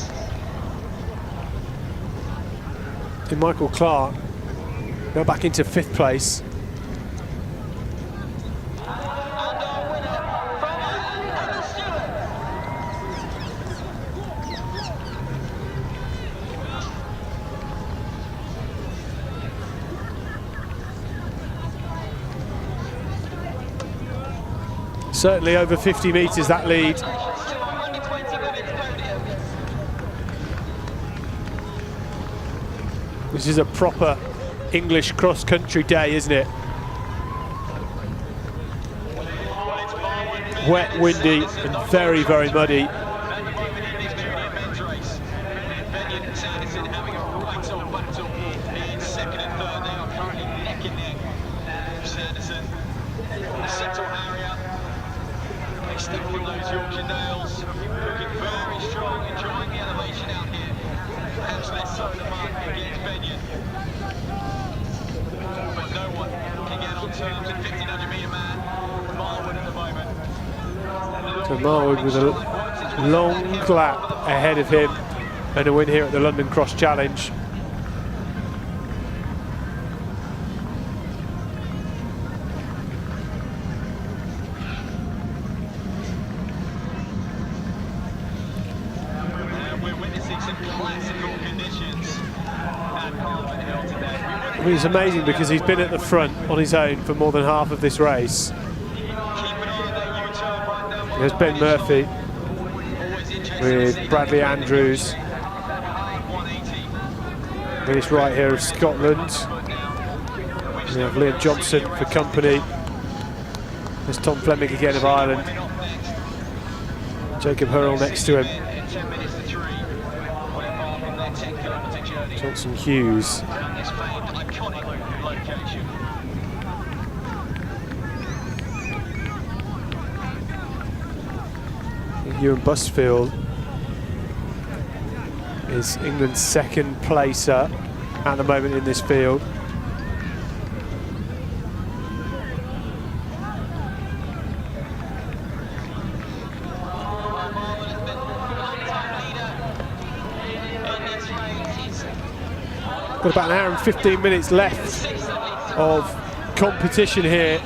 And Michael Clark now back into 5th place. Certainly over 50 metres that lead. This is a proper English cross-country day, isn't it? Wet, windy and very, very muddy. So Marwood with a long lap ahead of him and a win here at the London Cross Challenge. We're witnessing some classical conditions at Parliament Hill today. I mean, it's amazing because he's been at the front on his own for more than half of this race. There's Ben Murphy with Bradley Andrews. Finish right here of Scotland. We have Liam Johnson for company. There's Tom Fleming again of Ireland. Jacob Hurrell next to him. Johnson Hughes. Ewan Busfield is England's second placer at the moment in this field. Got about an hour and 15 minutes left of competition here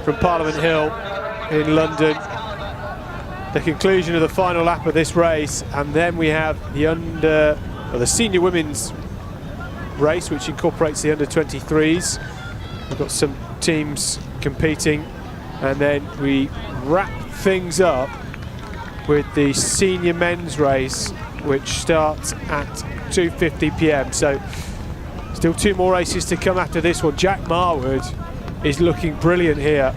from Parliament Hill in London. The conclusion of the final lap of this race, and then we have the under well, the senior women's race, which incorporates the under-23s. We've got some teams competing, and then we wrap things up with the senior men's race, which starts at 2:50 p.m. So still 2 more races to come after this one. Jack Marwood is looking brilliant here.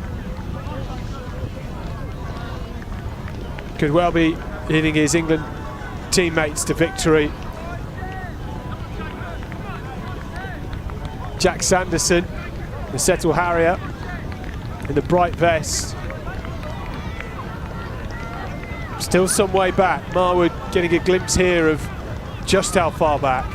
Could well be leading his England teammates to victory. Jack Sanderson, the Settle Harrier, in the bright vest. Still some way back. Marwood getting a glimpse here of just how far back.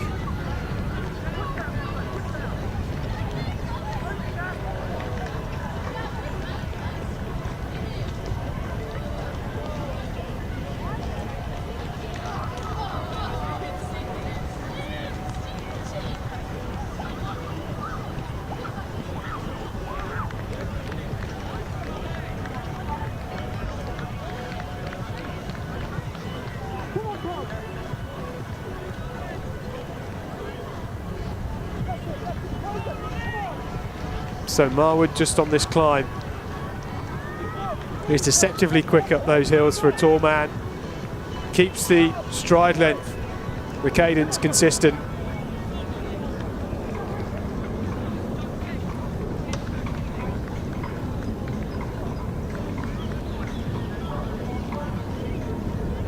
So Marwood just on this climb. He's deceptively quick up those hills for a tall man. Keeps the stride length, the cadence consistent.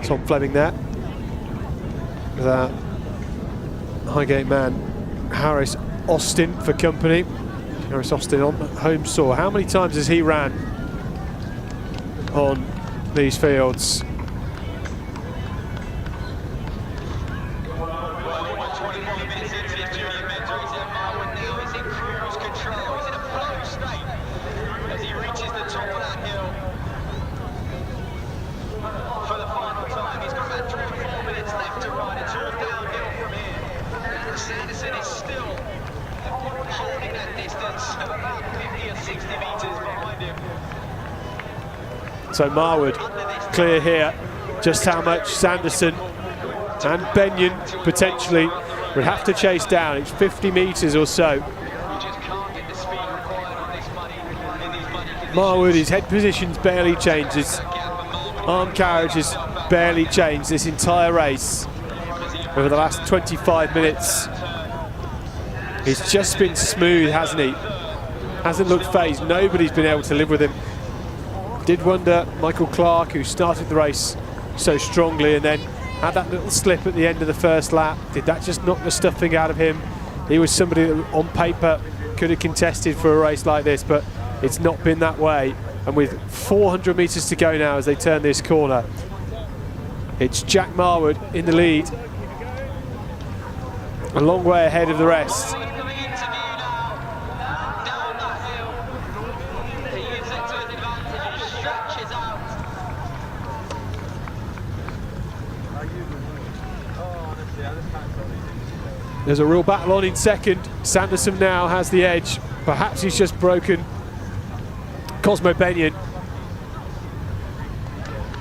Tom Fleming there. With our Highgate man, Harris Austin for company. Harris Austin on home soil. How many times has he ran on these fields? So Marwood clear here. Just how much Sanderson and Benyon potentially would have to chase down. It's 50 metres or so. Marwood, his head position's barely changed. His arm carriage has barely changed this entire race. Over the last 25 minutes, he's just been smooth, hasn't he? Hasn't looked phased. Nobody's been able to live with him. Did wonder, Michael Clark, who started the race so strongly and then had that little slip at the end of the first lap, did that just knock the stuffing out of him? He was somebody that on paper could have contested for a race like this, but it's not been that way. And with 400 metres to go now as they turn this corner, it's Jack Marwood in the lead, a long way ahead of the rest. There's a real battle on in second. Sanderson now has the edge. Perhaps he's just broken Cosmo Benyon.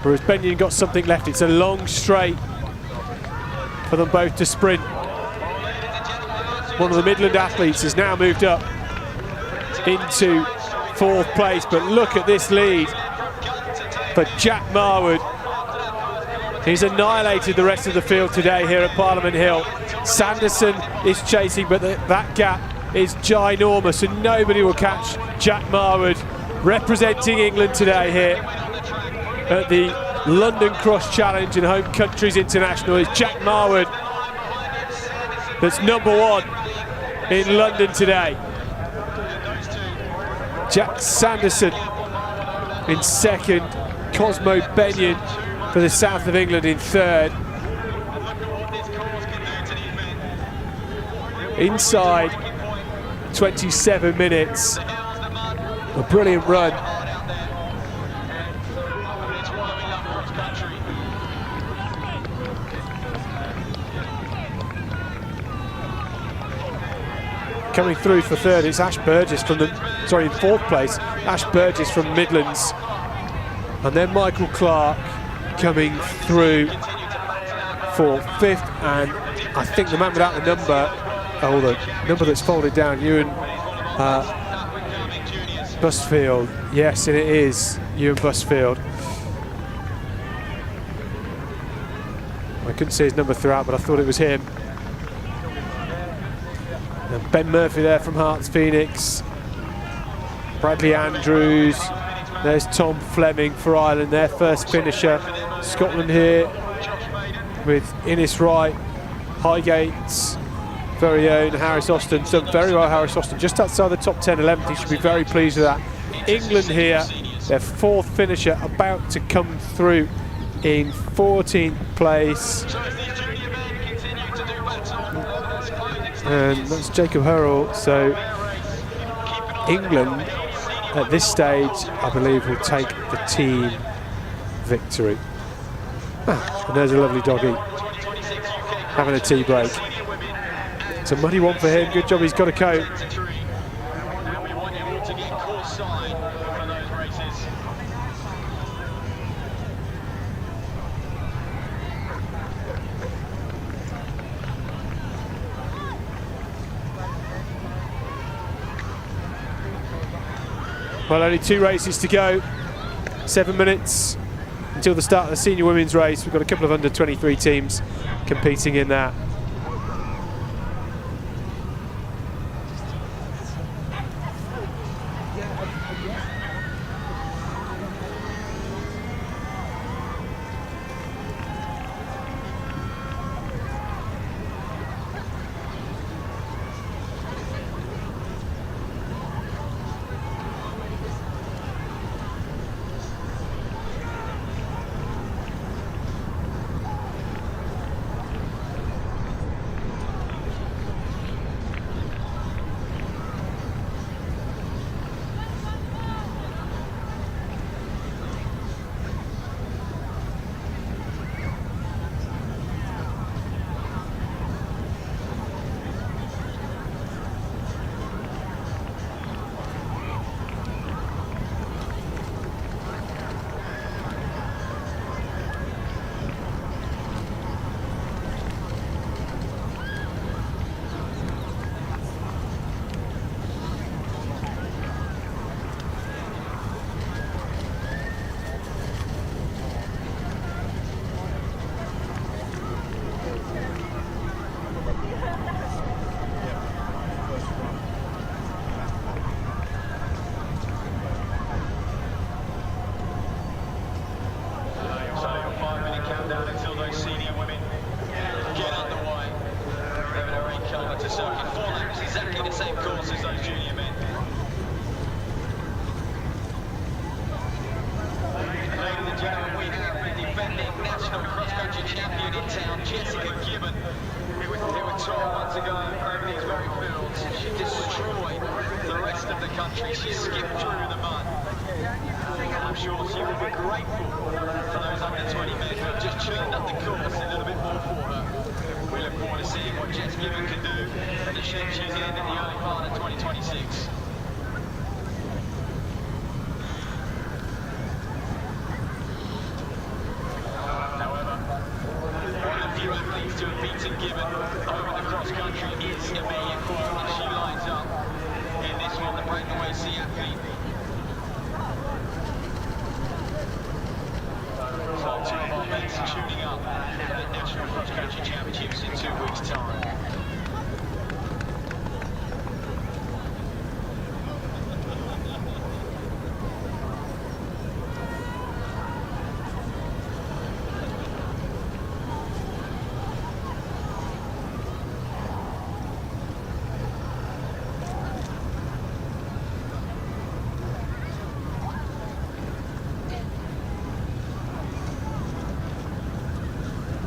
Whereas Benyon got something left. It's a long straight for them both to sprint. One of the Midland athletes has now moved up into 4th place, but look at this lead for Jack Marwood. He's annihilated the rest of the field today here at Parliament Hill. Sanderson is chasing, but that gap is ginormous and nobody will catch Jack Marwood, representing England today here at the London Cross Challenge and Home Countries International. Is Jack Marwood that's #1 in London today. Jack Sanderson in 2nd, Cosmo Benyon for the south of England in 3rd. Inside 27 minutes, a brilliant run. Coming through for 3rd, it's Ash Burgess from in 4th place, Ash Burgess from Midlands. And then Michael Clark coming through for 5th and I think the man without the number, or the number that's folded down, Ewan Busfield. Yes, and it is Ewan Busfield. I couldn't see his number throughout, but I thought it was him. And Ben Murphy there from Hearts Phoenix. Bradley Andrews. There's Tom Fleming for Ireland, their first finisher. Scotland here with Innes Wright, Highgate's very own Harris Austin. Done very well, Harris Austin, just outside the top 10, 11th. He should be very pleased with that. England here, their fourth finisher, about to come through in 14th place. And that's Jacob Hurrell. So England at this stage, I believe, will take the team victory. And there's a lovely doggy having a tea break. It's a muddy one for him. Good job, he's got a coat. And we want you all to get court side for those races. Well, only 2 races to go. 7 minutes until the start of the senior women's race. We've got a couple of under 23 teams competing in that.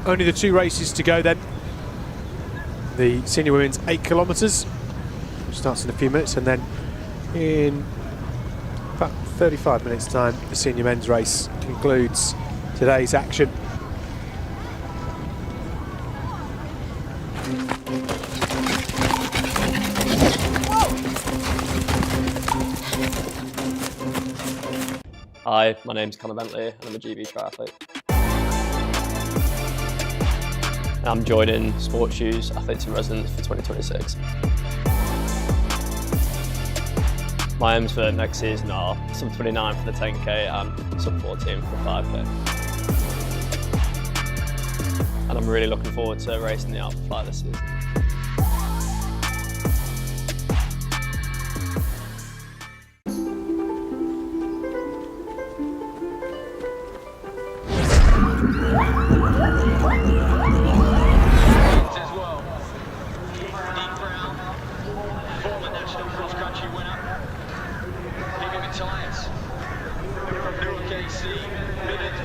Only the 2 races to go then. The senior women's 8 kilometres, which starts in a few minutes, and then in about 35 minutes time, the senior men's race concludes today's action. Hi, my name's Conor Bentley and I'm a GB triathlete. and I'm joining Sports Shoes Athletes in Residence for 2026. My aims for next season are sub 29 for the 10k and sub 14 for the 5k. And I'm really looking forward to racing the Alpha Flight this season.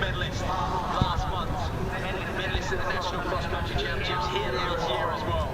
Medalist last month, medalist at the National Cross Country Championships here last year as well.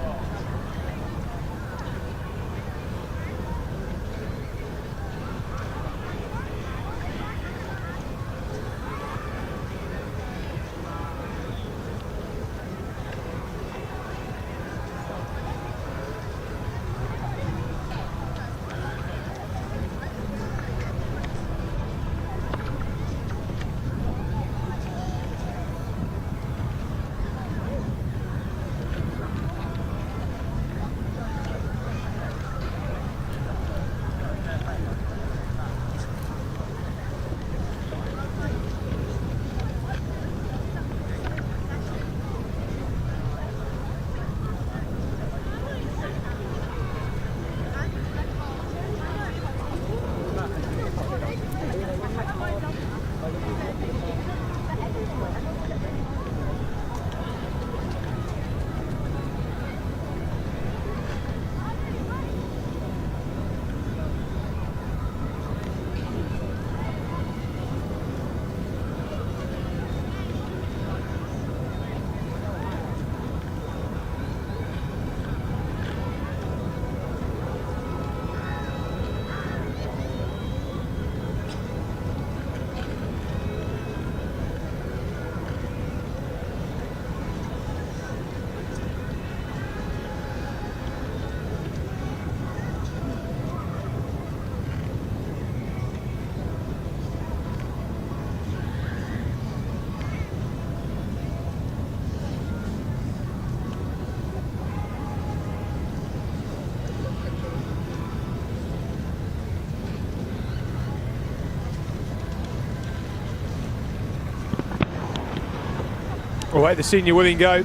Away the senior women go.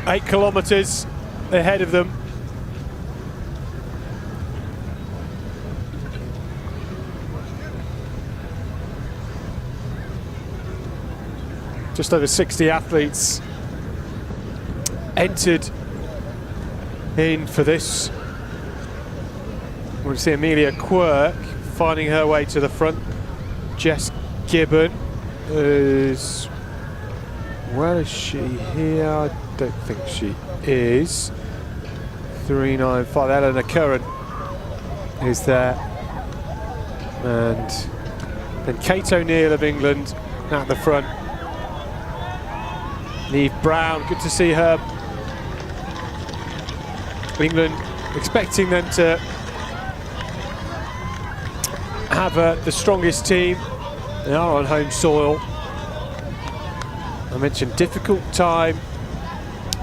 8 kilometres ahead of them. Just over 60 athletes entered in for this. We'll see Amelia Quirk finding her way to the front. Jess Gibbon is... Well, is she here? I don't think she is. 395. Eleanor Curran is there. And then Kate O'Neill of England at the front. Neve Brown, good to see her. England expecting them to have the strongest team. They are on home soil. I mentioned difficult time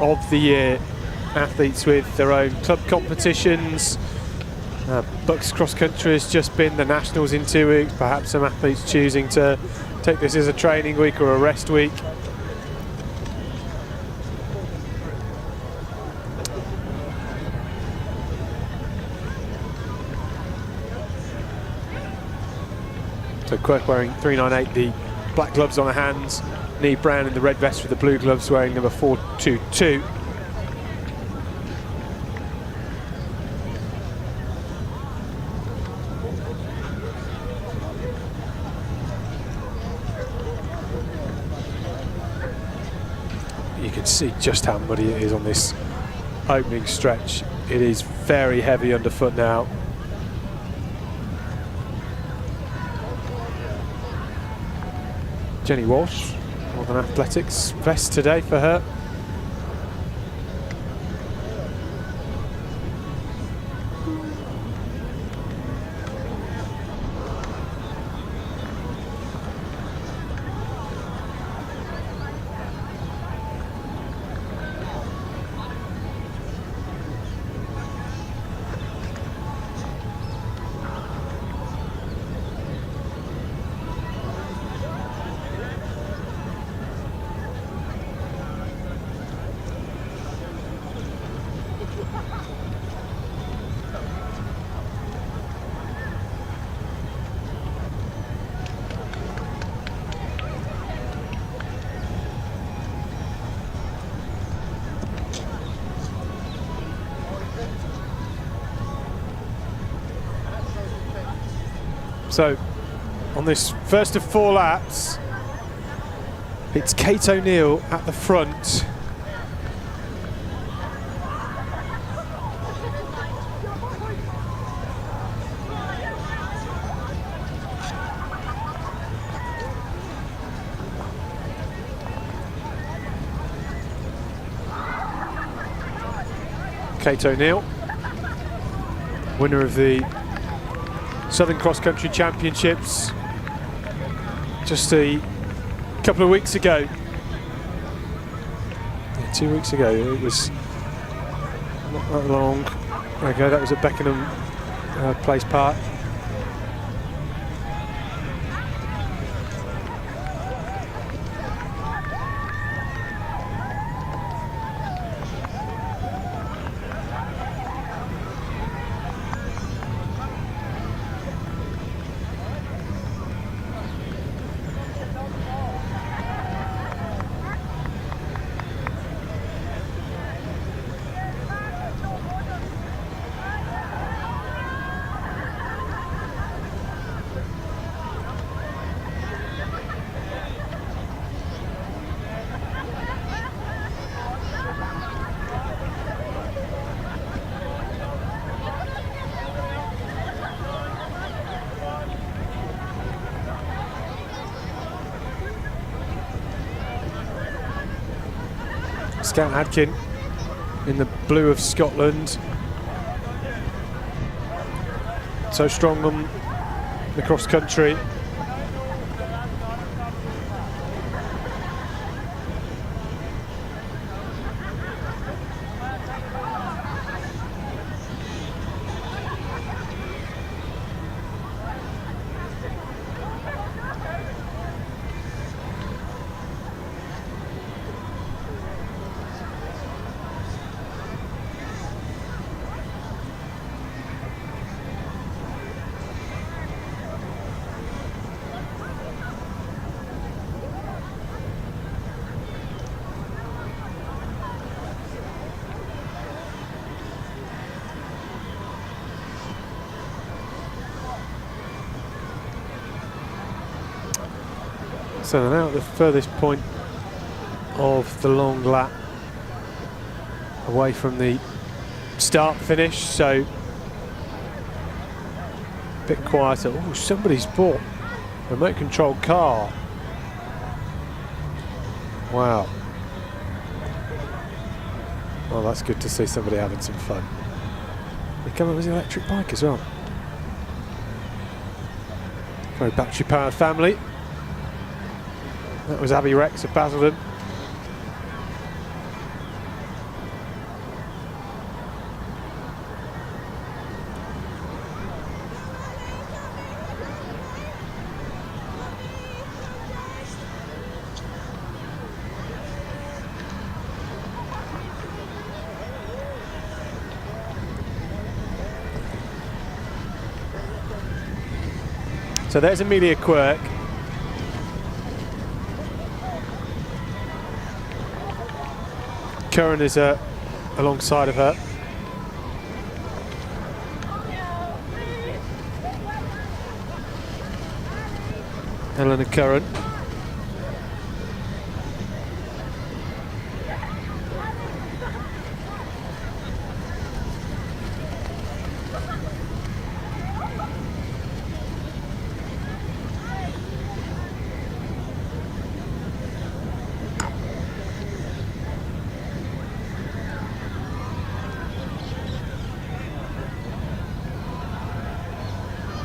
of the year. Athletes with their own club competitions. Bucks cross country has just been the nationals in 2 weeks. Perhaps some athletes choosing to take this as a training week or a rest week. So Quirk wearing 398, the black gloves on her hands. Neve Brown in the red vest with the blue gloves wearing number 422. You can see just how muddy it is on this opening stretch. It is very heavy underfoot now. Jenny Walsh, Northern Athletics vest today for her. So, on this first of 4 laps, it's Kate O'Neill at the front. Kate O'Neill, winner of the Southern Cross Country Championships just a couple of weeks ago. Yeah, 2 weeks ago. It was not that long ago. That was at Beckenham Place Park. Scout Adkin in the blue of Scotland. So strong on the cross country. So they're now at the furthest point of the long lap, away from the start finish, so a bit quieter. Oh, somebody's bought a remote controlled car. Wow. Oh, that's good to see somebody having some fun. They come up with an electric bike as well. Very battery powered family. That was Abby Rex of Basildon. So there's Amelia Quirk. Curran is alongside of her. Eleanor Curran.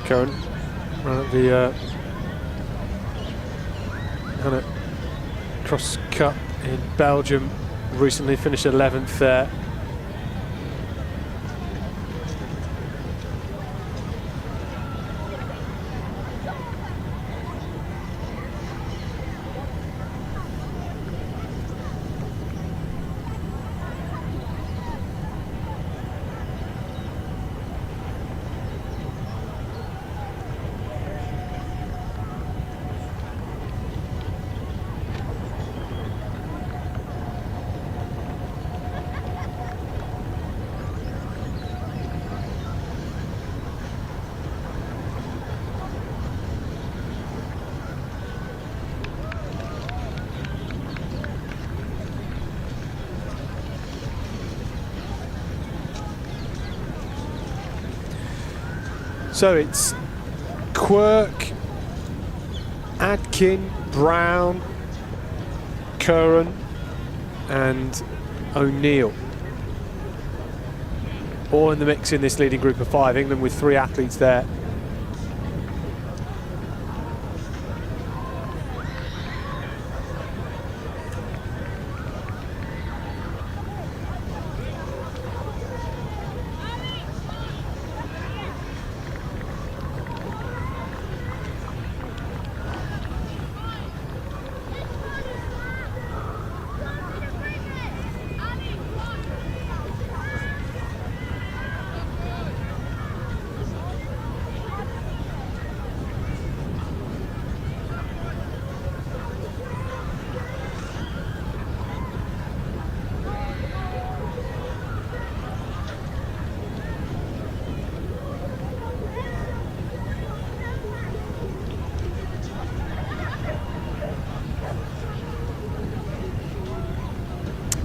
Curran ran at the Hannah Cross Cup in Belgium recently, finished 11th there. So it's Quirk, Adkin, Brown, Curran and O'Neill. All in the mix in this leading group of 5. England with 3 athletes there.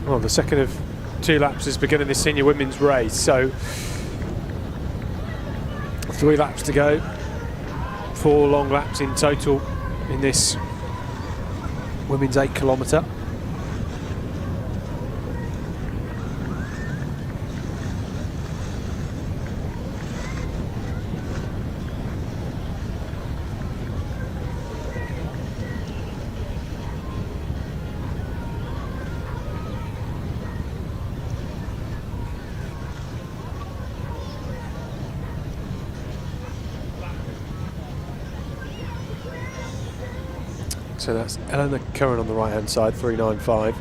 Well, the second of 2 laps has begun in this senior women's race, so 3 laps to go, 4 long laps in total in this women's 8 kilometre. So that's Eleanor Curran on the right-hand side, 3.95.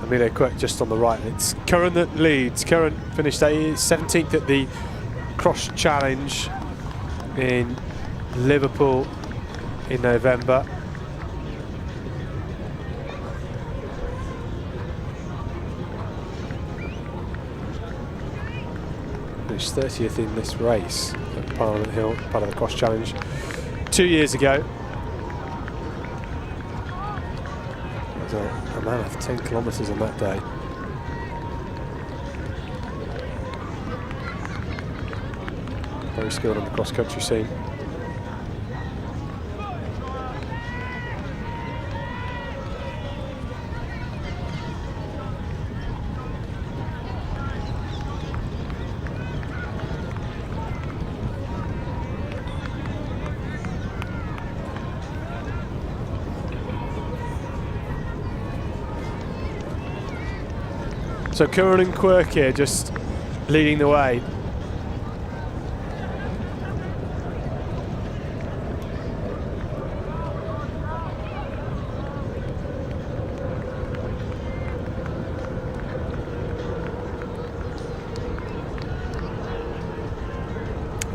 Amelia Quirk just on the right. It's Curran that leads. Curran finished 17th at the Cross Challenge in Liverpool in November. Finished 30th in this race at Parliament Hill, part of the Cross Challenge 2 years ago. A mammoth 10 kilometres on that day. Very skilled on the cross-country scene. So Curran and Quirk here just leading the way.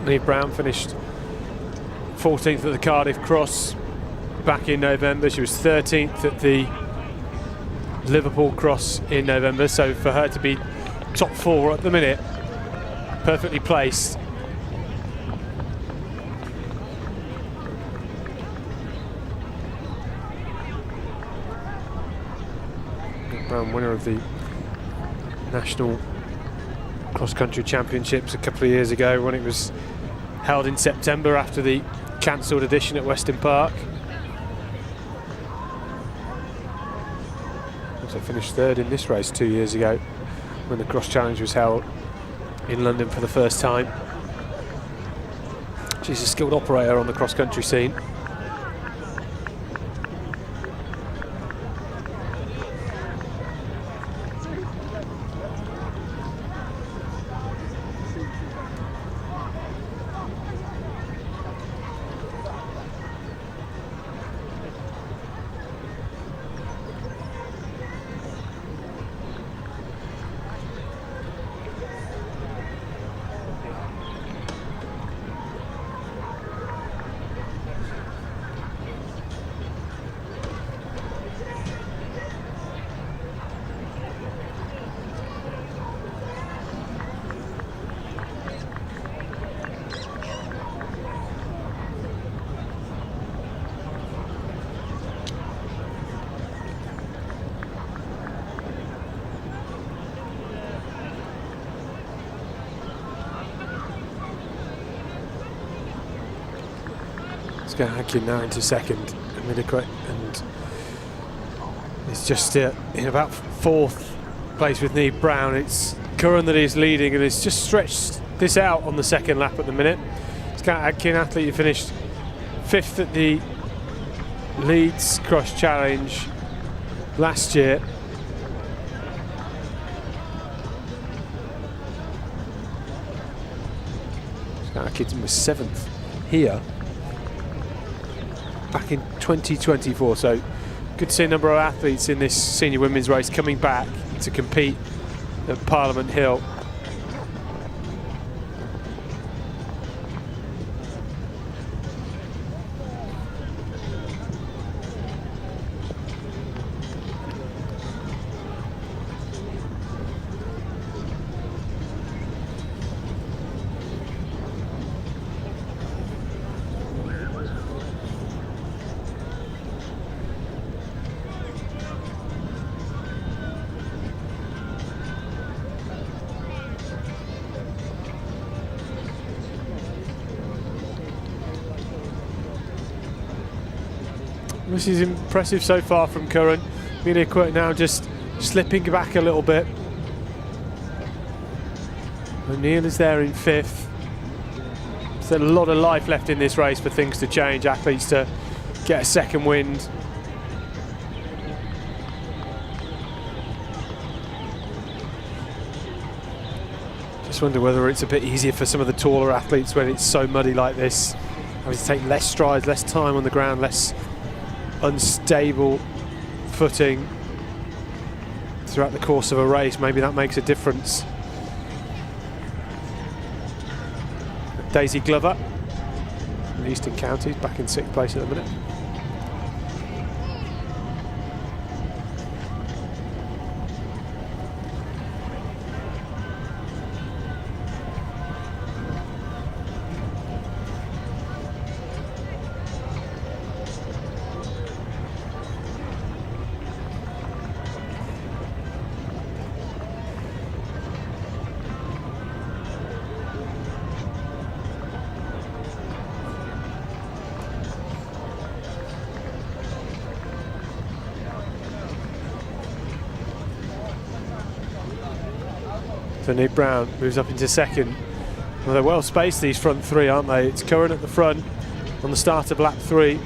Neve Brown finished 14th at the Cardiff Cross back in November. She was 13th at the Liverpool Cross in November, so for her to be top 4 at the minute, perfectly placed. Brown, winner of the National Cross Country Championships a couple of years ago when it was held in September after the cancelled edition at Weston Park. Also finished 3rd in this race 2 years ago when the Cross Challenge was held in London for the first time. She's a skilled operator on the cross country scene. Scout Adkin now into second, and it's just in about fourth place with Neve Brown. It's Curran that is leading, and it's just stretched this out on the second lap at the minute. Scout Adkin, athlete who finished 5th at the Leeds Cross Challenge last year. Scout Adkin was 7th here back in 2024, so good to see a number of athletes in this senior women's race coming back to compete at Parliament Hill. This is impressive so far from Curran. Amelia Quirk now just slipping back a little bit. O'Neill is there in 5th. There's a lot of life left in this race for things to change, athletes to get a second wind. Just wonder whether it's a bit easier for some of the taller athletes when it's so muddy like this, having to take less strides, less time on the ground, less unstable footing throughout the course of a race. Maybe that makes a difference. Daisy Glover from the Eastern Counties, back in 6th place at the minute. So Neve Brown moves up into second. Well, they're well spaced, these front three, aren't they? It's Curran at the front on the start of lap 3.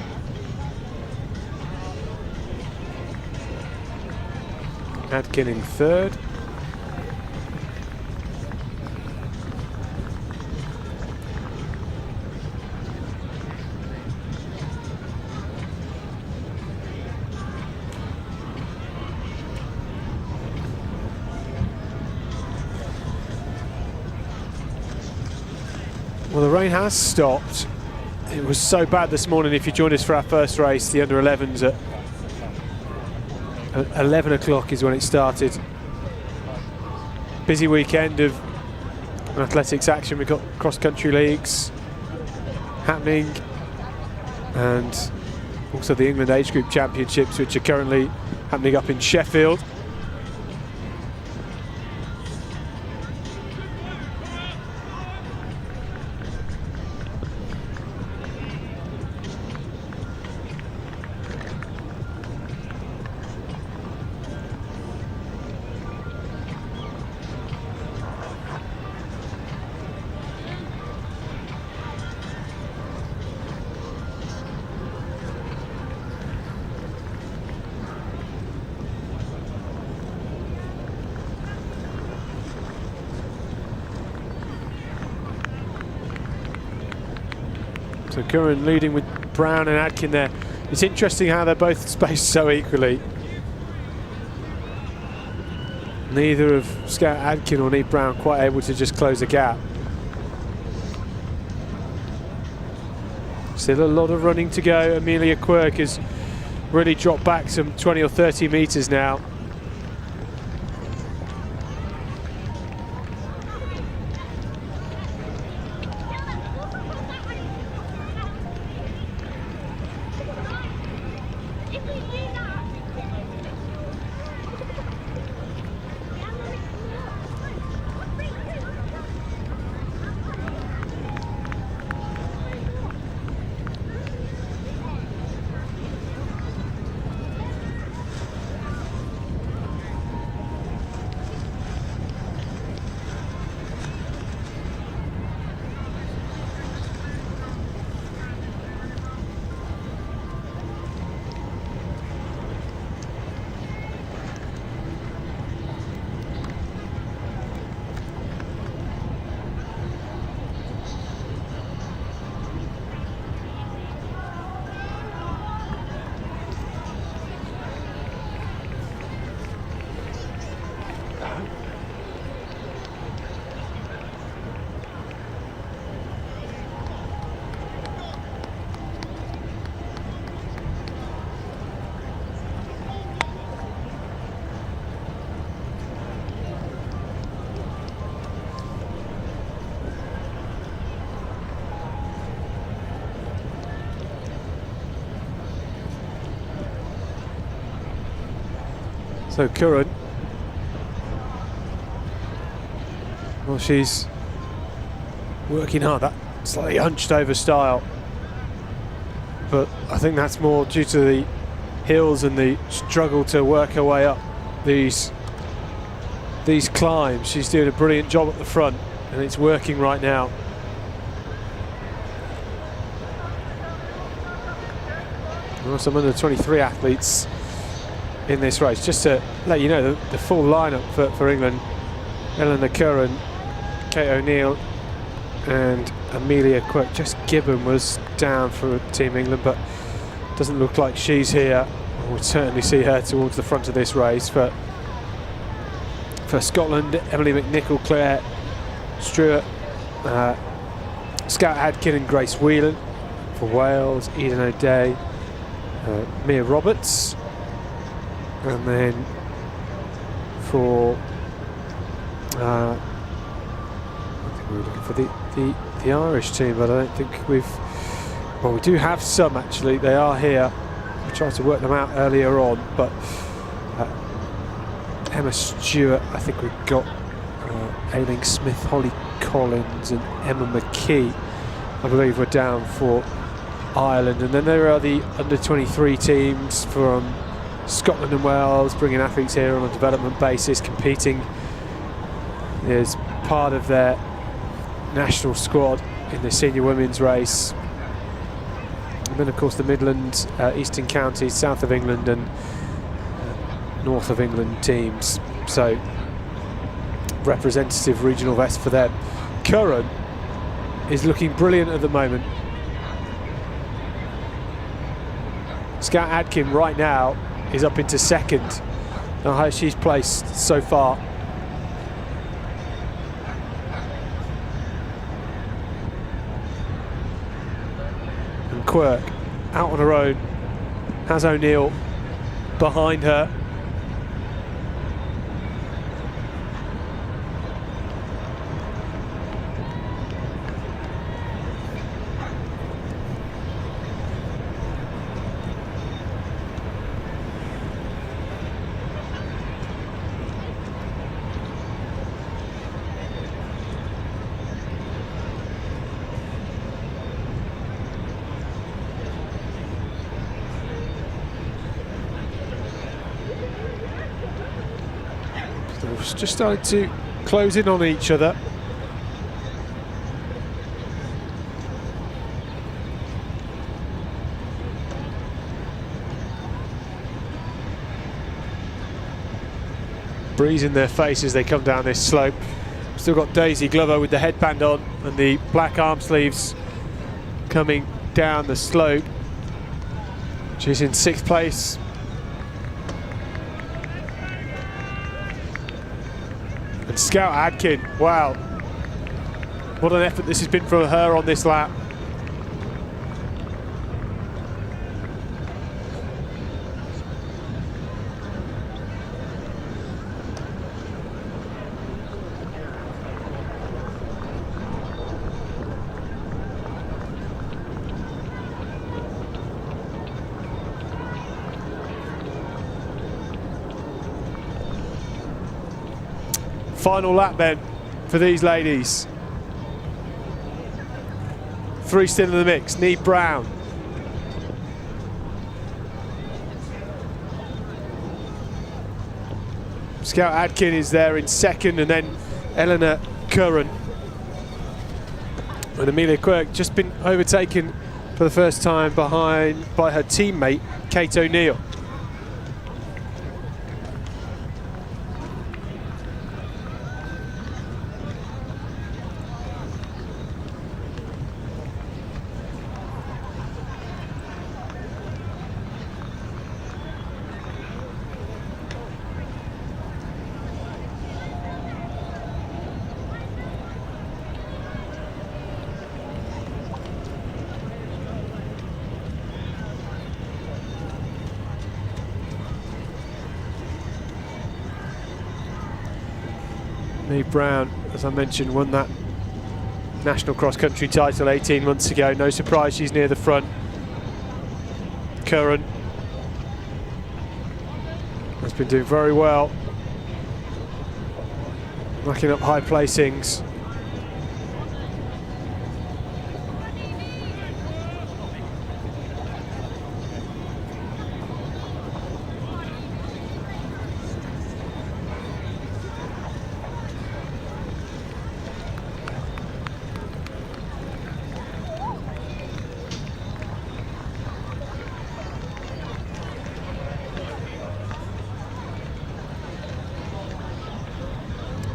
Adkin in 3rd. Well, the rain has stopped. It was so bad this morning. If you joined us for our first race, the under 11s at 11 o'clock is when it started. Busy weekend of athletics action. We've got cross-country leagues happening, and also the England Age Group Championships, which are currently happening up in Sheffield. So Curran leading with Brown and Adkin there. It's interesting how they're both spaced so equally. Neither of Scout Adkin or Neve Brown quite able to just close a gap. Still a lot of running to go. Amelia Quirk has really dropped back some 20 or 30 metres now. So Curran, well, she's working hard, that slightly hunched over style, but I think that's more due to the hills and the struggle to work her way up these climbs. She's doing a brilliant job at the front, and it's working right now. Well, some under 23 athletes in this race. Just to let you know, the full lineup for England: Eleanor Curran, Kate O'Neill, and Amelia Quirk. Just Gibbon was down for Team England, but doesn't look like she's here. We'll certainly see her towards the front of this race. For Scotland, Emily McNichol, Claire Stewart, Scout Adkin and Grace Whelan. For Wales, Eden O'Day, Mia Roberts, and then for I think we were looking for the Irish team, but I don't think we've. Well, we do have some actually. They are here. We tried to work them out earlier on, but Emma Stewart, I think we've got Ailing Smith, Holly Collins, and Emma McKee, I believe, were down for Ireland. And then there are the under 23 teams from Scotland and Wales, bringing athletes here on a development basis, competing as part of their national squad in the senior women's race. And then of course the Midlands, Eastern Counties, South of England and North of England teams. So representative regional vest for them. Curran is looking brilliant at the moment. Scout Adkin right now is up into second. Now how she's placed so far. And Quirk out on her own, has O'Neill behind her. Just starting to close in on each other. Breeze in their face as they come down this slope. Still got Daisy Glover with the headband on and the black arm sleeves coming down the slope. She's in 6th place. And Scout Adkin, wow, what an effort this has been for her on this lap. Final lap then for these ladies. 3 still in the mix. Neve Brown, Scout Adkin is there in second, and then Eleanor Curran. And Amelia Quirk just been overtaken for the first time by her teammate Kate O'Neill. Neve Brown, as I mentioned, won that national cross-country title 18 months ago. No surprise she's near the front. Curran has She's been doing very well, racking up high placings.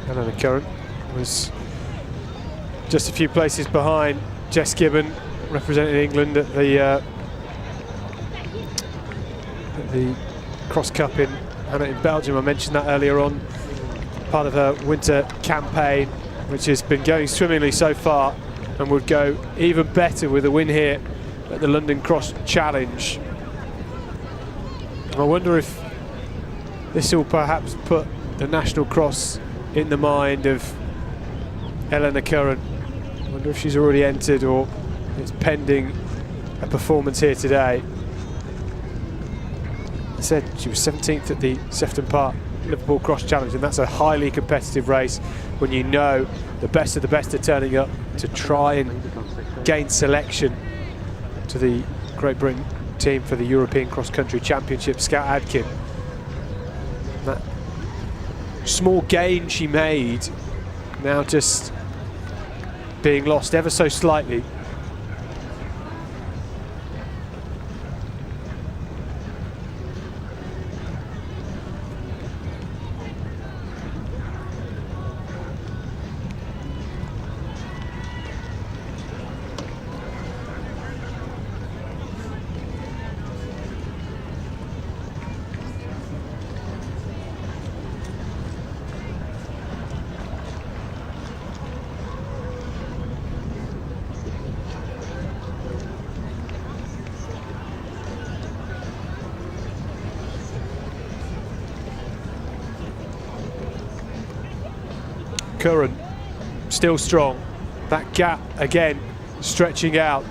Eleanor Curran was just a few places behind Jess Gibbon, representing England at the Cross Cup in Belgium. I mentioned that earlier on, part of her winter campaign, which has been going swimmingly so far and would go even better with a win here at the London Cross Challenge. I wonder if this will perhaps put the national cross in the mind of Eleanor Curran. I wonder if she's already entered or it's pending a performance here today. I said she was 17th at the Sefton Park Liverpool Cross Challenge, and that's a highly competitive race when you know the best of the best are turning up to try and gain selection to the Great Britain team for the European Cross Country Championship. Scout Adkin, that small gain she made now just being lost ever so slightly. Curran still strong. That gap again stretching out.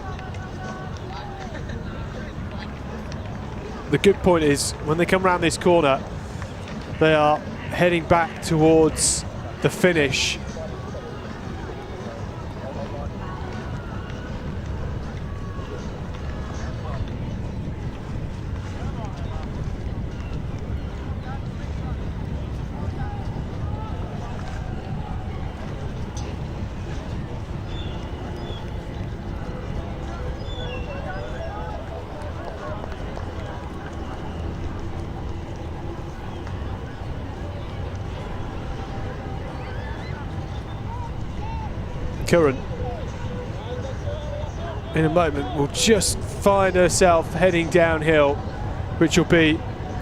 The good point is when they come around this corner, they are heading back towards the finish. Curran in a moment will just find herself heading downhill, which will be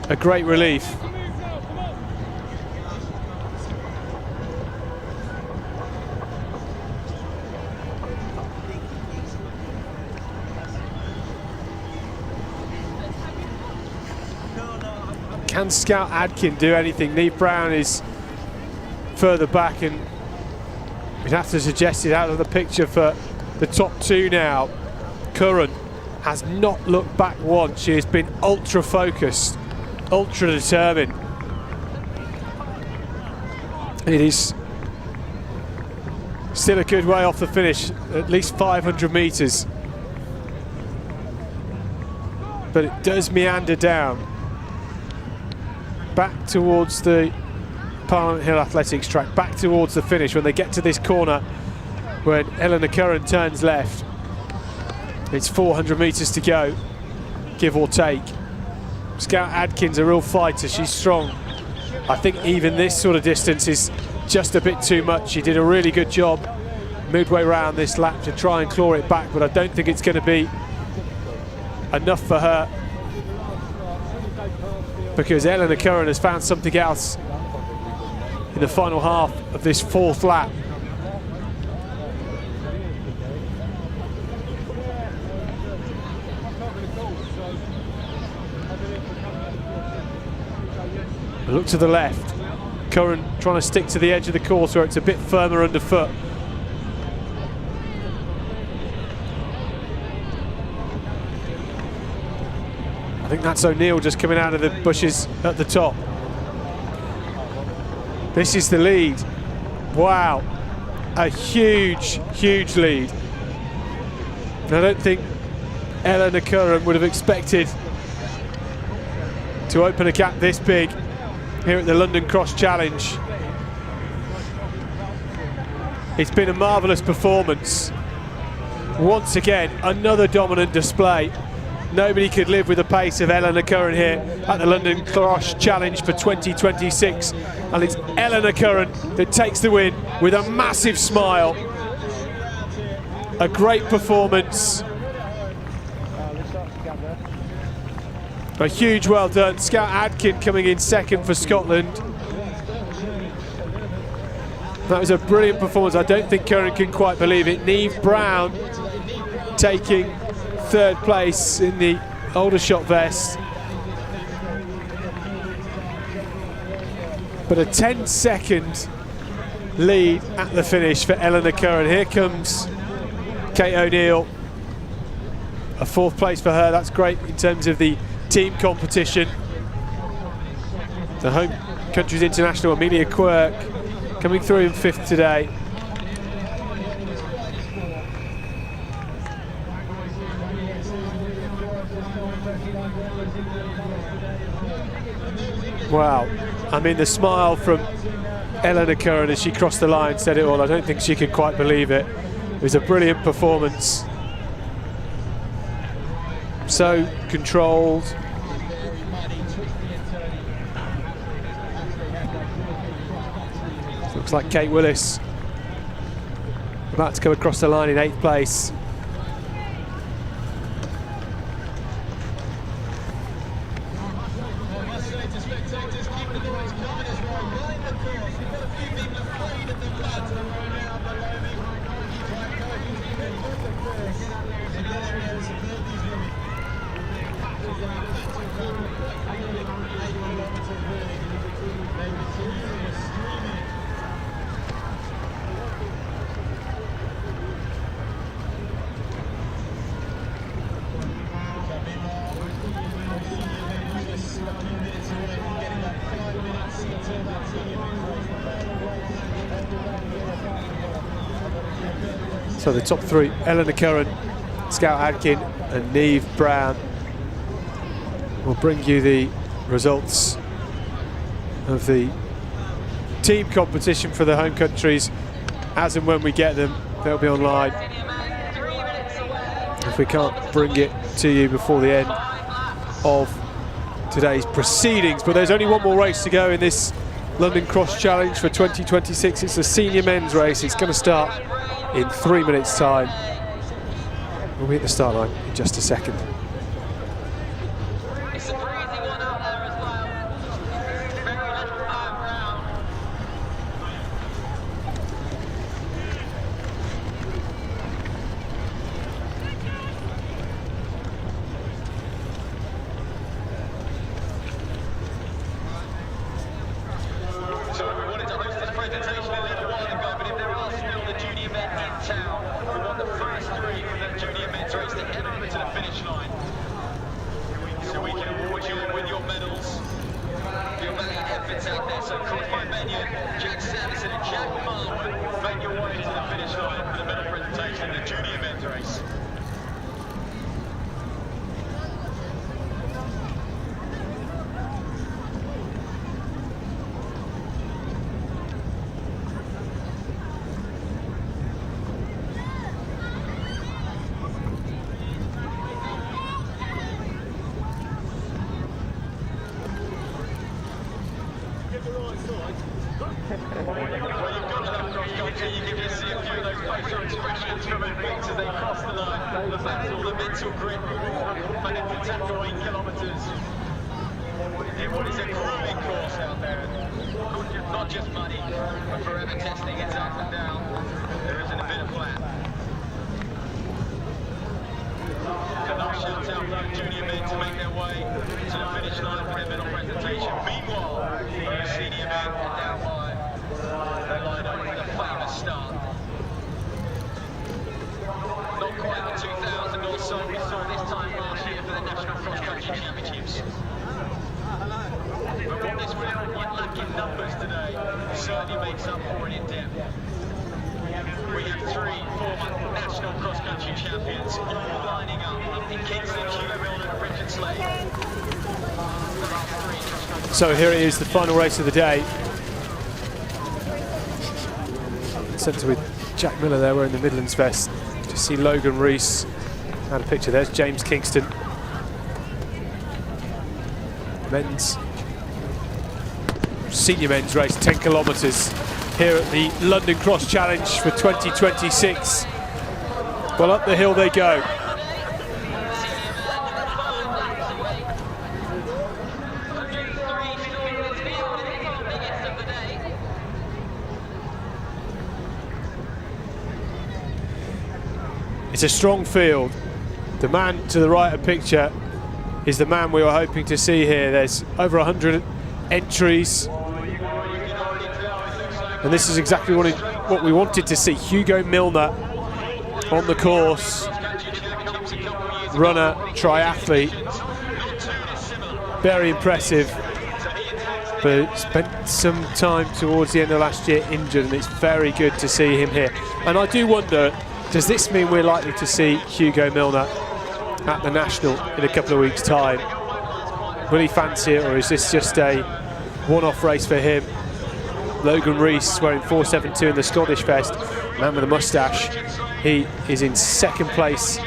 a great relief. Can Scout Adkin do anything? Neve Brown is further back, and we'd have to suggest it out of the picture for the top two now. Curran has not looked back once. She has been ultra focused, ultra determined. It is still a good way off the finish, at least 500 metres. But it does meander down, back towards the Parliament Hill Athletics track, back towards the finish when they get to this corner when Eleanor Curran turns left. It's 400 metres to go, give or take. Scout Adkins a real fighter, she's strong. I think even this sort of distance is just a bit too much. She did a really good job midway around this lap to try and claw it back, but I don't think it's going to be enough for her, because Eleanor Curran has found something else in the final half of this fourth lap. A look to the left. Curran trying to stick to the edge of the course where it's a bit firmer underfoot. I think that's O'Neill just coming out of the bushes at the top. This is the lead. Wow, a huge, huge lead. I don't think Eleanor Curran would have expected to open a gap this big here at the London Cross Challenge. It's been a marvellous performance. Once again, another dominant display. Nobody could live with the pace of Eleanor Curran here at the London Cross Challenge for 2026. And it's Eleanor Curran that takes the win with a massive smile. A great performance. A huge well done. Scout Adkin coming in second for Scotland. That was a brilliant performance. I don't think Curran can quite believe it. Neve Brown taking third place in the Aldershot vest. But a 10-second lead at the finish for Eleanor Curran. Here comes Kate O'Neill. A fourth place for her. That's great in terms of the team competition. The home country's international Amelia Quirk coming through in fifth today. Wow, I mean the smile from Eleanor Curran as she crossed the line said it all. I don't think she could quite believe it. It was a brilliant performance. So controlled. Looks like Kate Willis about to come across the line in 8th place. So the top three, Eleanor Curran, Scout Adkin and Neve Brown. We'll bring you the results of the team competition for the home countries as and when we get them. They'll be online. If we can't bring it to you before the end of today's proceedings. But there's only one more race to go in this London Cross Challenge for 2026. It's the senior men's race. It's going to start in 3 minutes' time. We'll be at the start line in just a second. It's a breezy one out there as well. Very little time round. So we wanted to host this presentation a little while ago, but if there are still the junior men in town who won the first three from the junior men's race, they head over to the finish line. So we can award you with your medals. Your valiant efforts out there. So Clifford Benyon, Jack Sanderson and Jack Marwood make your way to the finish line for the medal presentation in the junior men's race. You can just see a few of those facial expressions from athletes as they cross the line. The battle, the mental grit, managed to tackle 8 kilometres in what is a grueling course out there. Not just muddy, but forever testing its up and down. There isn't a bit of flat. And I'll shout out those junior men to make their way to the finish line for their medal presentation. Meanwhile, those senior men are down by they line up with a famous start. Not quite the 2,000 or so we saw this time last year for the National Cross Country Championships. But what this field would lack in numbers today, so makes up for it in depth. We have 3 former national cross-country champions all lining up in Kingston, Hugo Milner and Richard Slade. So here it is, the final race of the day. Centre with Jack Miller there wearing the Midlands vest. Just see Logan Rees had a picture. There's James Kingston. Men's, senior men's race, 10 kilometres here at the London Cross Challenge for 2026. Well, up the hill they go. It's a strong field. The man to the right of picture is the man we were hoping to see here. There's over 100 entries. And this is exactly what we wanted to see. Hugo Milner on the course. Runner, triathlete. Very impressive. But spent some time towards the end of last year injured, and it's very good to see him here. And I do wonder, does this mean we're likely to see Hugo Milner at the National in a couple of weeks' time? Will he fancy it, or is this just a one-off race for him? Logan Rees wearing 4.72 in the Scottish vest, man with a moustache. He is in second place.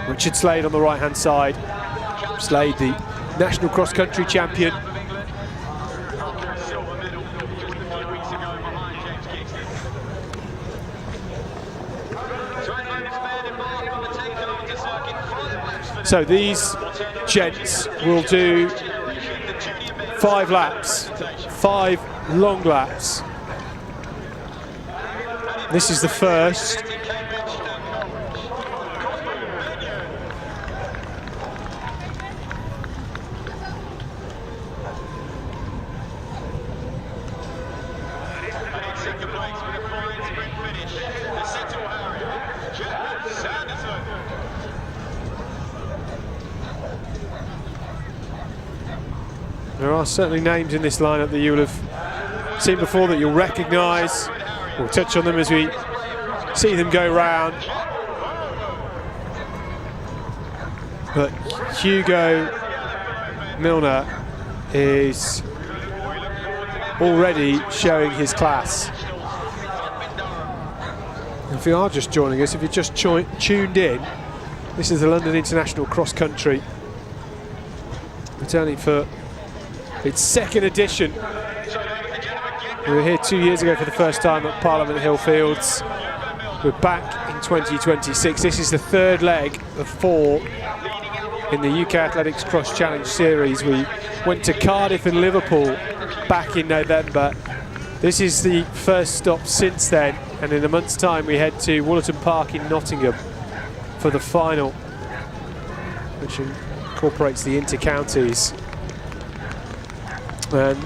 Richard Slade on the right-hand side. Slade, the national cross-country champion. So these gents will do 5 laps, 5 long laps. This is the first. There are certainly names in this lineup that you will have seen before that you'll recognise. We'll touch on them as we see them go round. But Hugo Milner is already showing his class. If you are just joining us, if you're just tuned in, this is the London International Cross Country, returning for its second edition. We were here 2 years ago for the first time at Parliament Hill Fields. We're back in 2026. This is the third leg of 4 in the UK Athletics Cross Challenge Series. We went to Cardiff and Liverpool back in November. This is the first stop since then, and in a month's time we head to Woollerton Park in Nottingham for the final, which incorporates the inter-counties.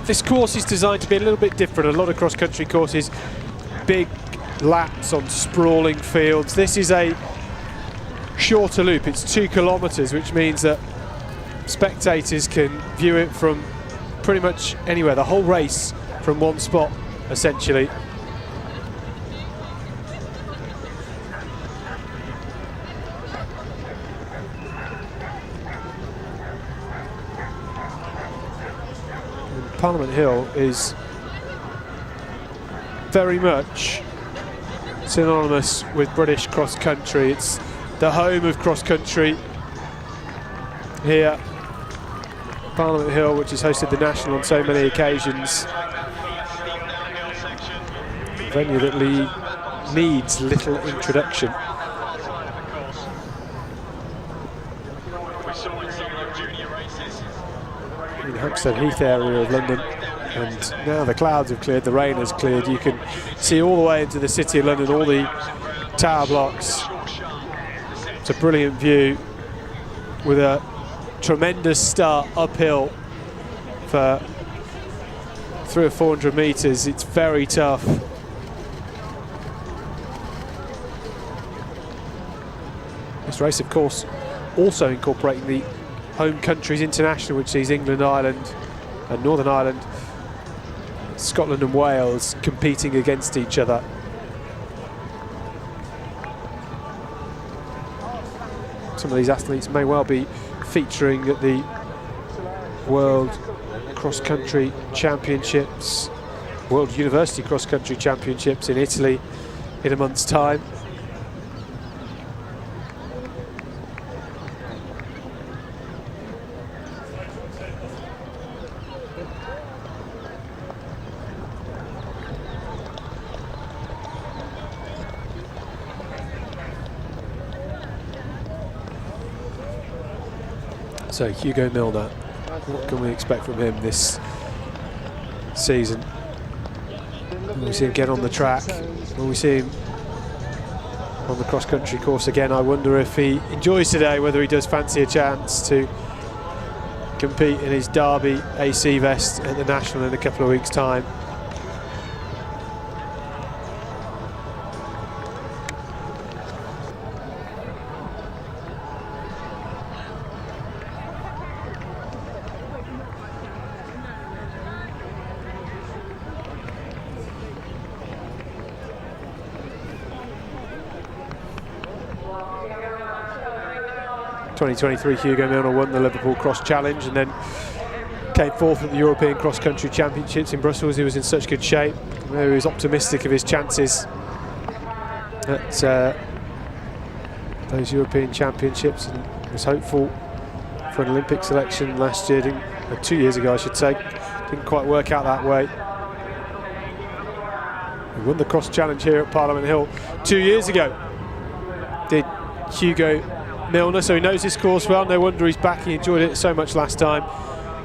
This course is designed to be a little bit different. A lot of cross-country courses, big laps on sprawling fields. This is a shorter loop. It's 2 kilometres, which means that spectators can view it from pretty much anywhere. The whole race from one spot, essentially. Parliament Hill is very much synonymous with British cross country. It's the home of cross country here. Parliament Hill, which has hosted the National on so many occasions. A venue that needs little introduction. In Hampstead Heath area of London, and now the clouds have cleared, the rain has cleared. You can see all the way into the city of London, all the tower blocks. It's a brilliant view with a tremendous start uphill for 300 or 400 metres. It's very tough. This race, of course, also incorporating the Home Countries International, which sees England, Ireland and Northern Ireland, Scotland and Wales competing against each other. Some of these athletes may well be featuring at the World Cross Country Championships, World University Cross Country Championships in Italy in a month's time. So Hugo Milner, what can we expect from him this season? Will we see him get on the track? Will we see him on the cross-country course again? I wonder if he enjoys today, whether he does fancy a chance to compete in his Derby AC vest at the National in a couple of weeks' time. '23 Hugo Milner won the Liverpool Cross Challenge and then came fourth at the European Cross Country Championships in Brussels. He was in such good shape. He was optimistic of his chances at those European Championships and was hopeful for an Olympic selection last year, 2 years ago I should say. Didn't quite work out that way. He won the Cross Challenge here at Parliament Hill 2 years ago, did Hugo Milner, so he knows this course well. No wonder he's back. He enjoyed it so much last time.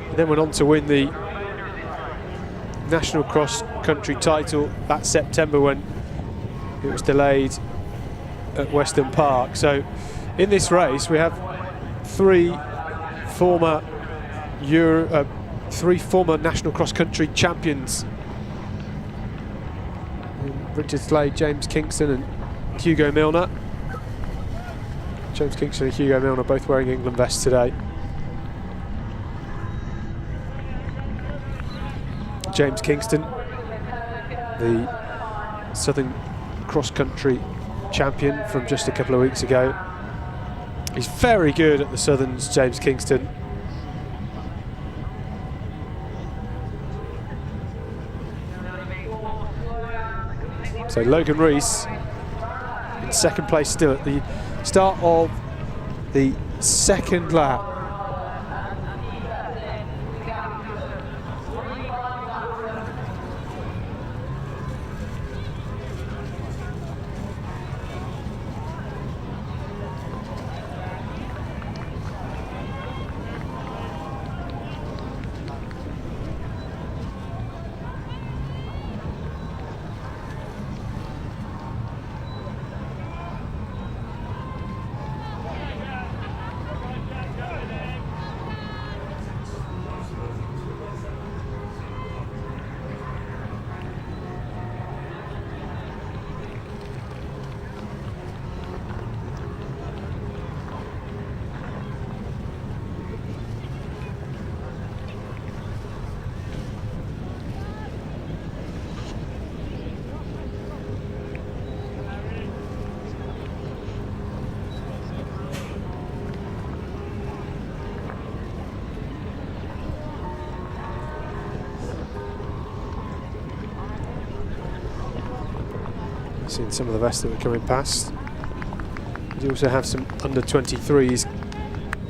He then went on to win the National Cross Country title that September when it was delayed at Weston Park. So in this race we have three former National Cross Country champions: Richard Slade, James Kingston and Hugo Milner. James Kingston and Hugo Milner both wearing England vests today. James Kingston, the Southern Cross Country champion from just a couple of weeks ago. He's very good at the Southerns, James Kingston. So Logan Rees in second place still at the start of the second lap. Seen some of the vests that were coming past. You also have some under-23s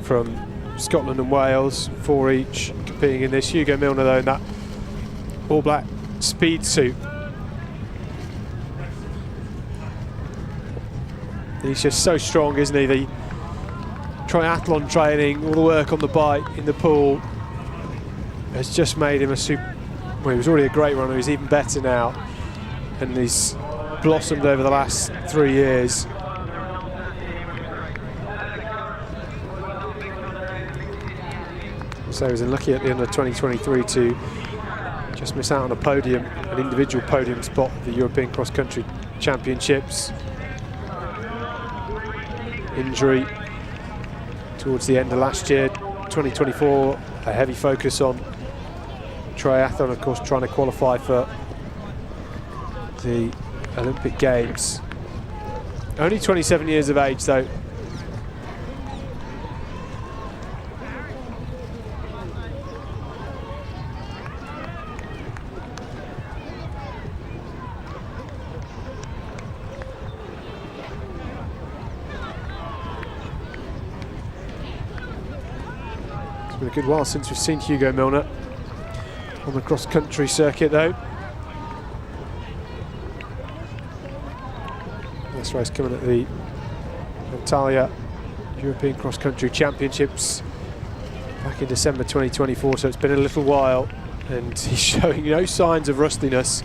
from Scotland and Wales, 4 each, competing in this. Hugo Milner though in that all-black speed suit. He's just so strong, isn't he? The triathlon training, all the work on the bike, in the pool, has just made him a super... Well, he was already a great runner, he's even better now. And he's blossomed over the last 3 years. So he was unlucky at the end of 2023 to just miss out on a podium, an individual podium spot at the European Cross Country Championships. Injury towards the end of last year. 2024, a heavy focus on triathlon, of course, trying to qualify for the Olympic Games. Only 27 years of age, though. It's been a good while since we've seen Hugo Milner on the cross-country circuit, though. This race coming at the Antalya European Cross Country Championships back in December 2024, so it's been a little while, and he's showing no signs of rustiness.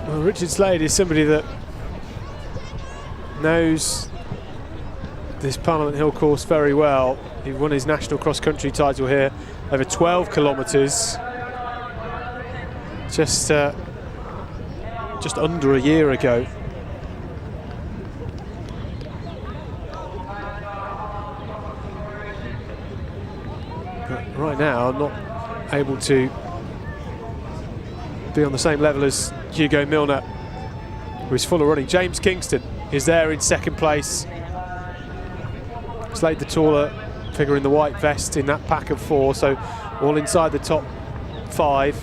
Well, Richard Slade is somebody that knows this Parliament Hill course very well. He won his national cross-country title here over 12 kilometres just under a year ago. But right now, not able to be on the same level as Hugo Milner, who's full of running. James Kingston is there in second place. Slade the taller figure in the white vest in that pack of four, so all inside the top five.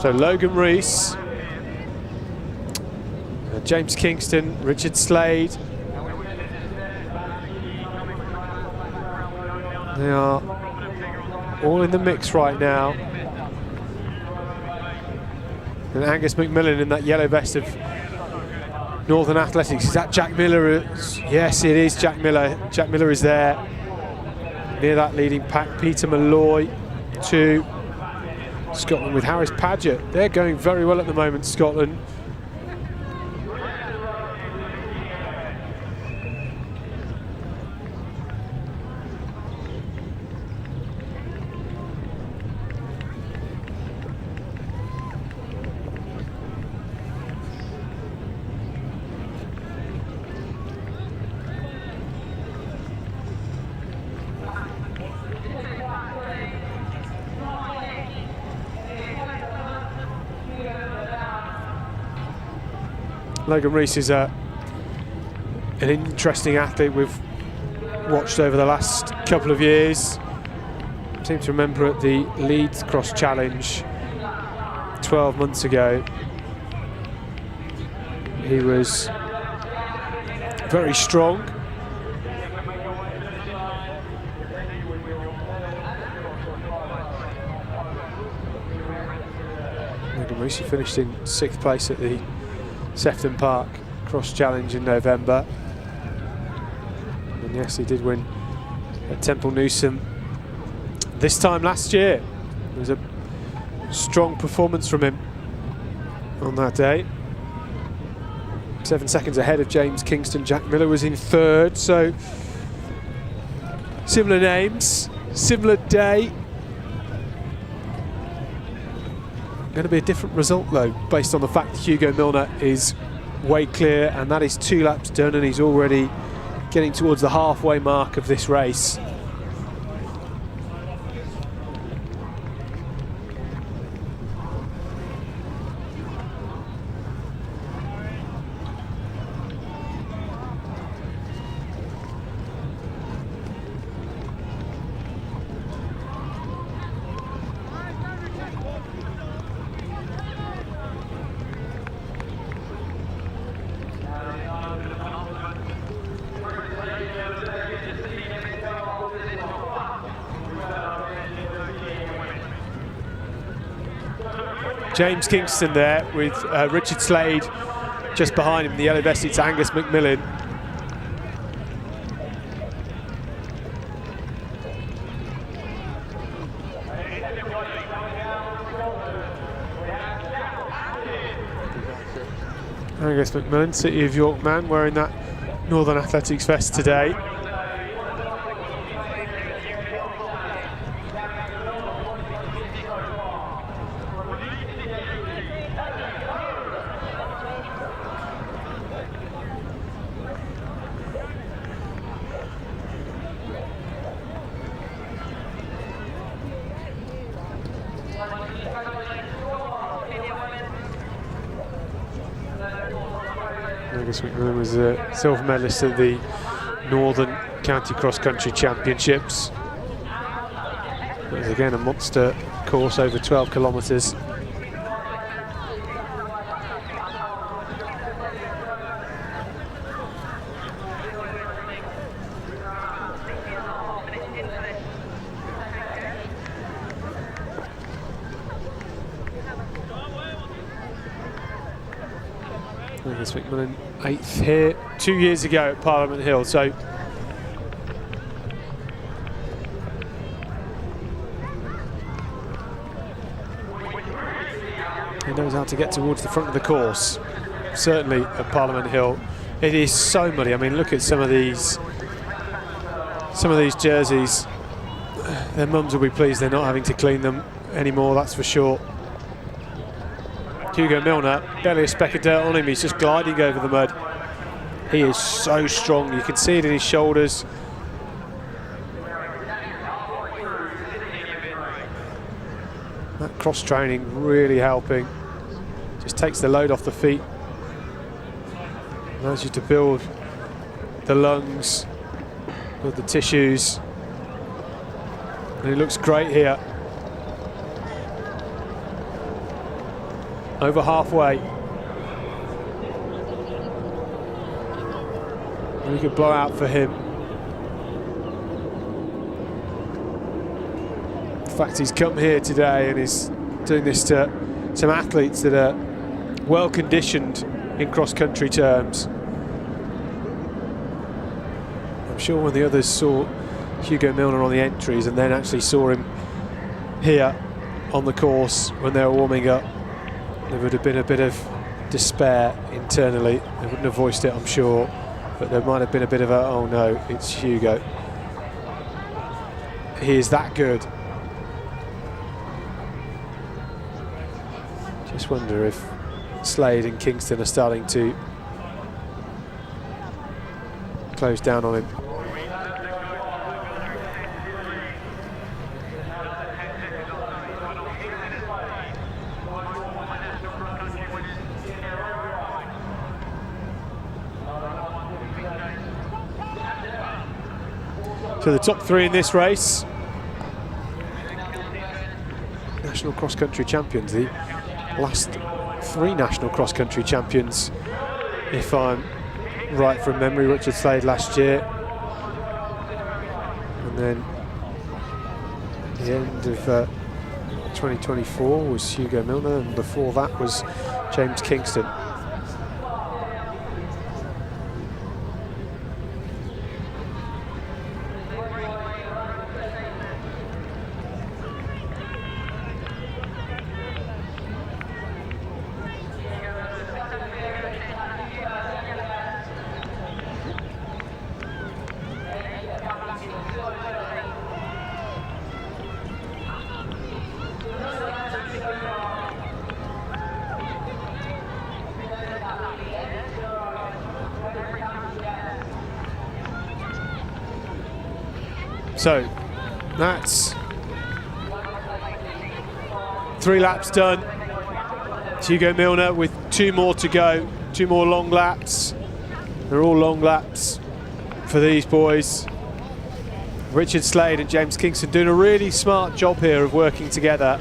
So Logan Rees, James Kingston, Richard Slade. They are all in the mix right now. And Angus McMillan in that yellow vest of Northern Athletics. Is that Jack Miller? Yes, it is Jack Miller. Jack Miller is there. Near that leading pack, Peter Malloy, two. Scotland with Harris Paget. They're going very well at the moment, Scotland. Logan Rees is an interesting athlete we've watched over the last couple of years. I seem to remember at the Leeds Cross Challenge 12 months ago, he was very strong. Logan Rees finished in 6th place at the Sefton Park Cross Challenge in November. And yes, he did win at Temple Newsome this time last year. It was a strong performance from him on that day. 7 seconds ahead of James Kingston. Jack Miller was in third, so similar names, similar day. Going to be a different result though, based on the fact that Hugo Milner is way clear, and that is 2 laps done, and he's already getting towards the halfway mark of this race. James Kingston there with Richard Slade just behind him. The yellow vest, it's Angus McMillan. Angus McMillan, City of York man, wearing that Northern Athletics vest today. Angus McMillan was a silver medalist at the Northern County Cross Country Championships. It was again a monster course over 12 kilometres. Angus McMillan 8th here 2 years ago at Parliament Hill, so he knows how to get towards the front of the course. Certainly at Parliament Hill, it is so muddy. I mean, look at some of these jerseys. Their mums will be pleased they're not having to clean them anymore, that's for sure. Hugo Milner, barely a speck of dirt on him, he's just gliding over the mud. He is so strong, you can see it in his shoulders. That cross training really helping. Just takes the load off the feet. Allows you to build the lungs, build the tissues. And he looks great here. Over halfway. Really good blowout for him. In fact, he's come here today and is doing this to some athletes that are well conditioned in cross-country terms. I'm sure when the others saw Hugo Milner on the entries and then actually saw him here on the course when they were warming up, there would have been a bit of despair internally. They wouldn't have voiced it, I'm sure, but there might have been a bit of a, oh no, it's Hugo. He is that good. Just wonder if Slade and Kingston are starting to close down on him. So the top 3 in this race, national cross-country champions, the last 3 national cross-country champions, if I'm right from memory. Richard Slade last year, and then the end of 2024 was Hugo Milner, and before that was James Kingston. So that's 3 laps done. Hugo Milner with 2 more to go, 2 more long laps. They're all long laps for these boys. Richard Slade and James Kingston doing a really smart job here of working together.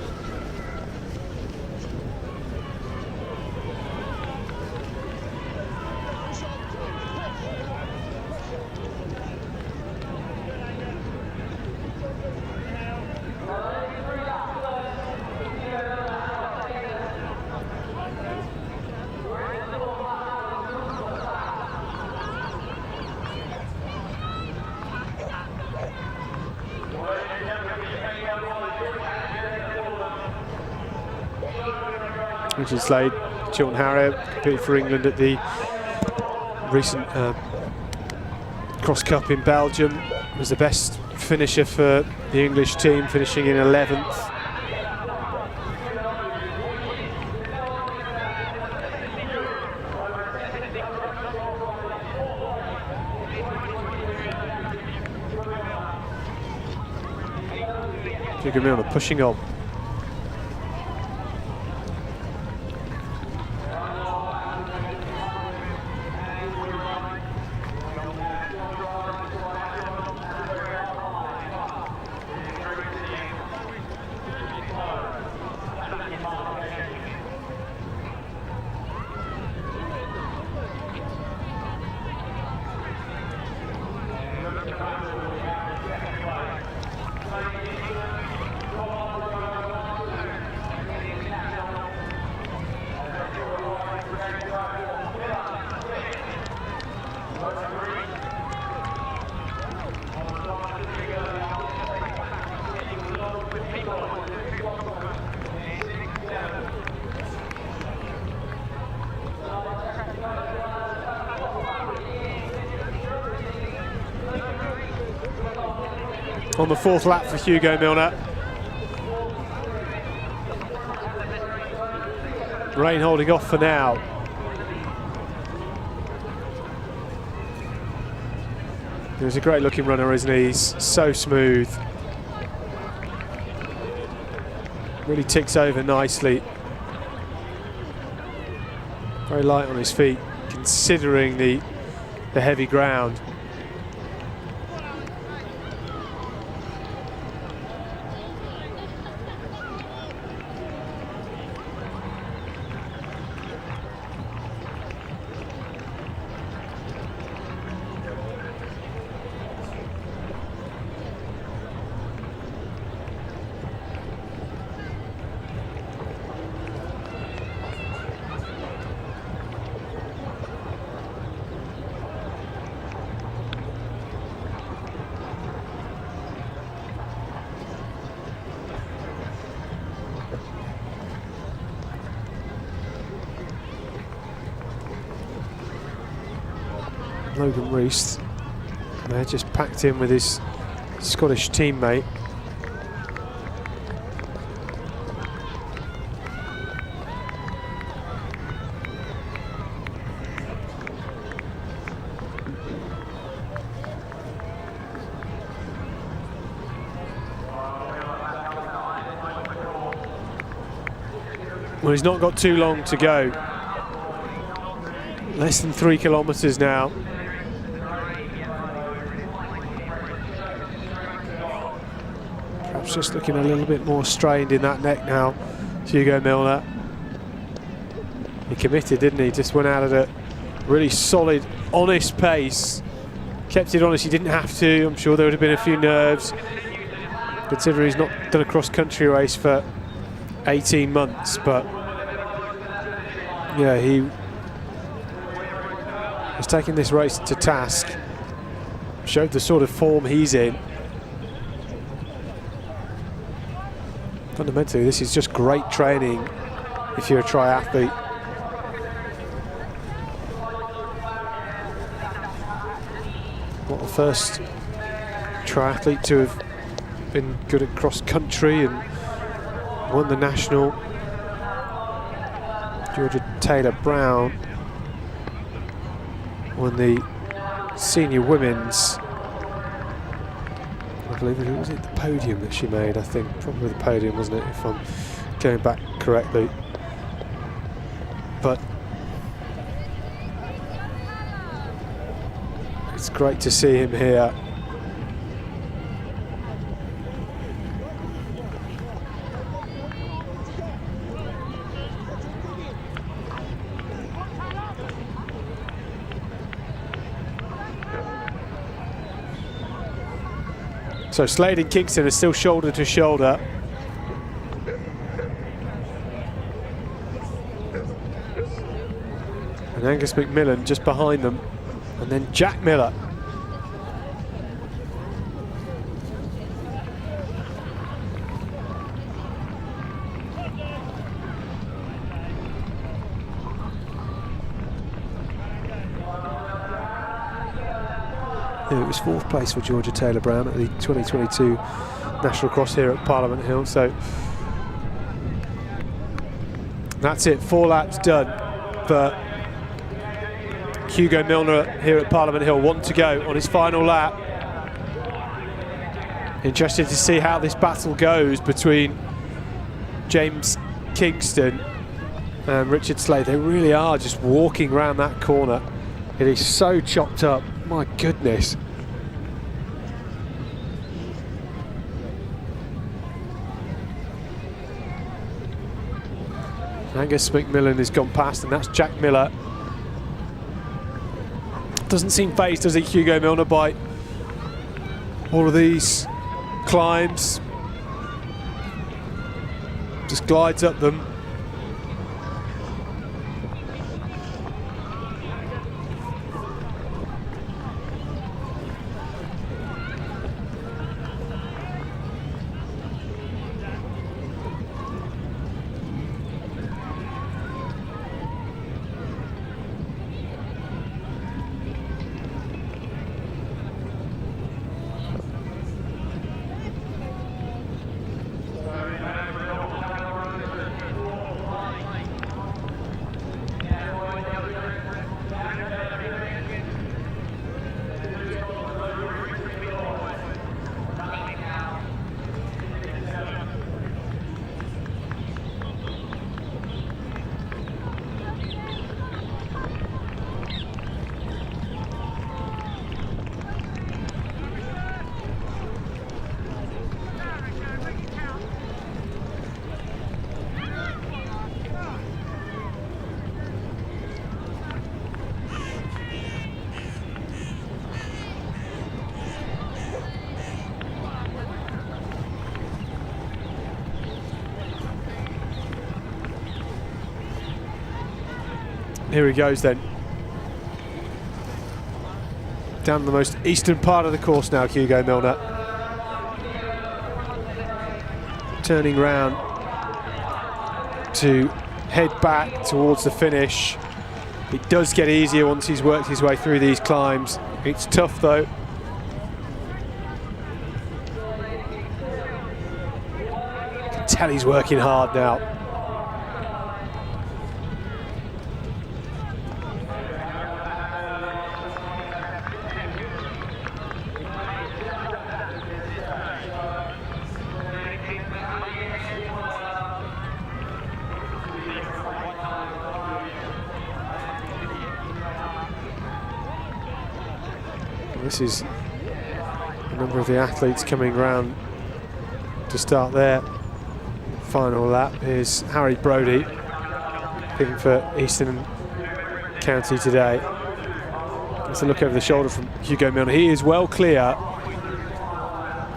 Richard Slade, Chiltern Harrier, competed for England at the recent Cross Cup in Belgium. Was the best finisher for the English team, finishing in 11th. Hugo Milner pushing on. On the 4th lap for Hugo Milner. Rain holding off for now. He's a great looking runner, isn't he? He's so smooth. Really ticks over nicely. Very light on his feet, considering the heavy ground. Logan Rees there, just packed in with his Scottish teammate. Well, he's not got too long to go. Less than 3 kilometres now. Perhaps just looking a little bit more strained in that neck now, Hugo Milner. He committed, didn't he? Just went out at a really solid, honest pace. Kept it honest, he didn't have to. I'm sure there would have been a few nerves, considering he's not done a cross-country race for 18 months, but yeah, he was taking this race to task, showed the sort of form he's in. Fundamentally, this is just great training if you're a triathlete. Not the first triathlete to have been good at cross-country and won the national. Georgia Taylor-Brown won the senior women's I believe it was the podium that she made, I think. Probably the podium, wasn't it, if I'm going back correctly. But it's great to see him here. So Slade and Kingston are still shoulder to shoulder. And Angus McMillan just behind them. And then Jack Miller. It was 4th place for Georgia Taylor Brown at the 2022 National Cross here at Parliament Hill. So that's it, 4 laps done. But Hugo Milner here at Parliament Hill, 1 to go on his final lap. Interested to see how this battle goes between James Kingston and Richard Slade. They really are just walking around that corner. It is so chopped up, my goodness. Angus McMillan has gone past, and that's Jack Miller. Doesn't seem phased, does he, Hugo Milner, by all of these climbs. Just glides up them. Here he goes then. Down the most eastern part of the course now, Hugo Milner. Turning round to head back towards the finish. It does get easier once he's worked his way through these climbs. It's tough though. You can tell he's working hard now. This is a number of the athletes coming round to start their final lap. Here's Harry Brodie, picking for Eastern County today. Let's a look over the shoulder from Hugo Milner. He is well clear.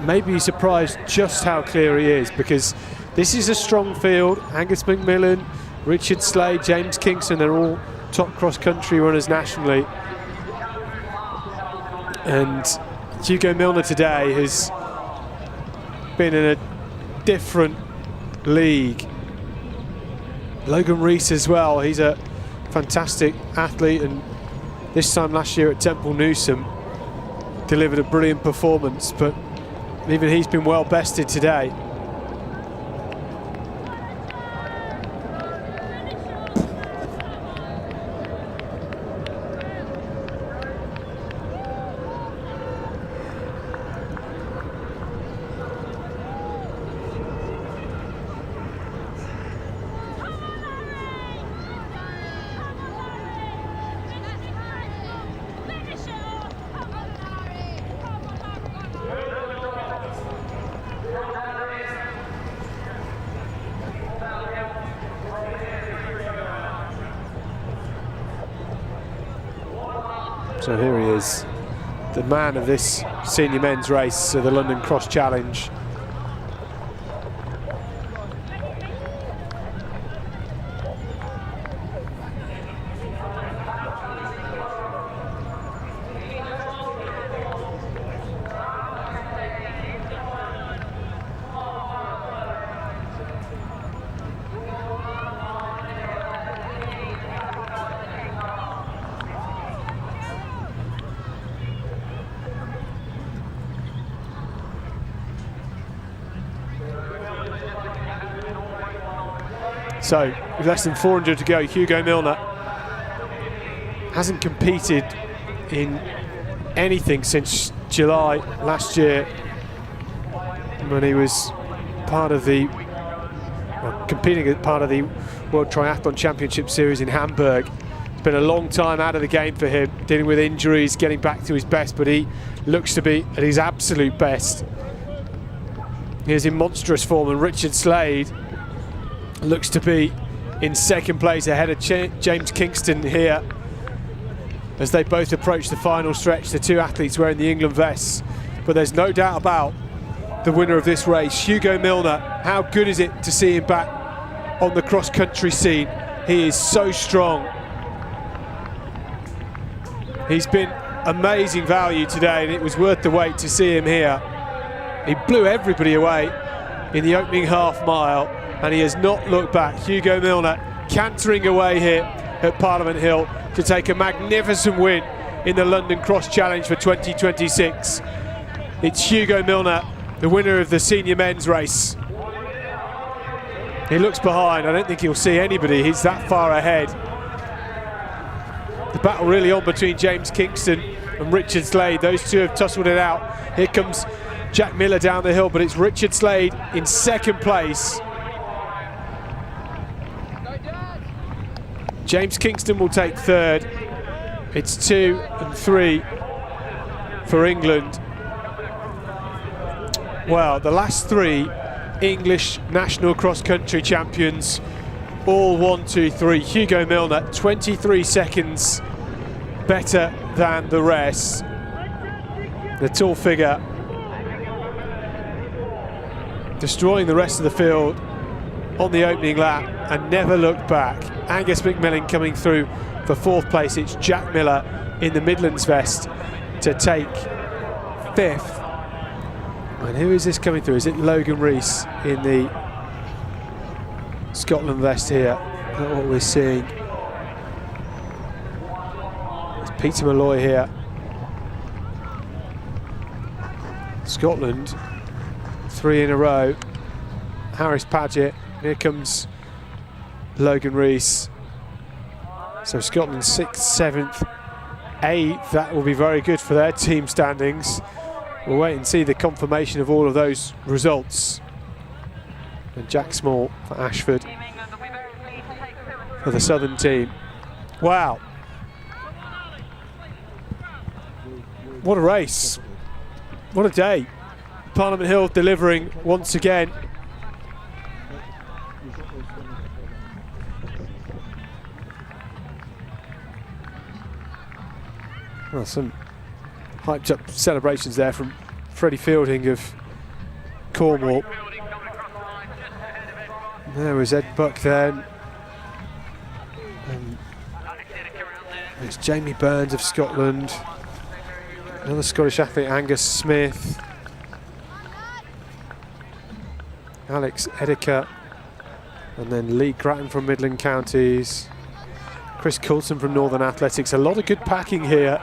Maybe surprised just how clear he is, because this is a strong field. Angus McMillan, Richard Slade, James Kingston, they're all top cross-country runners nationally. And Hugo Milner today has been in a different league. Logan Rees as well, he's a fantastic athlete, and this time last year at Temple Newsome delivered a brilliant performance, but even he's been well bested today. So here he is, the man of this senior men's race, so the London Cross Challenge. So, with less than 400 to go, Hugo Milner hasn't competed in anything since July last year, when he was part of the, competing as part of the World Triathlon Championship Series in Hamburg. It's been a long time out of the game for him, dealing with injuries, getting back to his best, but he looks to be at his absolute best. He's in monstrous form, and Richard Slade looks to be in second place ahead of James Kingston here as they both approach the final stretch, the two athletes wearing the England vests. But there's no doubt about the winner of this race, Hugo Milner. How good is it to see him back on the cross-country scene? He is so strong. He's been amazing value today, and it was worth the wait to see him here. He blew everybody away in the opening half mile, and he has not looked back. Hugo Milner cantering away here at Parliament Hill to take a magnificent win in the London Cross Challenge for 2026. It's Hugo Milner, the winner of the senior men's race. He looks behind. I don't think he'll see anybody. He's that far ahead. The battle really on between James Kingston and Richard Slade. Those two have tussled it out. Here comes Jack Miller down the hill, but it's Richard Slade in second place. James Kingston will take third. It's 2 and 3 for England. Well, the last three English national cross-country champions, all 1, 2, 3. Hugo Milner, 23 seconds better than the rest. The tall figure destroying the rest of the field on the opening lap and never looked back. Angus McMillan coming through for fourth place. It's Jack Miller in the Midlands vest to take fifth. And who is this coming through? Is it Logan Rees in the Scotland vest here? That's what we're seeing. It's Peter Malloy here. Scotland, 3 in a row. Harris Paget. Here comes Logan Rees. So Scotland 6th, 7th, 8th. That will be very good for their team standings. We'll wait and see the confirmation of all of those results. And Jack Small for Ashford for the Southern team. Wow. What a race. What a day. Parliament Hill delivering once again. Well, some hyped up celebrations there from Freddie Fielding of Cornwall. There was Ed Buck then. And there's Jamie Burns of Scotland. Another Scottish athlete, Angus Smith. Alex Ediker. And then Lee Grattan from Midland Counties. Chris Coulson from Northern Athletics. A lot of good packing here.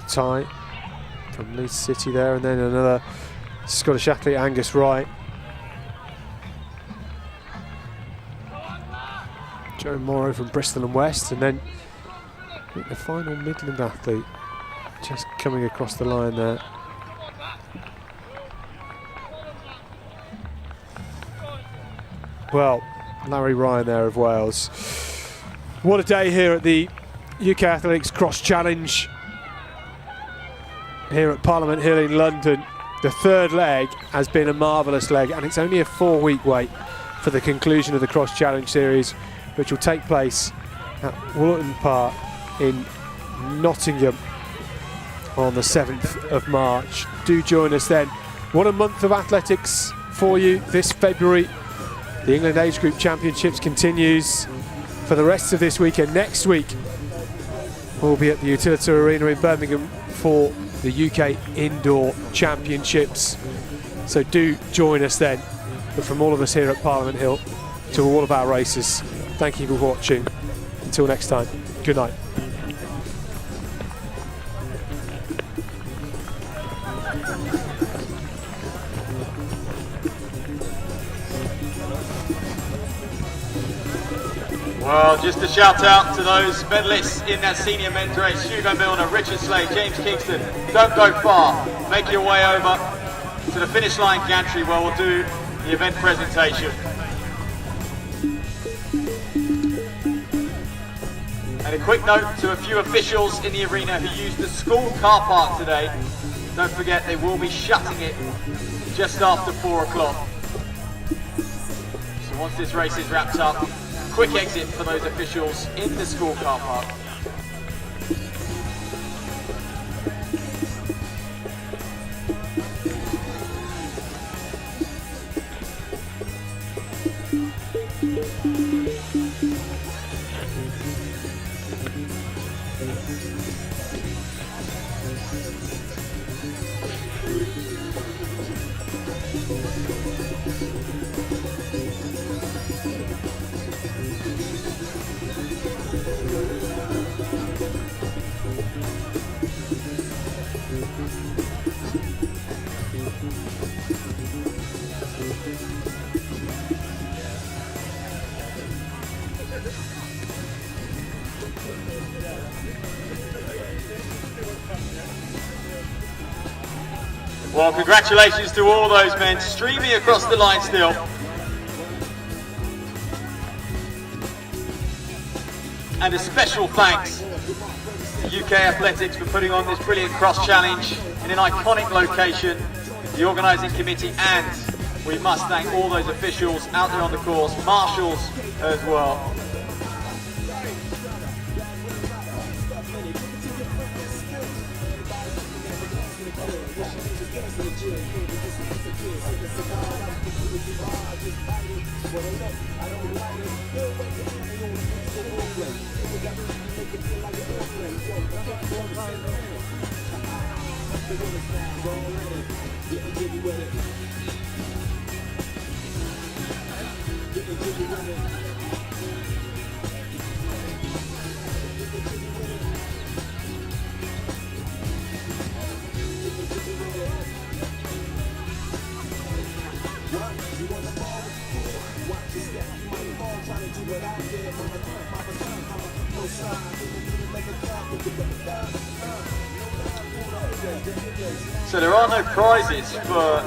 Tie from Leeds City there, and then another Scottish athlete, Angus Wright. Joe Morrow from Bristol and West, and then the final Midland athlete just coming across the line there. Well, Larry Ryan there of Wales. What a day here at the UK Athletics Cross Challenge here at Parliament Hill in London. The third leg has been a marvellous leg, and it's only a 4-week wait for the conclusion of the Cross Challenge series, which will take place at Woollerton Park in Nottingham on the 7th of March. Do join us then. What a month of athletics for you this February. The England Age Group Championships continues for the rest of this week, and next week we'll be at the Utility Arena in Birmingham for the UK Indoor Championships. So do join us then. But from all of us here at Parliament Hill to all of our racers, thank you for watching. Until next time, good night. Well, just a shout out to those medalists in that senior men's race: Hugo Milner, Richard Slade, James Kingston. Don't go far. Make your way over to the finish line gantry where we'll do the event presentation. And a quick note to a few officials in the arena who used the school car park today. Don't forget, they will be shutting it just after 4 o'clock. So once this race is wrapped up, quick exit for those officials in the school car park. Well, congratulations to all those men streaming across the line still. And a special thanks to UK Athletics for putting on this brilliant cross challenge in an iconic location, the organising committee, and we must thank all those officials out there on the course, marshals as well. So there are no prizes for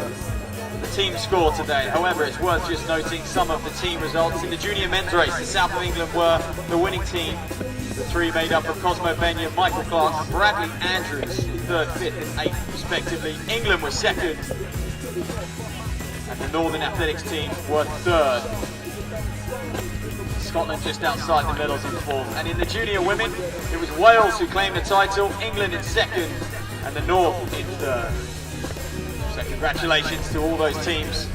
the team score today. However, it's worth just noting some of the team results. In the junior men's race, the South of England were the winning team. The three made up of Cosmo Benya, Michael Clark and Bradley Andrews in 3rd, 5th and 8th respectively. England was 2nd and the Northern Athletics team were 3rd. Scotland just outside the medals in 4th. And in the junior women, it was Wales who claimed the title, England in 2nd and the North in 3rd. So congratulations to all those teams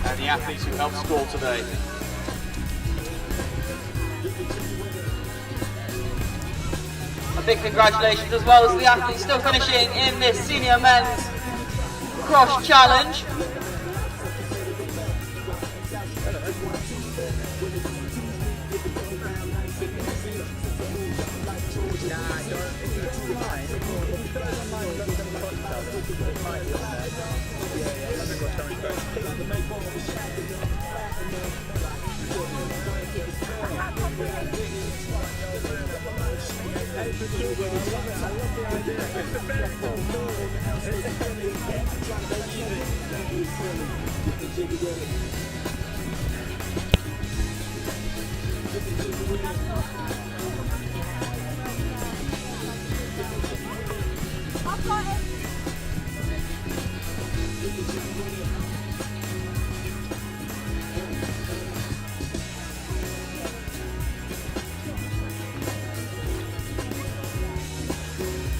and the athletes who helped score today. A big congratulations as well as the athletes still finishing in this senior men's cross challenge. I've got it.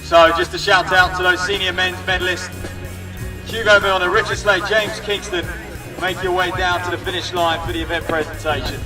So just a shout out to those senior men's medalists, Hugo Milner, Richard Slade, James Kingston. Make your way down to the finish line for the event presentation.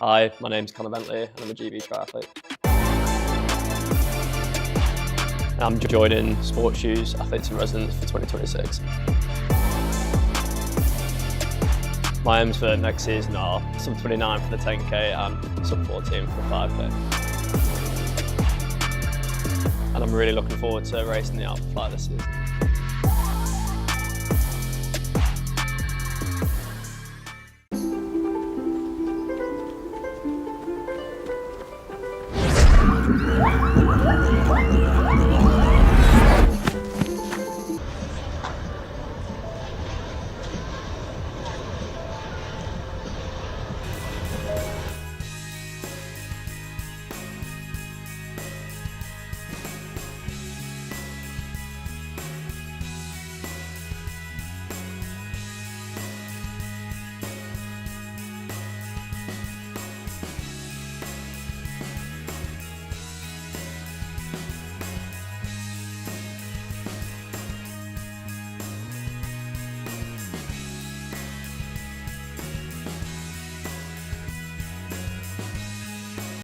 Hi, my name's Conor Bentley and I'm a GB triathlete. I'm joining Sports Shoes Athletes in Residence for 2026. My aims for next season are sub 29 for the 10k and sub 14 for the 5k. And I'm really looking forward to racing the Alpha Flight this season.